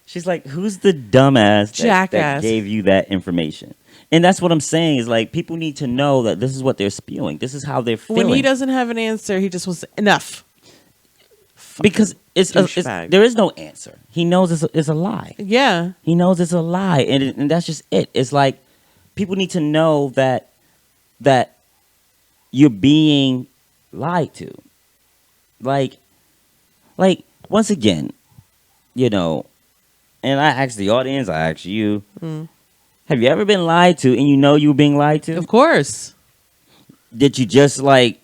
She's like, who's the dumbass that Jackass. gave you that information? And that's what I'm saying is, like, people need to know that this is what they're spewing. This is how they're feeling. When he doesn't have an answer, he just wants enough. Because douchebag. there is no answer. He knows it's a lie. Yeah. He knows it's a lie, and that's just it. It's like people need to know that you're being lied to. Like once again, you know, and I asked the audience, I asked you, have you ever been lied to and you know you were being lied to? Of course. Did you just like?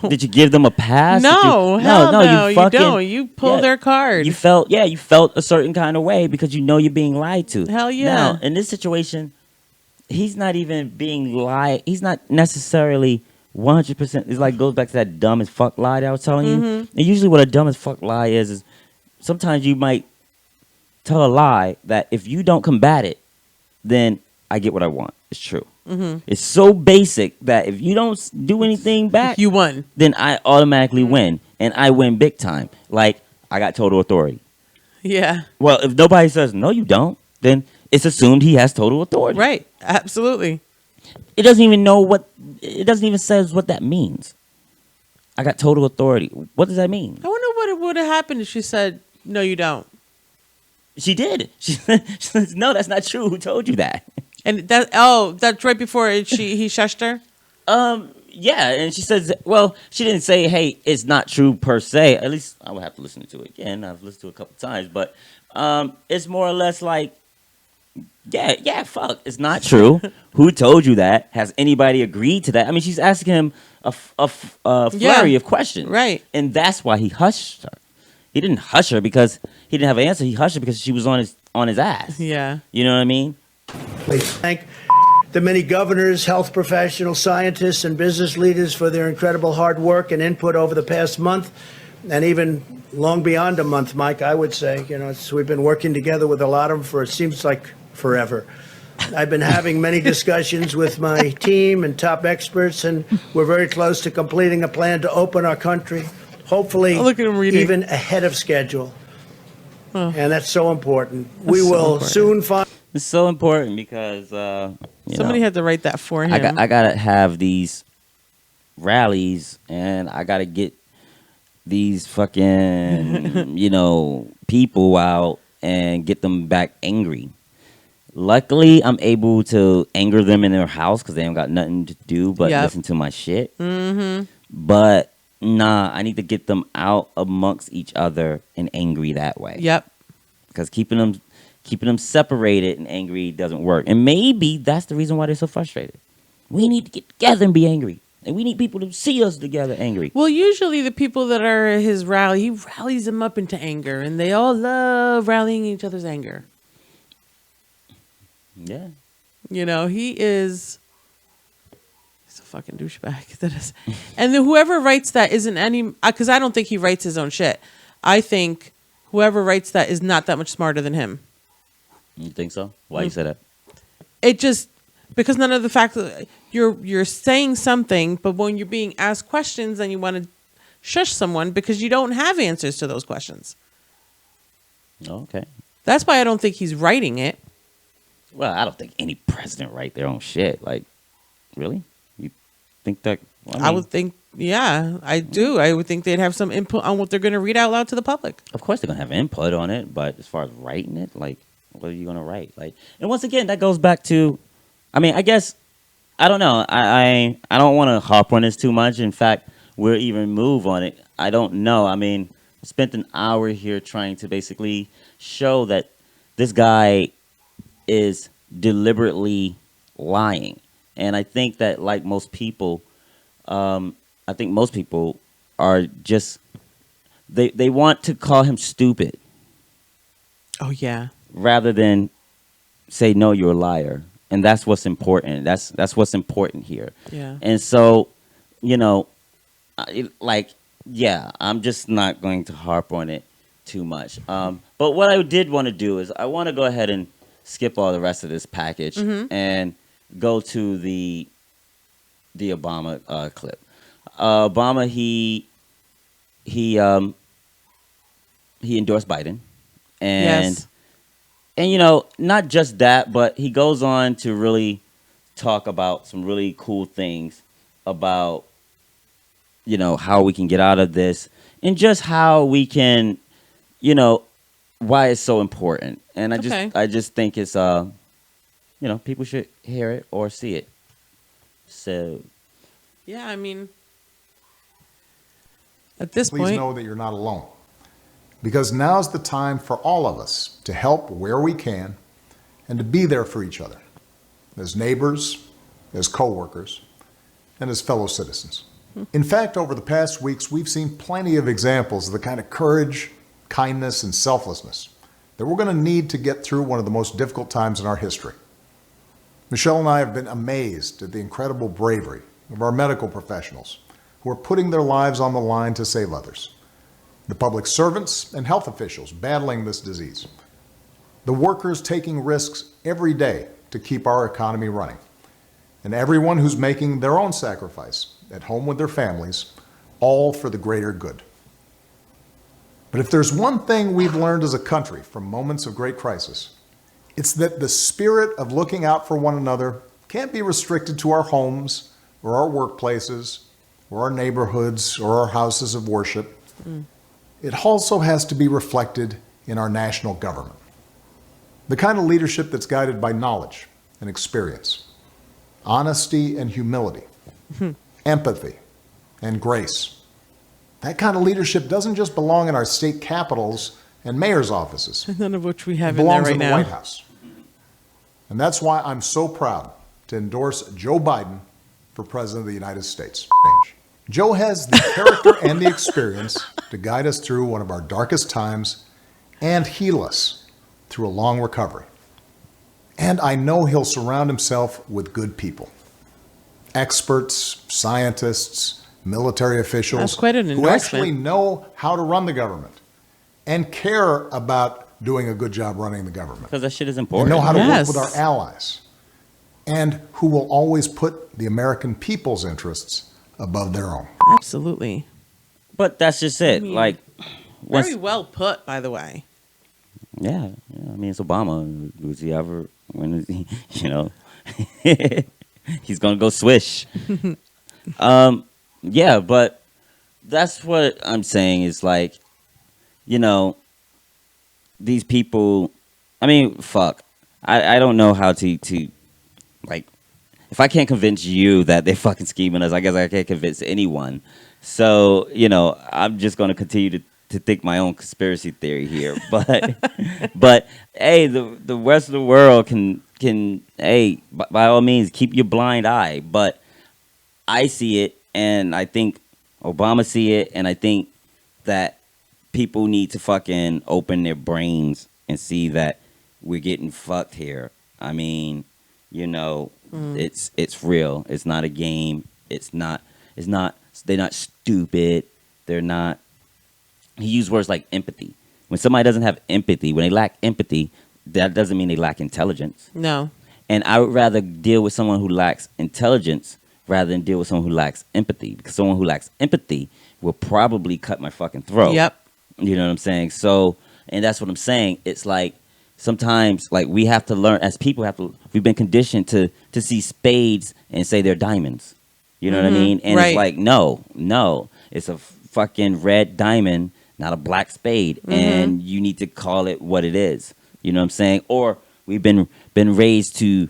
Did you give them a pass? No, hell no, you fucking, don't. You pull their card. You felt a certain kind of way because you know you're being lied to. Hell yeah. Now, in this situation, he's not even being lied. He's not necessarily 100%. It's like goes back to that dumb as fuck lie that I was telling you. And usually what a dumb as fuck lie is sometimes you might tell a lie that if you don't combat it, then I get what I want. It's true. It's so basic that if you don't do anything back, you won. Then I automatically win, and I win big time. Like, I got total authority. Yeah. Well, if nobody says no, you don't, then it's assumed he has total authority. Right. Absolutely. It doesn't even know what. It doesn't even says what that means. I got total authority. What does that mean? I wonder what would have happened if she said, "No, you don't." She did. She said, "No, that's not true. Who told you that?" And that's right before he shushed her. Yeah, and she says, well, she didn't say, "Hey, it's not true per se." At least I would have to listen to it again. I've listened to it a couple times, but it's more or less like, yeah, fuck, it's not true. Who told you that? Has anybody agreed to that? I mean, she's asking him a flurry of questions, right? And that's why he hushed her. He didn't hush her because he didn't have an answer. He hushed her because she was on his ass. Yeah, you know what I mean. Please thank the many governors, health professionals, scientists, and business leaders for their incredible hard work and input over the past month, and even long beyond a month, Mike, I would say. We've been working together with a lot of them for, it seems like, forever. I've been having many discussions with my team and top experts, and we're very close to completing a plan to open our country, hopefully even ahead of schedule. And that's so important. We will soon find... It's so important because somebody had to write that for him. I gotta have these rallies, and I gotta get these fucking people out and get them back angry. Luckily, I'm able to anger them in their house because they don't got nothing to do but listen to my shit. Mm-hmm. But nah, I need to get them out amongst each other and angry that way. Yep. Because keeping them separated and angry doesn't work. And maybe that's the reason why they're so frustrated. We need to get together and be angry. And we need people to see us together angry. Well, usually the people that are at his rally, he rallies them up into anger. And they all love rallying each other's anger. Yeah. He's a fucking douchebag. That is. And then whoever writes that isn't any... Because I don't think he writes his own shit. I think whoever writes that is not that much smarter than him. You think so? Why you say that? It just because none of the facts you're saying something, but when you're being asked questions, then you want to shush someone because you don't have answers to those questions. Okay. That's why I don't think he's writing it. Well, I don't think any president write their own shit. Like, really? You think that? I would think, yeah, I do. I would think they'd have some input on what they're going to read out loud to the public. Of course, they're going to have input on it, but as far as writing it, like, what are you going to write? Like, and once again, that goes back to, I mean, I guess, I don't know. I don't want to harp on this too much. In fact, we'll even move on it. I don't know. I mean, I spent an hour here trying to basically show that this guy is deliberately lying. And I think that, like most people, I think most people are just, they want to call him stupid. Oh, yeah. Rather than say, no, you're a liar. And that's what's important. That's what's important here. Yeah. And so, I'm just not going to harp on it too much. But what I did want to do is I want to go ahead and skip all the rest of this package and go to the Obama clip. Obama, he endorsed Biden, and not just that, but he goes on to really talk about some really cool things about how we can get out of this and just how we can why it's so important. And I just think it's people should hear it or see it. So yeah, I mean, at this point, please know that you're not alone, because now's the time for all of us to help where we can and to be there for each other as neighbors, as co-workers, and as fellow citizens. In fact, over the past weeks, we've seen plenty of examples of the kind of courage, kindness, and selflessness that we're going to need to get through one of the most difficult times in our history. Michelle and I have been amazed at the incredible bravery of our medical professionals who are putting their lives on the line to save others, the public servants and health officials battling this disease, the workers taking risks every day to keep our economy running, and everyone who's making their own sacrifice at home with their families, all for the greater good. But if there's one thing we've learned as a country from moments of great crisis, it's that the spirit of looking out for one another can't be restricted to our homes or our workplaces or our neighborhoods or our houses of worship. It also has to be reflected in our national government. The kind of leadership that's guided by knowledge and experience, honesty and humility, empathy and grace. That kind of leadership doesn't just belong in our state capitals and mayor's offices. None of which we have It in there belongs right in the now. White House. And that's why I'm so proud to endorse Joe Biden for President of the United States. Joe has the character and the experience to guide us through one of our darkest times and heal us through a long recovery. And I know he'll surround himself with good people. Experts, scientists, military officials That's quite an who endorsement. actually know how to run the government and care about doing a good job running the government. Because that shit is And important. know how to work with our allies. And who will always put the American people's interests above their own. Absolutely. But that's just it. Like, Very well put, by the way. yeah, I mean, it's Obama. Was he ever? When is he? You know, he's gonna go swish. Yeah, but that's what I'm saying is like, you know, these people. I mean, fuck. I don't know how to like. If I can't convince you that they're fucking scheming us, I guess I can't convince anyone. So, you know, I'm just going to continue to think my own conspiracy theory here. But hey, the rest of the world can hey, by all means, keep your blind eye. But I see it, and I think Obama see it, and I think that people need to fucking open their brains and see that we're getting fucked here. I mean, you know, it's real. It's not a game. It's not. They're not stupid. They're not. He used words like empathy. When somebody doesn't have empathy, when they lack empathy, that doesn't mean they lack intelligence. No. And I would rather deal with someone who lacks intelligence rather than deal with someone who lacks empathy, because someone who lacks empathy will probably cut my fucking throat. Yep. You know what I'm saying? So, and that's what I'm saying. It's like sometimes, like, we have to learn, as people we've been conditioned to see spades and say they're diamonds. You know what I mean? And it's like, no, it's a fucking red diamond, not a black spade. And you need to call it what it is. You know what I'm saying? Or we've been raised to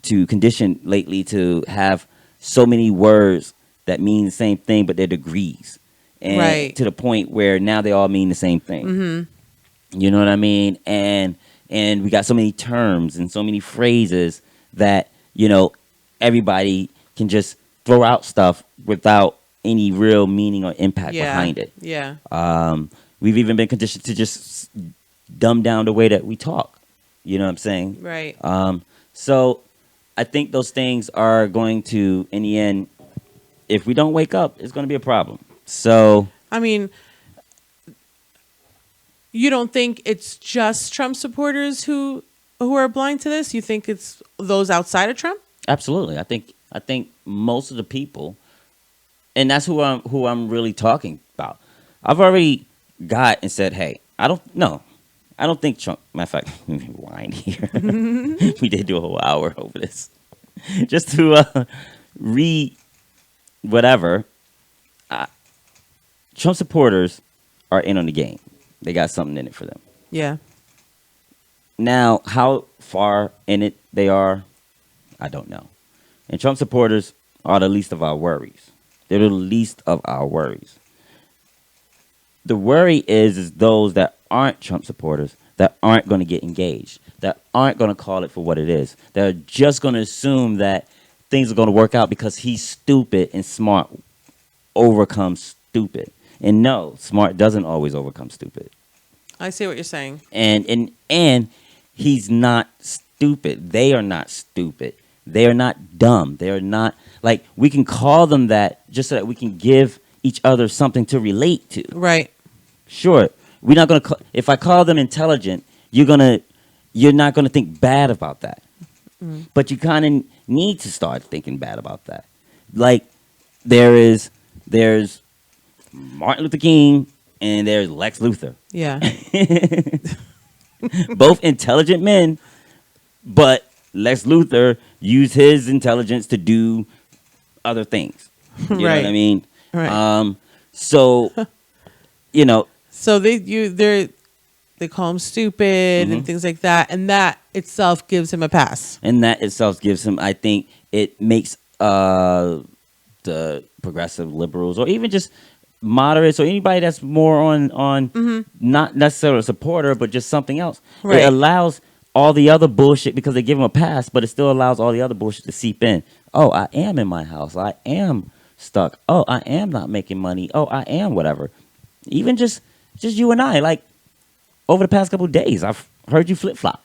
condition lately to have so many words that mean the same thing, but they're degrees. And to the point where now they all mean the same thing. You know what I mean? And we got so many terms and so many phrases that, you know, everybody can just throw out stuff without any real meaning or impact behind it. Yeah. We've even been conditioned to just dumb down the way that we talk. You know what I'm saying? Right. So I think those things are going to, in the end, if we don't wake up, it's going to be a problem. So, I mean, you don't think it's just Trump supporters who are blind to this? You think it's those outside of Trump? Absolutely. I think most of the people, and that's who I'm really talking about. I've already got and said, hey, I don't think Trump. Matter of fact, let me rewind here. We did do a whole hour over this, just to read whatever. Trump supporters are in on the game. They got something in it for them. Yeah. Now, how far in it they are, I don't know. And Trump supporters are the least of our worries. They're the least of our worries. The worry is those that aren't Trump supporters, that aren't going to get engaged, that aren't going to call it for what it is. They're just going to assume that things are going to work out because he's stupid and smart overcomes stupid. And no, smart doesn't always overcome stupid. I see what you're saying. And he's not stupid. They are not stupid. They are not dumb. They are not, like, we can call them that just so that we can give each other something to relate to. Right. Sure. We're not going to if I call them intelligent, you're not going to think bad about that. But you kind of need to start thinking bad about that. Like, there's Martin Luther King and there's Lex Luthor. Yeah. Both intelligent men, but Lex Luthor used his intelligence to do other things. You know what I mean? Right. So, you know. So they call him stupid and things like that, and that itself gives him a pass. And that itself gives him, I think, it makes the progressive liberals, or even just moderates, or anybody that's more on not necessarily a supporter, but just something else. Right. It allows all the other bullshit, because they give him a pass, but it still allows all the other bullshit to seep in. Oh, I am in my house. I am stuck. Oh, I am not making money. Oh, I am whatever. Even just you and I, like, over the past couple of days, I've heard you flip-flop.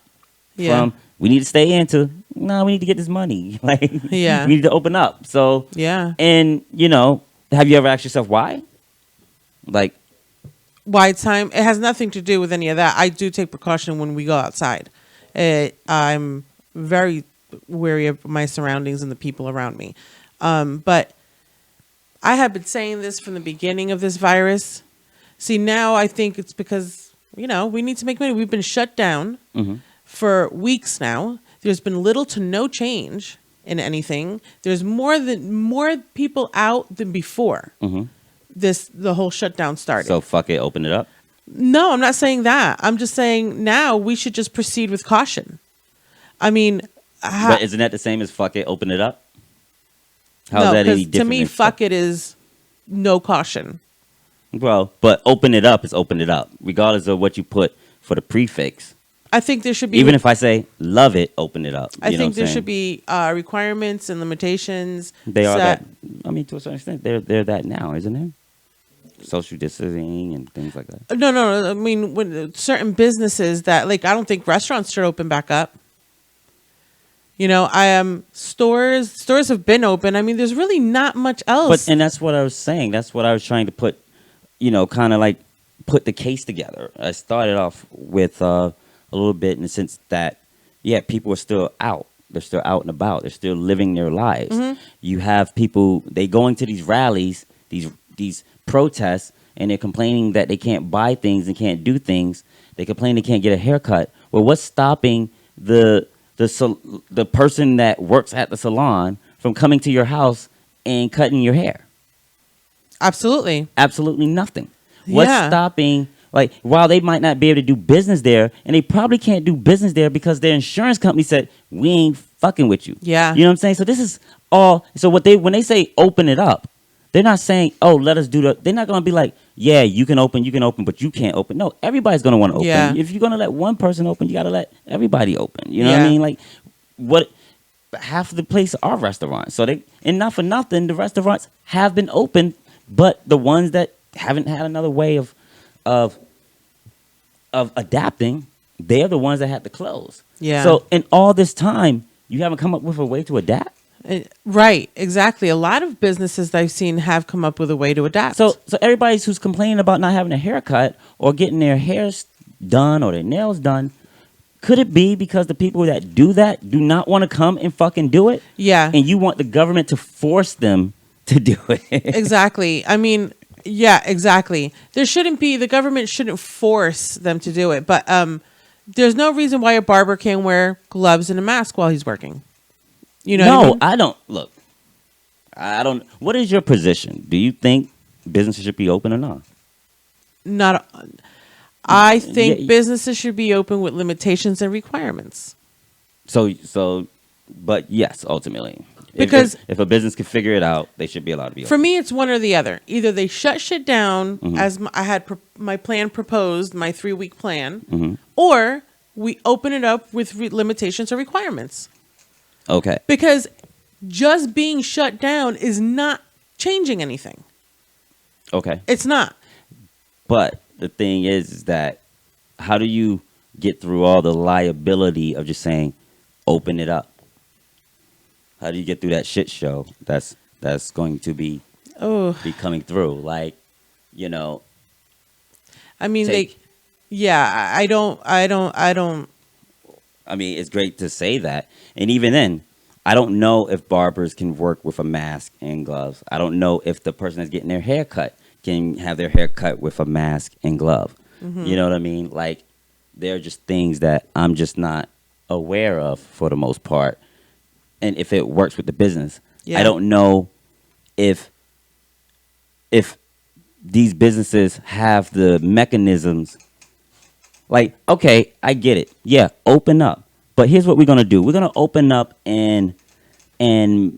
Yeah. From, we need to stay in, to, no, we need to get this money. Like, yeah. we need to open up. So, yeah. And, you know, have you ever asked yourself why? Like, why time? It has nothing to do with any of that. I do take precaution when we go outside. I'm very wary of my surroundings and the people around me. But I have been saying this from the beginning of this virus. See, now I think it's because, you know, we need to make money. We've been shut down for weeks now. There's been little to no change in anything. There's more people out than before the whole shutdown started. So fuck it, open it up? No, I'm not saying that. I'm just saying now we should just proceed with caution. I mean, but isn't that the same as fuck it, open it up? How's no, that any different? To me, fuck it is no caution. Well, but open it up is open it up, regardless of what you put for the prefix. I think there should be, even if I say love it, open it up. I think there should be requirements and limitations. They are that. I mean, to a certain extent, they're that now, isn't it? Social distancing and things like that. No. I mean, when certain businesses that, like, I don't think restaurants should open back up. You know, stores have been open. I mean, there's really not much else. And that's what I was saying. That's what I was trying to put, you know, kind of like put the case together. I started off with a little bit in the sense that, yeah, people are still out. They're still out and about. They're still living their lives. You have people, they going to these rallies, these protests, and they're complaining that they can't buy things and can't do things. They complain they can't get a haircut. Well, what's stopping the person that works at the salon from coming to your house and cutting your hair? Absolutely nothing. What's stopping, like, while they might not be able to do business there, and they probably can't do business there because their insurance company said, we ain't fucking with you. Yeah. You know what I'm saying? So this is all, so when they say open it up, they're not saying, oh, let us do they're not going to be like, yeah, you can open, but you can't open. No, everybody's going to want to open. Yeah. If you're going to let one person open, you got to let everybody open. You know what I mean? Like, half of the place are restaurants. So and not for nothing, the restaurants have been open, but the ones that haven't had another way of adapting, they're the ones that had to close. Yeah. So in all this time, you haven't come up with a way to adapt? Right, exactly. A lot of businesses that I've seen have come up with a way to adapt. So everybody who's complaining about not having a haircut or getting their hair done or their nails done, could it be because the people that do that do not want to come and fucking do it? Yeah. And you want the government to force them to do it? Exactly. I mean, yeah, exactly. The government shouldn't force them to do it. But there's no reason why a barber can't wear gloves and a mask while he's working. You know? No, what I mean? I don't. Look, I don't. What is your position? Do you think businesses should be open or not? I think businesses should be open with limitations and requirements. But yes, ultimately, because if a business can figure it out, they should be allowed to be open. For me, it's one or the other. Either they shut shit down as I had my plan proposed, my 3-week plan, or we open it up with limitations or requirements. Okay. Because just being shut down is not changing anything. Okay. It's not. But the thing is that how do you get through all the liability of just saying, open it up? How do you get through that shit show that's going to be coming through? Like, you know. I mean, I don't. I mean, it's great to say that. And even then, I don't know if barbers can work with a mask and gloves. I don't know if the person that's getting their hair cut can have their hair cut with a mask and glove. You know what I mean? Like, they're just things that I'm just not aware of for the most part, and if it works with the business. Yeah. I don't know if these businesses have the mechanisms. Like, okay, I get it. Yeah, open up. But here's what we're gonna do. We're gonna open up in June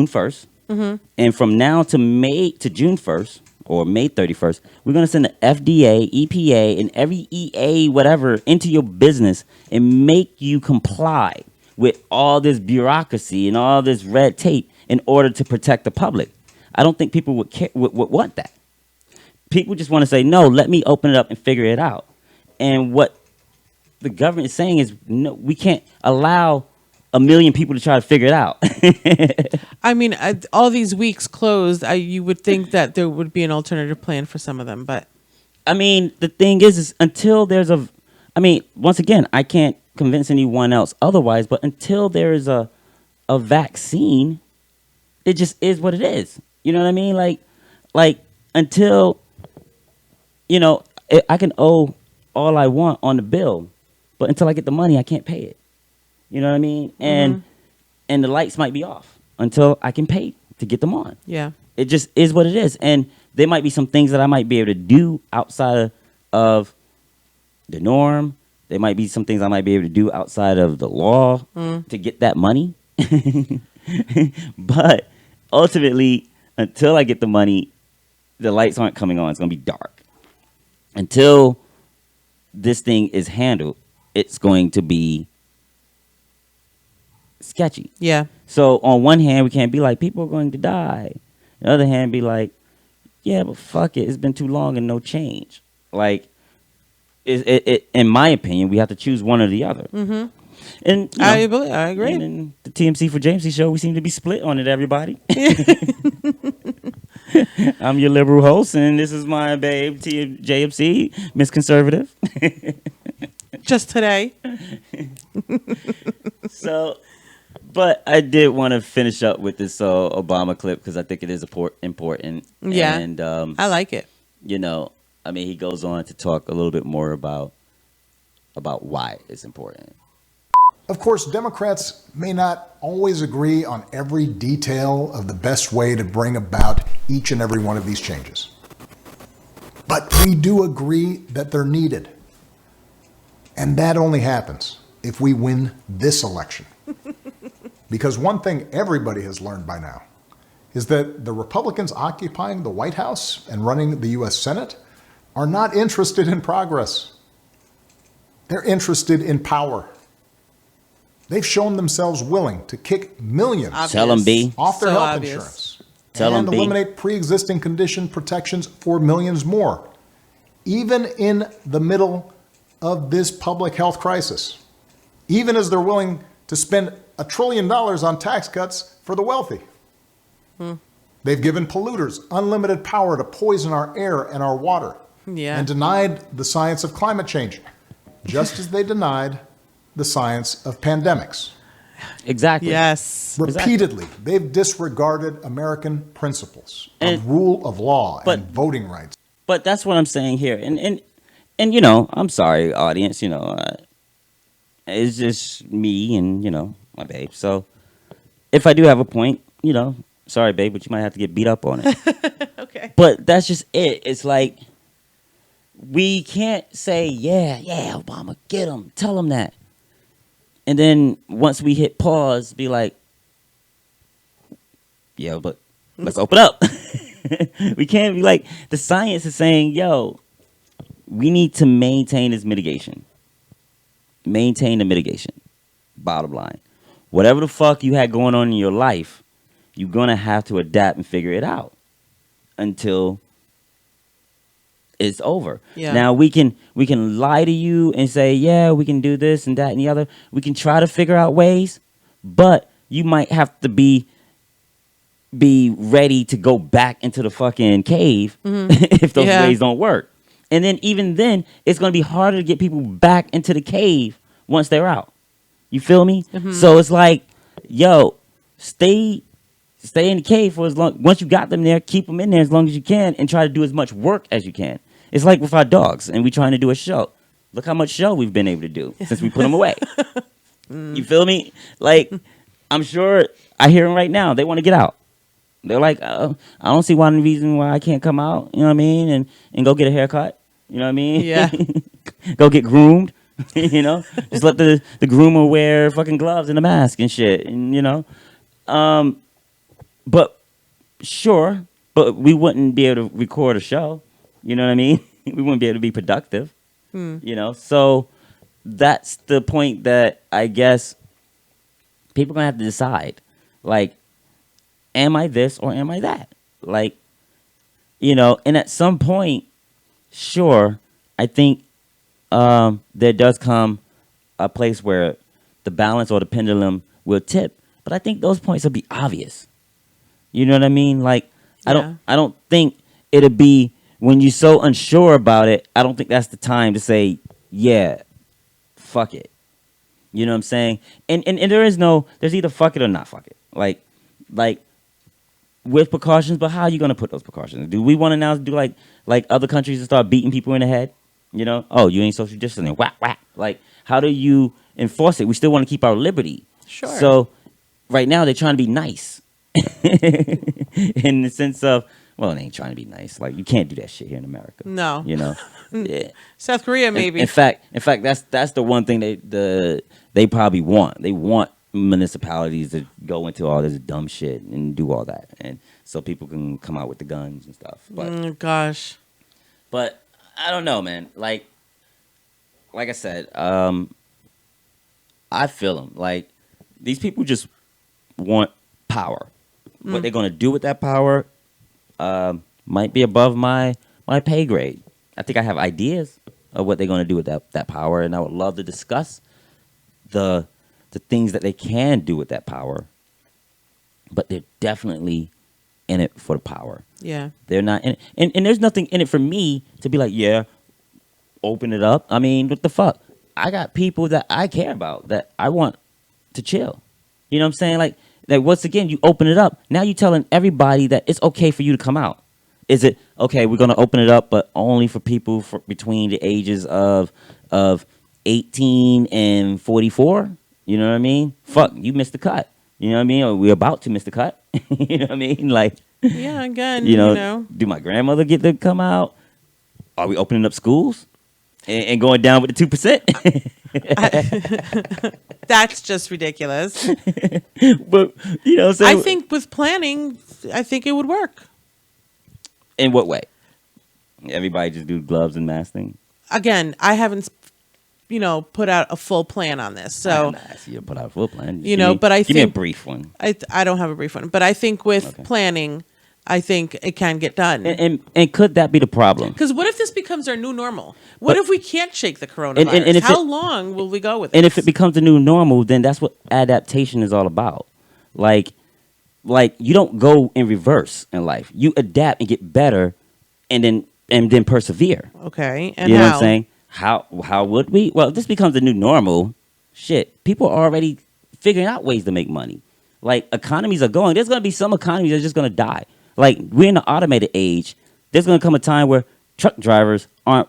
1st. Mm-hmm. And from now to June 1st or May 31st, we're going to send the FDA, EPA, and every EA, whatever, into your business and make you comply with all this bureaucracy and all this red tape in order to protect the public. I don't think people would want that. People just want to say, no, let me open it up and figure it out. And what the government is saying is, no, we can't allow 1 million people to try to figure it out. I mean, all these weeks closed, you would think that there would be an alternative plan for some of them, but I mean, the thing is until there's once again, I can't convince anyone else otherwise, but until there is a vaccine, it just is what it is. You know what I mean? Like until, I can owe all I want on the bill, but until I get the money, I can't pay it. You know what I mean? And the lights might be off until I can pay to get them on. Yeah. It just is what it is. And there might be some things that I might be able to do outside of the norm. There might be some things I might be able to do outside of the law to get that money. But ultimately, until I get the money, the lights aren't coming on. It's going to be dark. Until this thing is handled, it's going to be sketchy. Yeah. So on one hand, we can't be like, people are going to die. On the other hand, be like, yeah, but fuck it. It's been too long and no change. Like, in my opinion, we have to choose one or the other. Mm-hmm. And I agree. And in the TMC4JMC show, we seem to be split on it, everybody. I'm your liberal host, and this is my babe, JMC, Miss Conservative. Just today. So, but I did want to finish up with this Obama clip because I think it is important. Yeah, and I like it. He goes on to talk a little bit more about why it's important. Of course, Democrats may not always agree on every detail of the best way to bring about each and every one of these changes. But we do agree that they're needed. And that only happens if we win this election. Because one thing everybody has learned by now is that the Republicans occupying the White House and running the U.S. Senate are not interested in progress. They're interested in power. They've shown themselves willing to kick millions off their health insurance and eliminate pre-existing condition protections for millions more, even in the middle of this public health crisis, even as they're willing to spend $1 trillion on tax cuts for the wealthy. They've given polluters unlimited power to poison our air and our water and denied the science of climate change, just as they denied the science of pandemics. Exactly. Yes. Repeatedly, they've disregarded American principles of rule of law and voting rights. But that's what I'm saying here. And I'm sorry, audience, it's just me and, my babe. So if I do have a point, sorry, babe, but you might have to get beat up on it. Okay. But that's just it. It's like, we can't say, yeah, Obama, get him, tell him that. And then once we hit pause, be like, yeah, but let's open up. We can't be like, the science is saying, yo, we need to maintain this mitigation. Maintain the mitigation. Bottom line. Whatever the fuck you had going on in your life, you're going to have to adapt and figure it out until it's over. Yeah. Now we can lie to you and say, yeah, we can do this and that and the other. We can try to figure out ways, but you might have to be ready to go back into the fucking cave if those ways don't work. And then even then, it's going to be harder to get people back into the cave once they're out. You feel me? So it's like, yo, stay in the cave for as long. Once you got them there, keep them in there as long as you can and try to do as much work as you can. It's like with our dogs and we trying to do a show. Look how much show we've been able to do since we put them away. You feel me? Like, I'm sure I hear them right now. They want to get out. They're like, I don't see one reason why I can't come out. You know what I mean? And go get a haircut. You know what I mean? Yeah. Go get groomed. You know, just let the groomer wear fucking gloves and a mask and shit. And you know, but sure, but we wouldn't be able to record a show. You know what I mean? We wouldn't be able to be productive. You know, so that's the point that I guess people are gonna have to decide. Like, am I this or am I that? Like, you know, and at some point, sure, I think there does come a place where the balance or the pendulum will tip. But I think those points will be obvious. You know what I mean? Like, I don't think it'll be when you're so unsure about it. I don't think that's the time to say, yeah, fuck it. You know what I'm saying? And there's either fuck it or not fuck it. Like with precautions, but how are you gonna put those precautions? Do we want to now do like other countries and start beating people in the head? You know, oh, you ain't social distancing, whack whack. Like, how do you enforce it? We still want to keep our liberty. Sure. So right now they're trying to be nice, in the sense of, well, they ain't trying to be nice. Like, you can't do that shit here in America. No. You know. Yeah. South Korea, maybe. In fact, that's the one thing they probably want. They want municipalities to go into all this dumb shit and do all that, and so people can come out with the guns and stuff. But gosh. But I don't know, man. Like I said, I feel them. Like, these people just want power. What they're gonna do with that power might be above my pay grade. I think I have ideas of what they're gonna do with that power, and I would love to discuss the things that they can do with that power. But they're definitely in it for the power. Yeah. They're not in it. And there's nothing in it for me to be like, yeah, open it up. I mean, what the fuck? I got people that I care about that I want to chill. You know what I'm saying? Like once again, you open it up. Now you're telling everybody that it's okay for you to come out. Is it okay? We're gonna open it up, but only for people between the ages of 18 and 44. You know what I mean? Fuck, you missed the cut. You know what I mean? Or we're about to miss the cut. You know what I mean? Like, yeah, again, you know, do my grandmother get to come out? Are we opening up schools and going down with the 2%? That's just ridiculous. But, you know, so I think with planning, I think it would work. In what way? Everybody just do gloves and mask thing? Again, I haven't, put out a full plan on this. So I see you put out a full plan. But I think give me a brief one. I don't have a brief one, but I think with planning, I think it can get done. And could that be the problem? Because what if this becomes our new normal? What if we can't shake the coronavirus? And how long will we go with it? And if it becomes the new normal, then that's what adaptation is all about. Like you don't go in reverse in life. You adapt and get better, and then persevere. Okay, and you know what I'm saying? How would we? Well, if this becomes the new normal, shit, people are already figuring out ways to make money. Like, economies are going. There's going to be some economies that are just going to die. Like, we're in the automated age. There's going to come a time where truck drivers aren't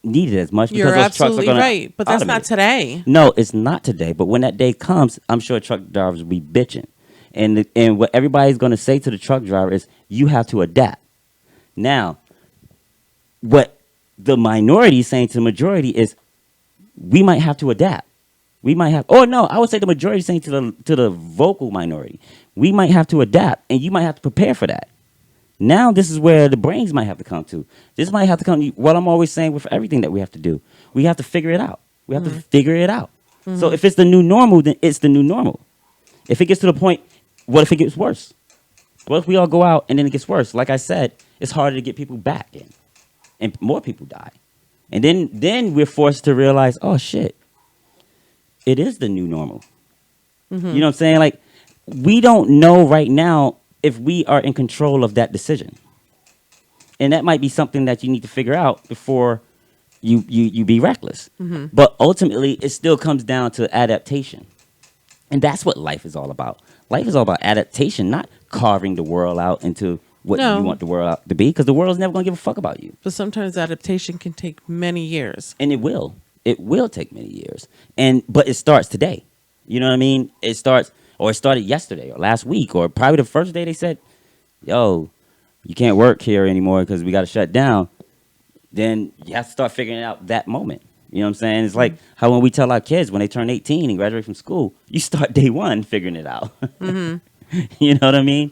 needed as much. You're because those trucks absolutely are gonna right, but that's not today. No, it's not today. But when that day comes, I'm sure truck drivers will be bitching. And what everybody's going to say to the truck driver is, you have to adapt. Now, what the minority is saying to the majority is, we might have to adapt. We might have, I would say the majority is saying to the vocal minority, we might have to adapt, and you might have to prepare for that. Now, this is where the brains might have to come to. This might have to come to what I'm always saying with everything that we have to do. We have to figure it out. We have to figure it out. Mm-hmm. So if it's the new normal, then it's the new normal. If it gets to the point, what if it gets worse? What if we all go out and then it gets worse? Like I said, it's harder to get people back in, and more people die. And then we're forced to realize, oh, shit, it is the new normal. Mm-hmm. You know what I'm saying? Like, we don't know right now if we are in control of that decision. And that might be something that you need to figure out before you be reckless. Mm-hmm. But ultimately, it still comes down to adaptation. And that's what life is all about. Life is all about adaptation, not carving the world out into what you want the world out to be, because the world's never going to give a fuck about you. But sometimes adaptation can take many years. And it will. It will take many years. But it starts today. You know what I mean? It started yesterday or last week or probably the first day they said, yo, you can't work here anymore because we got to shut down. Then you have to start figuring out that moment. You know what I'm saying? It's like how when we tell our kids when they turn 18 and graduate from school, you start day one figuring it out. Mm-hmm. You know what I mean?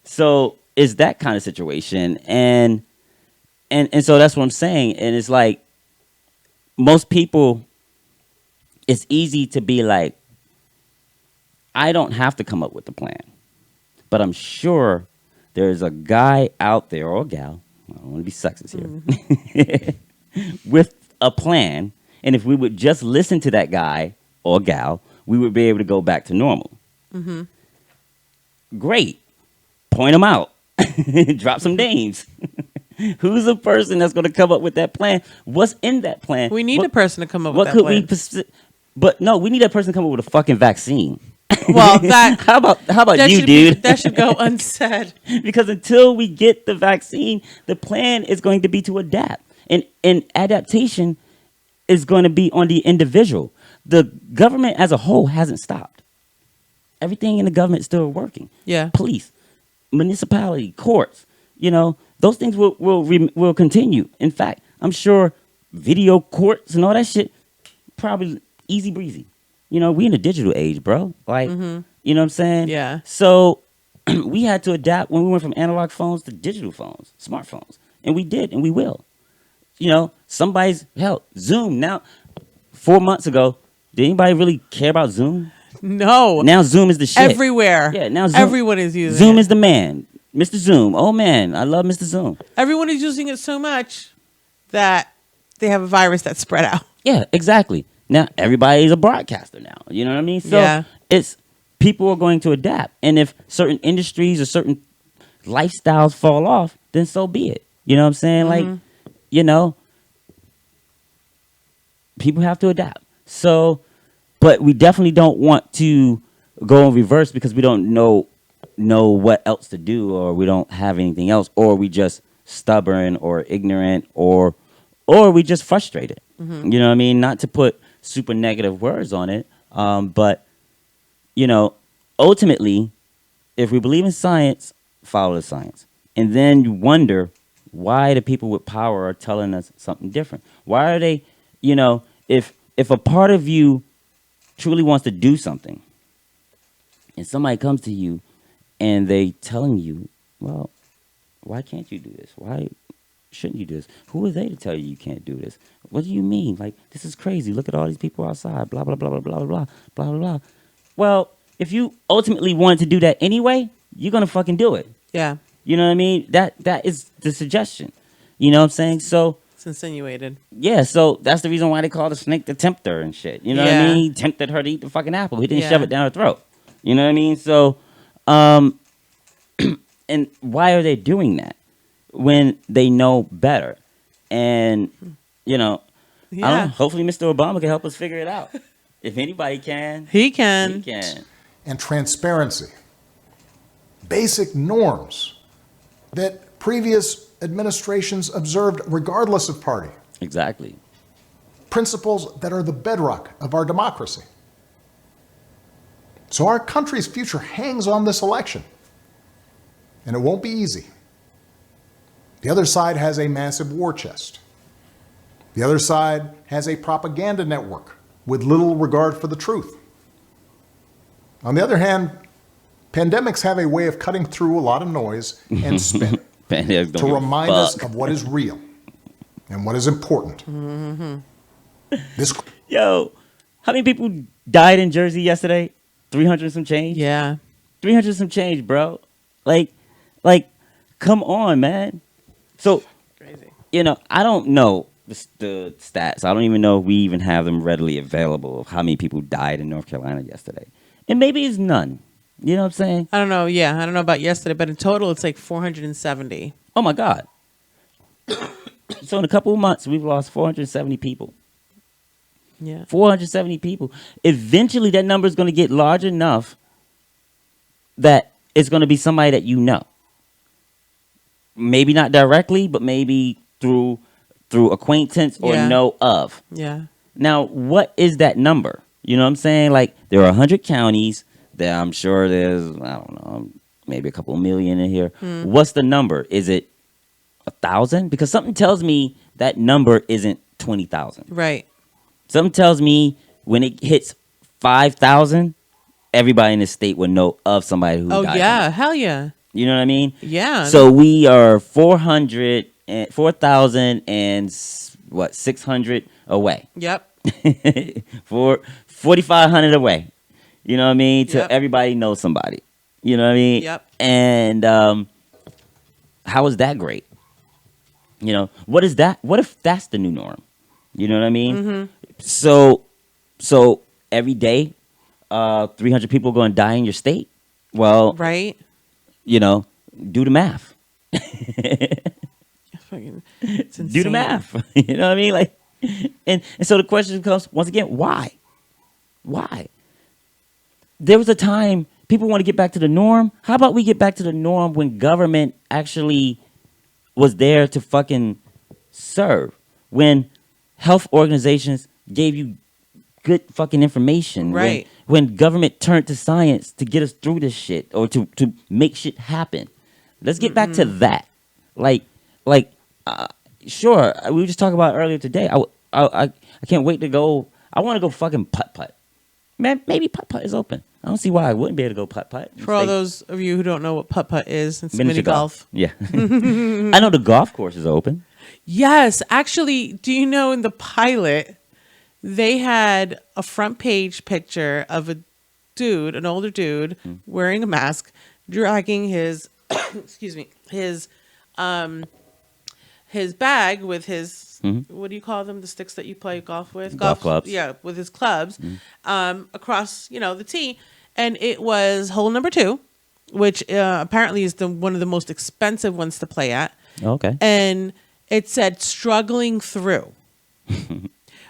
So it's that kind of situation. And so that's what I'm saying. And it's like most people, it's easy to be like, I don't have to come up with the plan. But I'm sure there's a guy out there or a gal, I don't want to be sexist here, with a plan. And if we would just listen to that guy or gal, we would be able to go back to normal. Mm-hmm. Great. Point them out. Drop some names. Who's the person that's going to come up with that plan? What's in that plan? We need a person to come up with that plan. But no, we need that person to come up with a fucking vaccine. Well, that how about you, dude? That should go unsaid. Because until we get the vaccine, the plan is going to be to adapt, and adaptation is going to be on the individual. The government as a whole hasn't stopped. Everything in the government is still working. Yeah, police, municipality, courts. Those things will continue. In fact, I'm sure video courts and all that shit probably easy breezy. We in a digital age, bro. Like, you know what I'm saying? Yeah. So we had to adapt when we went from analog phones to digital phones, smartphones. And we did, and we will. Somebody's, Zoom. Now, 4 months ago, did anybody really care about Zoom? No. Now Zoom is the shit. Everywhere. Yeah, now Zoom, everyone is using Zoom it. is the man. Mr. Zoom. Oh, man. I love Mr. Zoom. Everyone is using it so much that they have a virus that's spread out. Yeah, exactly. Now everybody's a broadcaster now. You know what I mean? So it's people are going to adapt. And if certain industries or certain lifestyles fall off, then so be it. You know what I'm saying? Like, people have to adapt. So, but we definitely don't want to go in reverse because we don't know what else to do, or we don't have anything else, or we just stubborn or ignorant, or we just frustrated. You know what I mean? Not to put super negative words on it. But, ultimately, if we believe in science, follow the science. And then you wonder why the people with power are telling us something different. Why are they, if a part of you truly wants to do something and somebody comes to you and they telling you, well, why can't you do this? Why shouldn't you do this? Who are they to tell you can't do this? What do you mean? Like, this is crazy. Look at all these people outside. Blah, blah, blah, blah, blah, blah, blah, blah, blah. Well, if you ultimately wanted to do that anyway, you're going to fucking do it. Yeah. You know what I mean? That is the suggestion. You know what I'm saying? So it's insinuated. Yeah, so that's the reason why they call the snake the tempter and shit. You know what I mean? He tempted her to eat the fucking apple. He didn't shove it down her throat. You know what I mean? So, and why are they doing that when they know better? And, I don't know, hopefully Mr. Obama can help us figure it out. If anybody can. He can. He can. And transparency. Basic norms that previous administrations observed regardless of party. Exactly. Principles that are the bedrock of our democracy. So our country's future hangs on this election. And it won't be easy. The other side has a massive war chest. The other side has a propaganda network with little regard for the truth. On the other hand, pandemics have a way of cutting through a lot of noise and spin to remind us of what is real and what is important. Yo, how many people died in Jersey yesterday? 300 some change? Yeah. 300 some change, bro. Like, come on, man. So, crazy. I don't know the stats. I don't even know if we even have them readily available of how many people died in North Carolina yesterday. And maybe it's none. You know what I'm saying? I don't know. Yeah, I don't know about yesterday, but in total, it's like 470. Oh, my God. So in a couple of months, we've lost 470 people. Yeah. 470 people. Eventually, that number is going to get large enough that it's going to be somebody that you know. Maybe not directly, but maybe through through acquaintance or know of. Yeah. Now, what is that number? You know what I'm saying? Like, there are 100 counties. There, I'm sure there's, I don't know, maybe a couple million in here. What's the number? Is it 1,000? Because something tells me that number isn't 20,000. Right. Something tells me when it hits 5,000, everybody in the state would know of somebody who died. Oh, yeah. Hell yeah. You know what I mean? Yeah. So we are 4,000 and 600 away. Yep. 4,500 away. You know what I mean? Till everybody knows somebody. You know what I mean? Yep. And how is that great? You know, what is that? What if that's the new norm? You know what I mean? So every day, 300 people going to die in your state. Well, right. You know, do the math. It's insane. Do the math. You know what I mean? Like, and so the question comes once again: why? Why? There was a time people want to get back to the norm. How about we get back to the norm when government actually was there to fucking serve? When health organizations gave you good fucking information. Right. When government turned to science to get us through this shit or to make shit happen. Let's get back to that. Sure, we were just talking about it earlier today. I can't wait to go. I want to go fucking putt-putt. Man, maybe putt-putt is open. I don't see why I wouldn't be able to go putt-putt. For all those of you who don't know what putt-putt is, it's Miniature mini golf. Yeah. I know the golf course is open. Yes. Actually, do you know in the pilot, they had a front page picture of a dude, an older dude, wearing a mask, dragging his, excuse me, his bag with his, what do you call them? The sticks that you play golf with? Golf clubs. Yeah, with his clubs, across, the tee. And it was hole number 2, which apparently is one of the most expensive ones to play at. Okay. And it said struggling through,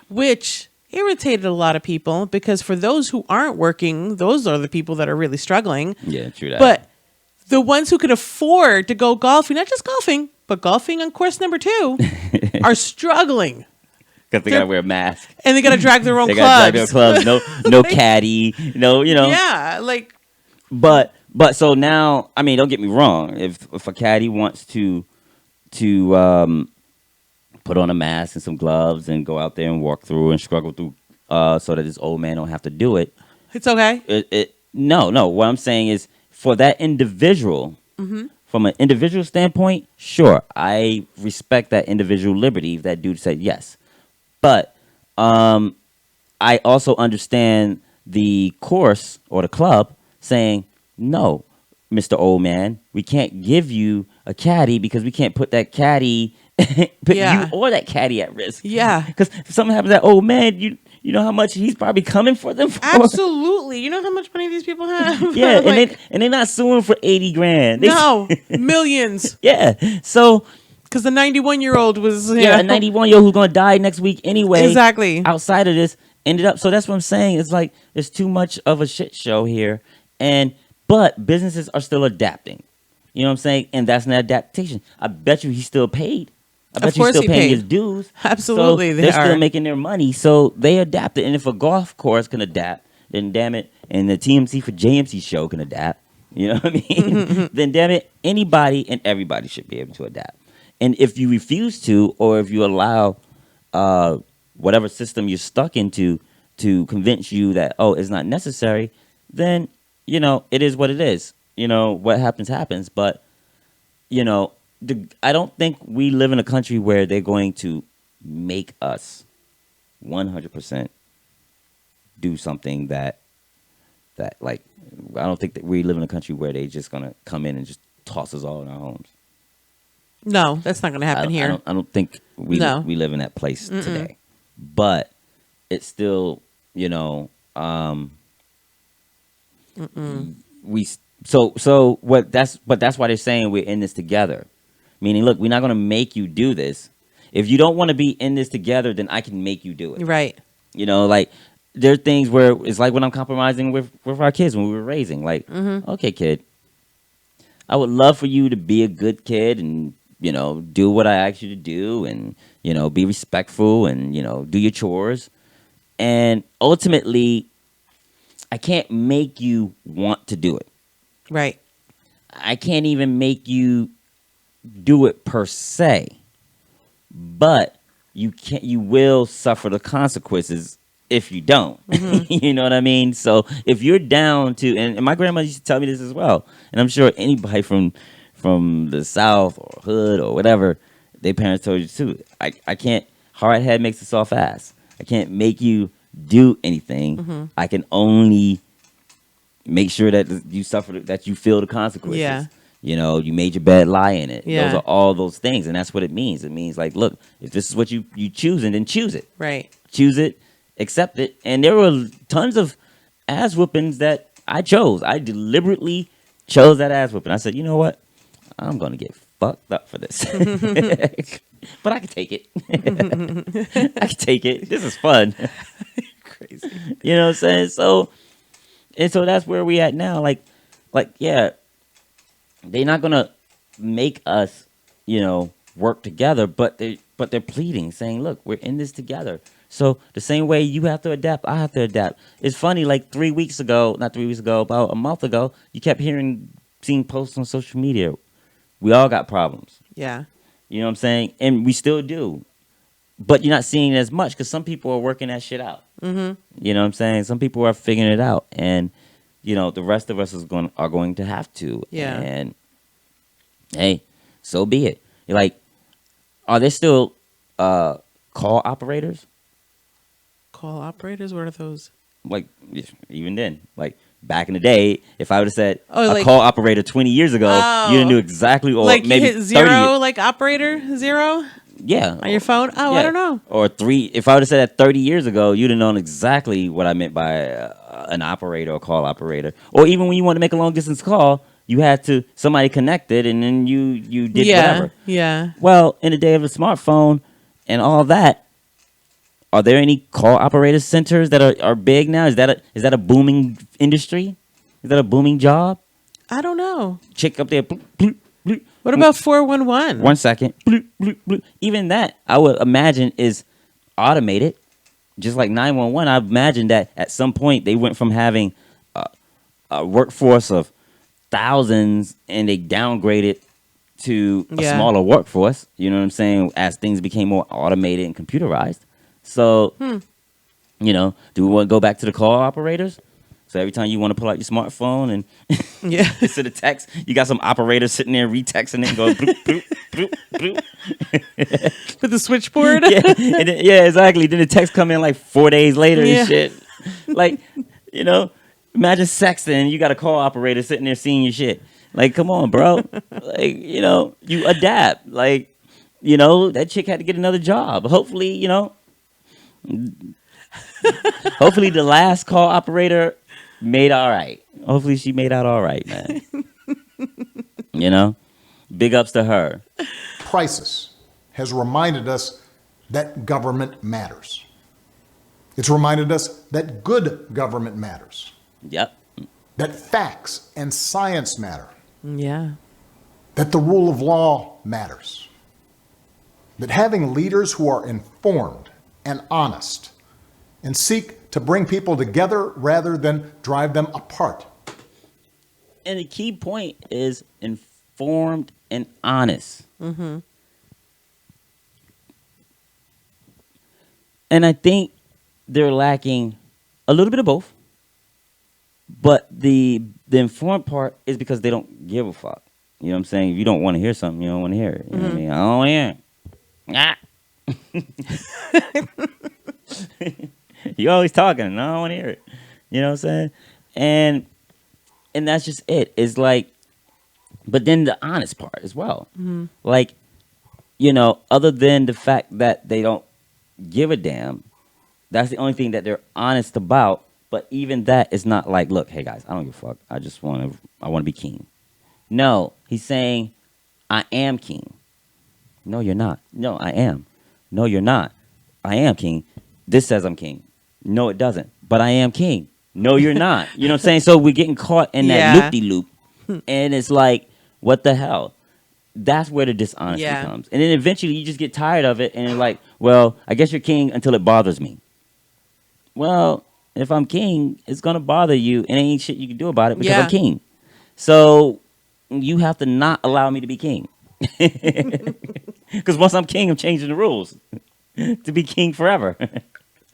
which irritated a lot of people because for those who aren't working, those are the people that are really struggling. Yeah, true that. But the ones who can afford to go golfing, not just golfing, but golfing on course number 2, are struggling. Because they got to wear a mask. And they got to drag their own they clubs. They got to drag their clubs. No caddy. No, Yeah, like. But so now, I mean, don't get me wrong. If a caddy wants to put on a mask and some gloves and go out there and walk through and struggle through so that this old man don't have to do it. It's okay. No. What I'm saying is for that individual, from an individual standpoint, sure, I respect that individual liberty. If that dude said yes. But I also understand the course or the club saying, no, Mr. Old Man, we can't give you a caddy because we can't put that caddy, you or that caddy at risk. Yeah. Because if something happens to that old man, you know how much he's probably coming for them for? Absolutely. You know how much money these people have? Yeah, like, and they're not suing for $80,000. No, millions. Yeah. So because the 91-year-old was a 91-year-old who's gonna die next week anyway. Exactly. Outside of this, ended up. So that's what I'm saying. It's like there's too much of a shit show here, but businesses are still adapting. You know what I'm saying? And that's an adaptation. I bet you he's still paid. I bet you he's still paying his dues. Absolutely, so they're still making their money. So they adapted. And if a golf course can adapt, then damn it, and the TMC4JMC show can adapt. You know what I mean? Then damn it, anybody and everybody should be able to adapt. And if you refuse to, or if you allow whatever system you're stuck into to convince you that, oh, it's not necessary, then, it is what it is. What happens. But, I don't think we live in a country where they're going to make us 100% do something that like, I don't think that we live in a country where they're just going to come in and just toss us all in our homes. No, that's not going to happen here. I don't think we live in that place today. But it's still, that's why they're saying we're in this together. Meaning, look, we're not going to make you do this. If you don't want to be in this together, then I can make you do it. Right. Like there are things where it's like when I'm compromising with our kids when we were raising. Like, okay, kid, I would love for you to be a good kid and do what I ask you to do, and be respectful, and do your chores. And ultimately, I can't make you want to do it. Right. I can't even make you do it per se, but you will suffer the consequences if you don't. You know what I mean? So if you're down to, and my grandma used to tell me this as well, and I'm sure anybody from the South or hood or whatever, their parents told you too. I can't. Hard head makes a soft ass. I can't make you do anything. I can only make sure that you suffer, that you feel the consequences. Yeah. You made your bed, lie in it. Yeah. Those are all those things, and that's what it means. It means like, look, if this is what you choosing, then choose it. Right. Choose it, accept it. And there were tons of ass whoopings that I chose. I deliberately chose that ass whooping. I said, you know what? I'm gonna get fucked up for this, but I can take it. I can take it. This is fun. Crazy. You know what I'm saying? So that's where we at now. Like, yeah. They're not gonna make us, work together, but they're pleading, saying, "Look, we're in this together." So the same way you have to adapt, I have to adapt. It's funny, like about a month ago, you kept seeing posts on social media. We all got problems. Yeah. You know what I'm saying? And we still do, but you're not seeing it as much because some people are working that shit out. You know what I'm saying? Some people are figuring it out, and the rest of us are going to have to. Yeah. And hey, so be it. Like, are there still call operators? Call operators? What are those? Like, even then, like back in the day, if I would have said like, call operator 20 years ago, you knew exactly, or like maybe you hit zero, like operator zero. Yeah. On your phone? Oh, yeah. I don't know. Or 3. If I would have said that 30 years ago, you'd have known exactly what I meant by an operator or call operator. Or even when you want to make a long distance call, you had to, somebody connected, and then you did whatever. Yeah. Well, in the day of a smartphone and all that, are there any call operator centers that are big now? Is that a booming industry? Is that a booming job? I don't know. Chick up there. Bloop, bloop, bloop. What about 411? 1 second. Bloop, bloop, bloop. Even that, I would imagine, is automated. Just like 911, I imagine that at some point they went from having a workforce of thousands and they downgraded to a smaller workforce. You know what I'm saying? As things became more automated and computerized. So, do we want to go back to the call operators? So every time you want to pull out your smartphone and send a text, you got some operator sitting there retexting it and going bloop, bloop, bloop, bloop. With the switchboard? Yeah, exactly. Then the text come in like 4 days later and shit. Like, imagine sexting, you got a call operator sitting there seeing your shit. Like, come on, bro. Like, you adapt. Like, that chick had to get another job. Hopefully, hopefully the last call operator made all right. Hopefully she made out all right, man. Big ups to her. Crisis has reminded us that government matters. It's reminded us that good government matters. Yep. That facts and science matter. Yeah. That the rule of law matters. That having leaders who are informed and honest and seek to bring people together rather than drive them apart. And the key point is informed and honest. Mm-hmm. And I think they're lacking a little bit of both. But the informed part is because they don't give a fuck. You know what I'm saying? If you don't want to hear something, you don't want to hear it. You know what I mean? I don't hear it. You always talking, and I don't want to hear it. You know what I'm saying? And that's just it. It's like, but then the honest part as well. Mm-hmm. Like, other than the fact that they don't give a damn, that's the only thing that they're honest about. But even that is not like, look, hey guys, I don't give a fuck. I want to be king. No, he's saying, I am king. No, you're not. No, I am. No, you're not. I am king. This says I'm king. No, it doesn't. But I am king. No, you're not. You know what I'm saying? So we're getting caught in that loop-de-loop. And it's like, what the hell? that's where the dishonesty comes. And then eventually you just get tired of it and you're like, well, I guess you're king until it bothers me. Well, if I'm king, it's going to bother you and ain't shit you can do about it because I'm king. So you have to not allow me to be king. Because once I'm king, I'm changing the rules to be king forever.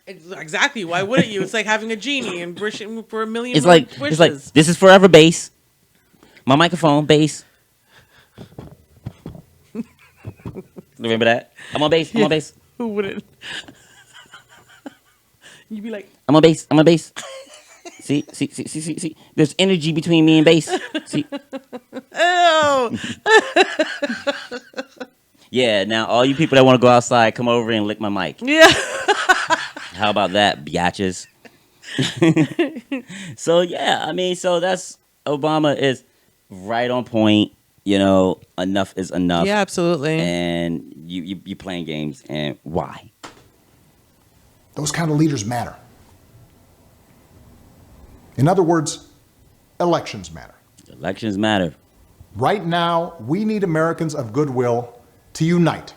Exactly. Why wouldn't you? It's like having a genie and wishing for a million It's wishes. like, this is forever bass. My microphone, bass. Remember that? I'm on bass. I'm on bass. Who wouldn't? You'd be like, I'm on bass. I'm on bass. See. There's energy between me and bass. See. Oh. Yeah. Now all you people that want to go outside, come over and lick my mic. Yeah. How about that, biatches? So yeah, I mean, so that's Obama is right on point. You know, enough is enough. Yeah, absolutely. And you playing games, and why? Those kind of leaders matter. In other words, elections matter. Elections matter. Right now, we need Americans of goodwill to unite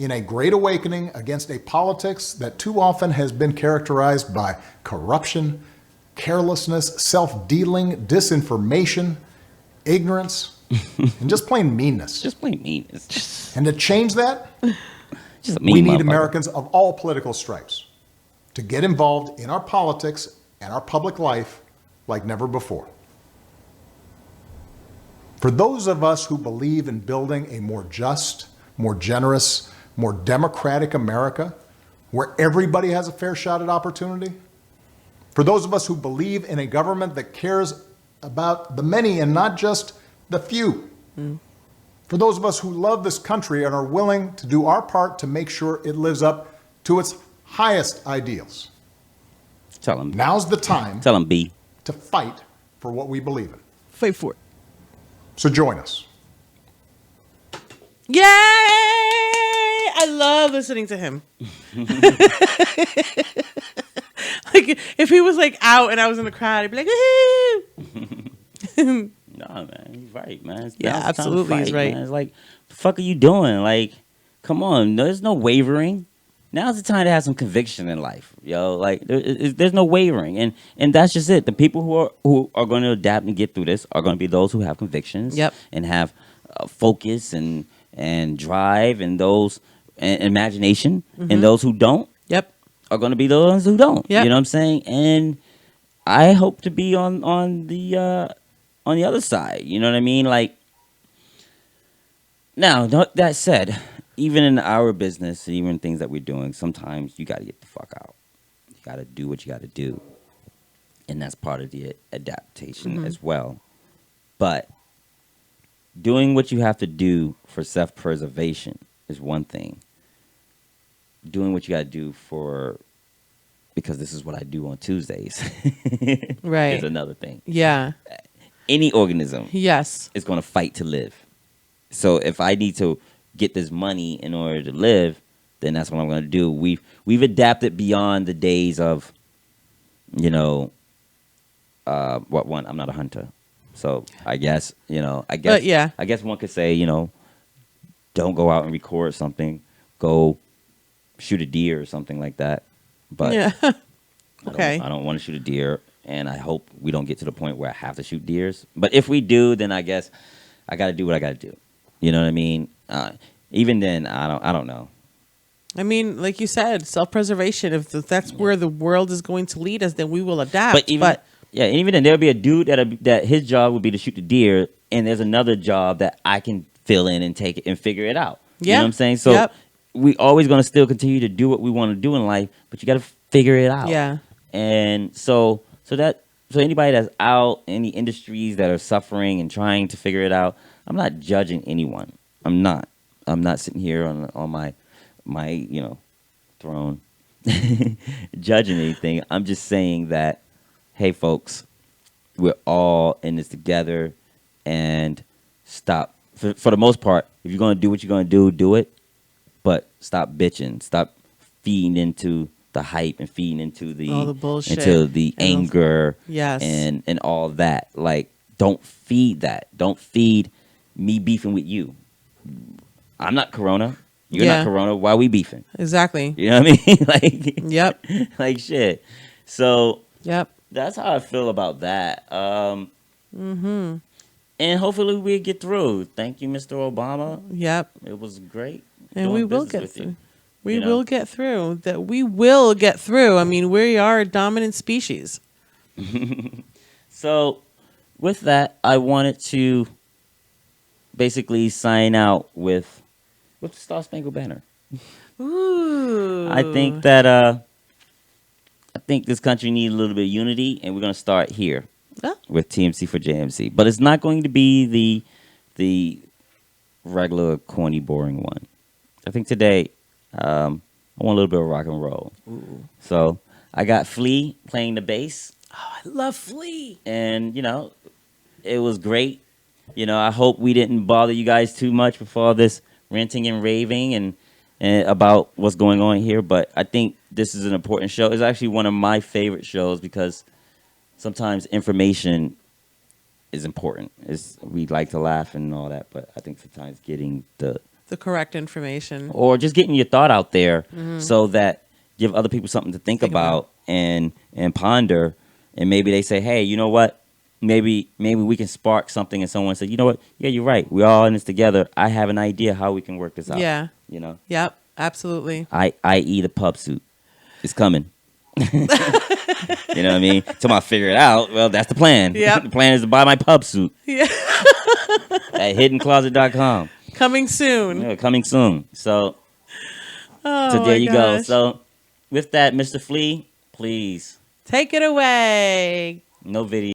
in a great awakening against a politics that too often has been characterized by corruption, carelessness, self-dealing, disinformation, ignorance, and just plain meanness. Just plain meanness. And to change that, just we need Americans of all political stripes to get involved in our politics and our public life like never before. For those of us who believe in building a more just, more generous, more democratic America, where everybody has a fair shot at opportunity, for those of us who believe in a government that cares about the many and not just the few, for those of us who love this country and are willing to do our part to make sure it lives up to its highest ideals. Tell him. Now's the time. Tell him, B. To fight for what we believe in. Fight for it. So join us. Yay! I love listening to him. Like if he was like out and I was in the crowd, I'd be like, woohoo! Nah, man, he's right, man. Yeah, absolutely, he's right. Man. It's like, the fuck are you doing? Like, come on, there's no wavering. Now's the time to have some conviction in life, yo. Like, there's no wavering, and that's just it. The people who are going to adapt and get through this are going to be those who have convictions, and have focus and drive, and those and imagination, and those who don't, are going to be the ones who don't. You know what I'm saying? And I hope to be on the other side. You know what I mean? Like, now that said, even in our business, even things that we're doing, sometimes you got to get the fuck out. You got to do what you got to do. And that's part of the adaptation as well. But doing what you have to do for self-preservation is one thing. Doing what you got to do because this is what I do on Tuesdays right. is another thing. Yeah. Any organism is going to fight to live. So if I need to get this money in order to live, then that's what I'm going to do. We've adapted beyond the days of, I'm not a hunter. So I guess one could say, don't go out and record something, go shoot a deer or something like that. But okay. I don't want to shoot a deer, and I hope we don't get to the point where I have to shoot deers. But if we do, then I guess I got to do what I got to do. You know what I mean? Even then, I don't know. I mean, like you said, self-preservation. If that's where the world is going to lead us, then we will adapt. And even then, there'll be a dude that his job would be to shoot the deer, and there's another job that I can fill in and take it and figure it out. You know what I'm saying? So we always going to still continue to do what we want to do in life, but you got to figure it out. Yeah. And so anybody that's out in the industries that are suffering and trying to figure it out, I'm not judging anyone. I'm not sitting here on my throne judging anything. I'm just saying that, hey, folks, we're all in this together, and stop. For the most part, if you're going to do what you're going to do it, but stop bitching. Stop feeding into the hype and feeding into all the bullshit, into the anger, yes, and all that. Like, don't feed that. Don't feed me beefing with you. I'm not Corona. You're not Corona. Why we beefing? Exactly. You know what I mean? Like, yep. Like shit. So, yep. That's how I feel about that. Mm-hmm. And hopefully we get through. Thank you, Mr. Obama. Yep. It was great. And we will get through. We You know? will get through. That we will get through. I mean, we are a dominant species. So, with that, I wanted to basically sign out with the Star Spangled Banner. Ooh. I think that I think this country needs a little bit of unity, and we're going to start here with TMC4JMC. But it's not going to be the regular, corny, boring one. I think today I want a little bit of rock and roll. Ooh. So I got Flea playing the bass. Oh, I love Flea. And, it was great. I hope we didn't bother you guys too much before all this ranting and raving and about what's going on here. But I think this is an important show. It's actually one of my favorite shows because sometimes information is important. We like to laugh and all that, but I think sometimes getting the correct information or just getting your thought out there mm-hmm. so that give other people something to think about and ponder. And maybe they say, hey, you know what? Maybe we can spark something and someone say, you know what? Yeah, you're right. We're all in this together. I have an idea how we can work this out. Yeah. Yep. Absolutely. I.e. the pub suit. It's coming. You know what I mean? Till I figure it out. Well, that's the plan. Yep. The plan is to buy my pub suit. Yeah. At hiddencloset.com. Coming soon. Yeah, coming soon. So there you go. So with that, Mr. Flea, please. Take it away. No video.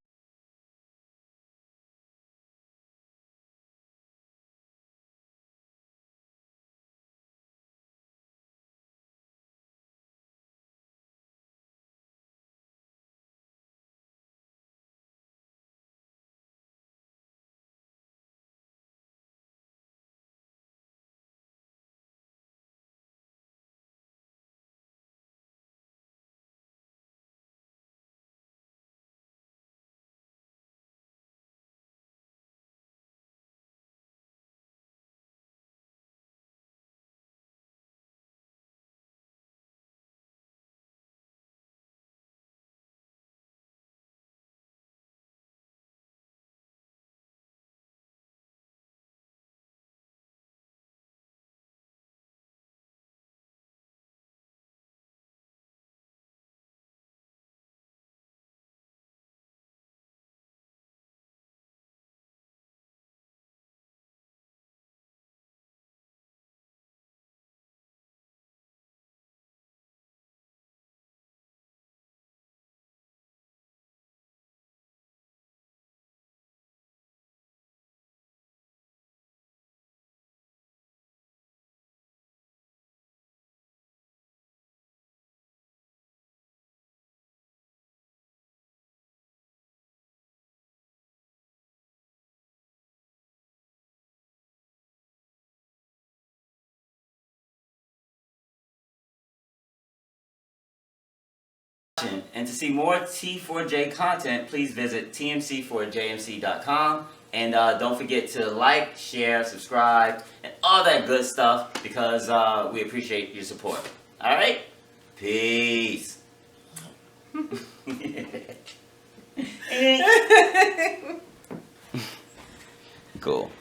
And to see more T4J content, please visit TMC4JMC.com. And don't forget to like, share, subscribe, and all that good stuff because we appreciate your support. All right? Peace. Cool.